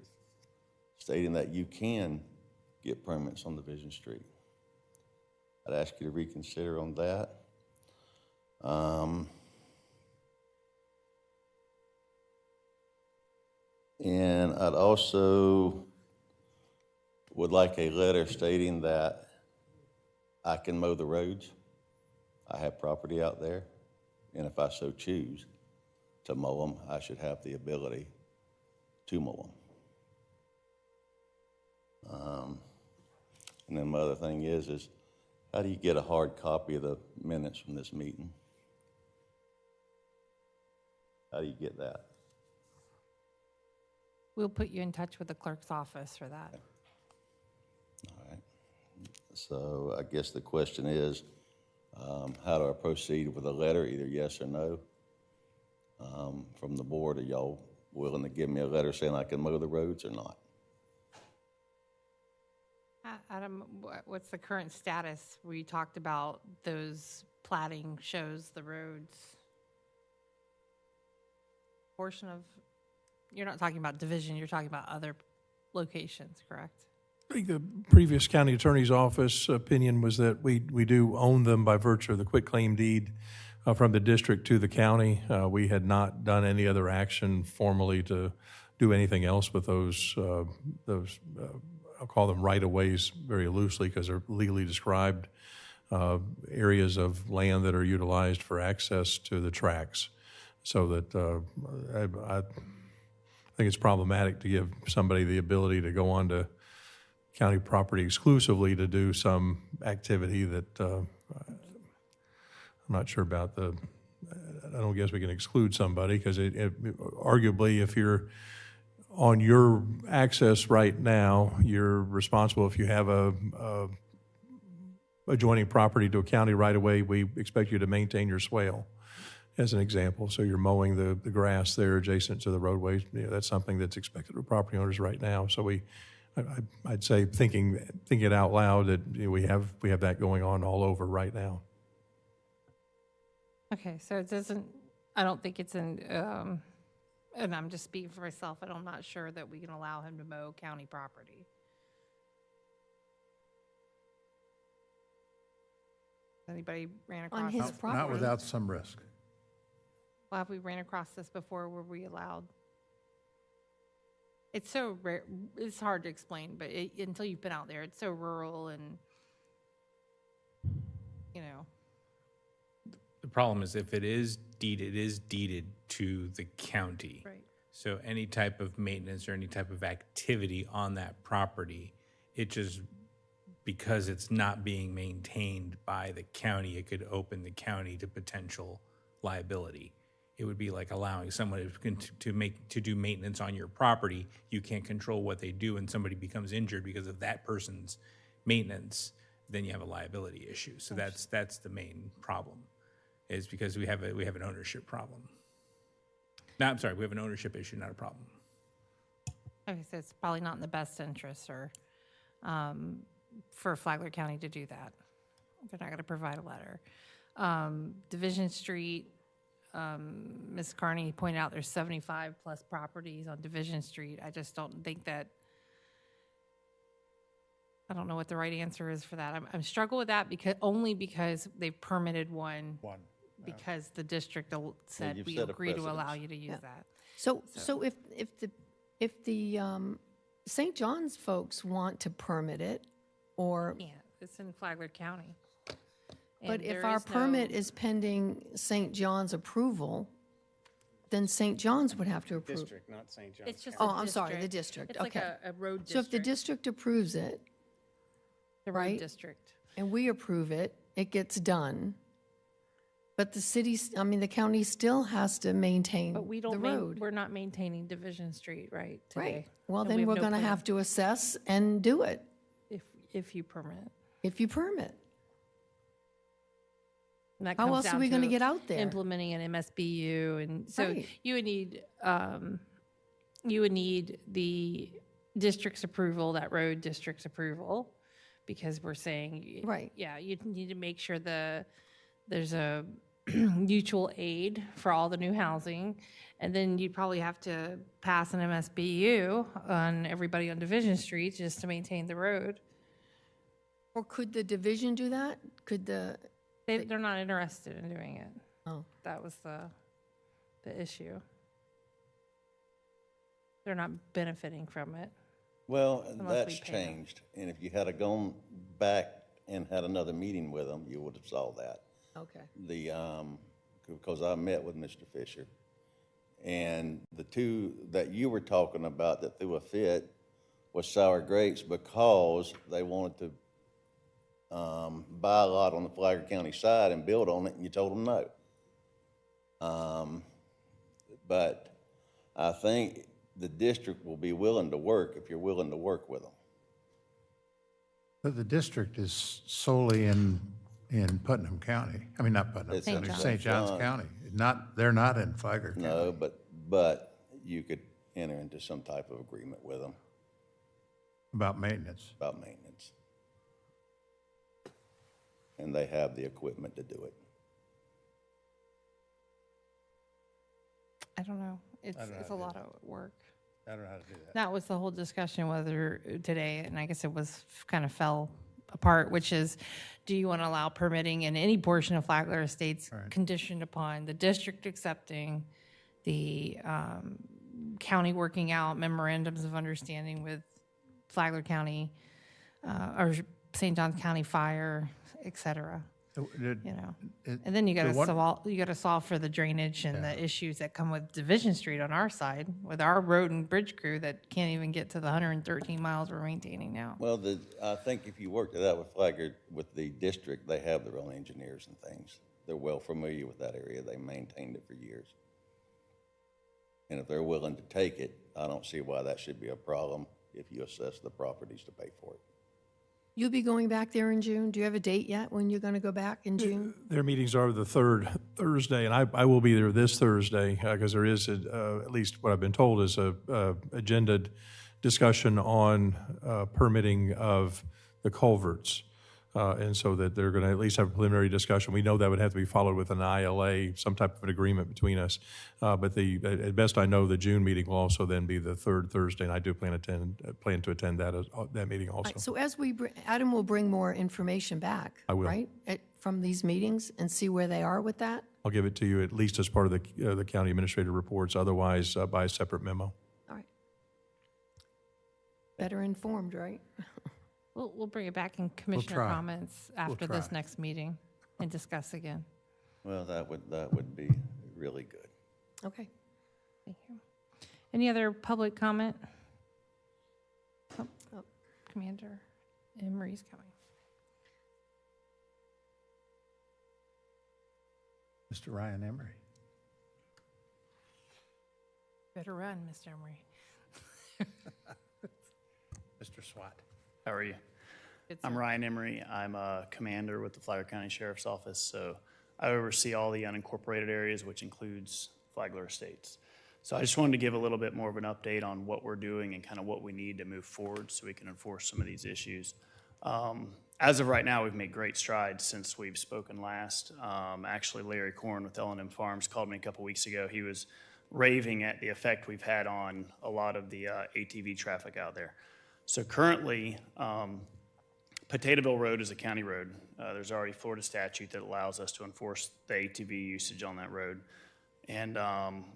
stating that you can get permits on Division Street. I'd ask you to reconsider on that. And I'd also would like a letter stating that I can mow the roads. I have property out there, and if I so choose to mow them, I should have the ability to mow them. And then my other thing is how do you get a hard copy of the minutes from this meeting? How do you get that? We'll put you in touch with the clerk's office for that. All right. So I guess the question is, how do I proceed with a letter, either yes or no, from the board? Are y'all willing to give me a letter saying I can mow the roads or not? Adam, what's the current status? We talked about those platting shows the roads. Portion of, you're not talking about division, you're talking about other locations, correct? I think the previous county attorney's office opinion was that we do own them by virtue of the quitclaim deed from the district to the county. We had not done any other action formally to do anything else with those I'll call them right-of-ways very loosely because they're legally described areas of land that are utilized for access to the tracks. So that I think it's problematic to give somebody the ability to go onto county property exclusively to do some activity that I'm not sure about I don't guess we can exclude somebody because arguably if you're on your access right now, you're responsible if you have a adjoining property to a county right away, we expect you to maintain your swale as an example. So you're mowing the grass there adjacent to the roadways. You know, that's something that's expected of property owners right now. So I'd say thinking it out loud that we have that going on all over right now. Okay, so it doesn't, I don't think it's in, and I'm just speaking for myself, and I'm not sure that we can allow him to mow county property. Anybody ran across On his this? property. Not without some risk. Well, have we ran across this before? Were we allowed? It's so rare, it's hard to explain, but until you've been out there, it's so rural and, you know. The problem is if it is deeded to the county. Right. So any type of maintenance or any type of activity on that property, it just, because it's not being maintained by the county, it could open the county to potential liability. It would be like allowing someone to do maintenance on your property. You can't control what they do, and somebody becomes injured because of that person's maintenance. Then you have a liability issue. So that's the main problem, is because we have an ownership problem. No, I'm sorry, we have an ownership issue, not a problem. Okay, so it's probably not in the best interest or for Flagler County to do that. They're not going to provide a letter. Division Street, Ms. Carney pointed out there's 75 plus properties on Division Street. I just don't think that I don't know what the right answer is for that. I'm struggling with that only because they've permitted one. Because the district said you've we set a agree to allow precedence. you to use that. So if the St. John's folks want to permit it, or, Yeah, it's in Flagler County. but And if there our is no- permit is pending St. John's approval, then St. John's would have to approve. District, not St. John's. It's just Oh, a I'm sorry, the district, It's like okay. a road So if the district. district approves it, The road right? district. and we approve it, it gets done. But the city, the county still has to maintain But we the don't, road. we're not maintaining Division Street, right, today? Right. Well, And we then have we're no going to plan have to assess and do it If you permit. if you permit. And that How comes else are down we going to to get out there? Implementing an MSBU, and so Right. you would need the district's approval, that road district's approval, because we're saying. Right. Yeah, you need to make sure there's a mutual aid for all the new housing, and then you'd probably have to pass an MSBU on everybody on Division Street just to maintain the road. Or could the division do that? Could the, They're not interested in doing it. oh, That was the issue. They're not benefiting from it. Well, Unless we that's pay them. changed, and if you had gone back and had another meeting with them, you would have saw that. okay. Because I met with Mr. Fisher, and the two that you were talking about that threw a fit was Sour Grapes, because they wanted to buy a lot on the Flagler County side and build on it, and you told them no. But I think the district will be willing to work if you're willing to work with them. But the district is solely in Putnam County. I mean, not Putnam, It's in St. John's County. They're not in Flagler County. No, but you could enter into some type of agreement with them About maintenance. about maintenance. And they have the equipment to do it. I don't know. It's a lot of work. I don't know how to do that. That was the whole discussion whether today, and I guess it was kind of fell apart, which is, do you want to allow permitting in any portion of Flagler Estates conditioned upon the district accepting the county working out memorandums of understanding with Flagler County or St. Johns County Fire, et cetera, you know? And then you got to solve for the drainage and the issues that come with Division Street on our side with our road and bridge crew that can't even get to the 113 miles we're maintaining now. Well, I think if you worked it out with Flagler, with the district, they have their own engineers and things. They're well familiar with that area. They maintained it for years. And if they're willing to take it, I don't see why that should be a problem if you assess the properties to pay for it. You'll be going back there in June? Do you have a date yet when you're going to go back in June? Their meetings are the third Thursday, and I will be there this Thursday because there is, at least what I've been told, is a agendaed discussion on permitting of the culverts. And so that they're going to at least have a preliminary discussion. We know that would have to be followed with an ILA, some type of an agreement between us. But at best I know, the June meeting will also then be the third Thursday, and I do plan to attend that meeting also. Right, so as Adam will bring more information back. I will. Right, from these meetings and see where they are with that? I'll give it to you at least as part of the county administrator reports, otherwise by a separate memo. All right. Better informed, right? We'll bring it back in commissioner try. comments after try. this next meeting and discuss again. Well, that would be really good. Okay. Thank you. Any other public comment? Oh, Commander Emery's coming. Mr. Ryan Emery. Better run, Mr. Emery. Mr. Swat. How are you? Good, I'm sir. Ryan Emery. I'm a commander with the Flagler County Sheriff's Office, so I oversee all the unincorporated areas, which includes Flagler Estates. So I just wanted to give a little bit more of an update on what we're doing and kind of what we need to move forward so we can enforce some of these issues. As of right now, we've made great strides since we've spoken last. Actually, Larry Korn with L&M Farms called me a couple weeks ago. He was raving at the effect we've had on a lot of the ATV traffic out there. So currently, Potatoeville Road is a county road. There's already Florida statute that allows us to enforce the ATV usage on that road. And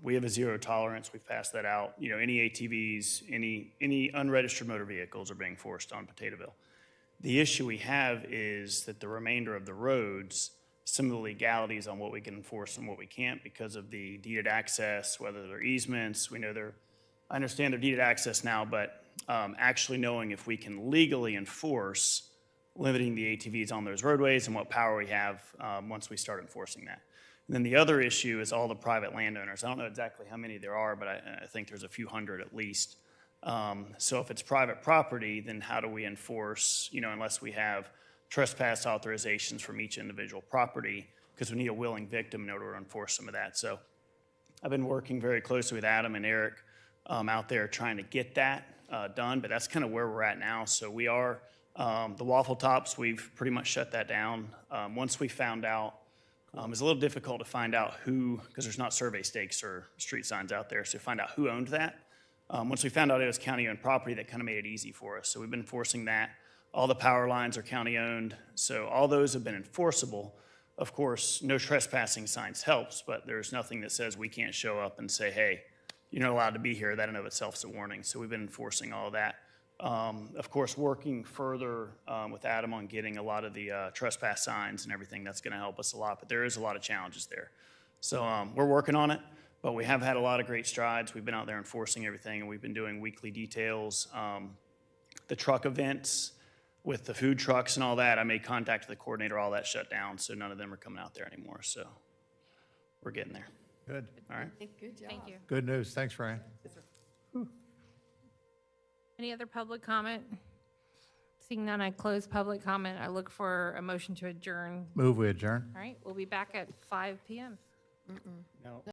we have a zero tolerance. We've passed that out. You know, any ATVs, any unregistered motor vehicles are being forced on Potatoeville. The issue we have is that the remainder of the roads, some of the legalities on what we can enforce and what we can't because of the deeded access, whether they're easements. We know I understand they're deeded access now, but actually knowing if we can legally enforce limiting the ATVs on those roadways and what power we have once we start enforcing that. And then the other issue is all the private landowners. I don't know exactly how many there are, but I think there's a few hundred at least. So if it's private property, then how do we enforce, you know, unless we have trespass authorizations from each individual property, because we need a willing victim in order to enforce some of that. So I've been working very closely with Adam and Eric out there trying to get that done, but that's kind of where we're at now. So we are, the waffle tops, we've pretty much shut that down. Once we found out, it's a little difficult to find out who, because there's not survey stakes or street signs out there, so find out who owned that. Once we found out it was county-owned property, that kind of made it easy for us. So we've been enforcing that. All the power lines are county-owned, so all those have been enforceable. Of course, no trespassing signs helps, but there's nothing that says we can't show up and say, hey, you're not allowed to be here. That in of itself is a warning. So we've been enforcing all of that. Of course, working further with Adam on getting a lot of the trespass signs and everything, that's going to help us a lot. But there is a lot of challenges there. So we're working on it, but we have had a lot of great strides. We've been out there enforcing everything, and we've been doing weekly details. The truck events with the food trucks and all that, I made contact with the coordinator, all that shut down, so none of them are coming out there anymore. So we're getting there. Good. All right. Good job. Thank you. Good news. Thanks, Ryan. Any other public comment? Seeing none, I close public comment. I look for a motion to adjourn. Move we adjourn. All right, we'll be back at 5 p.m. No.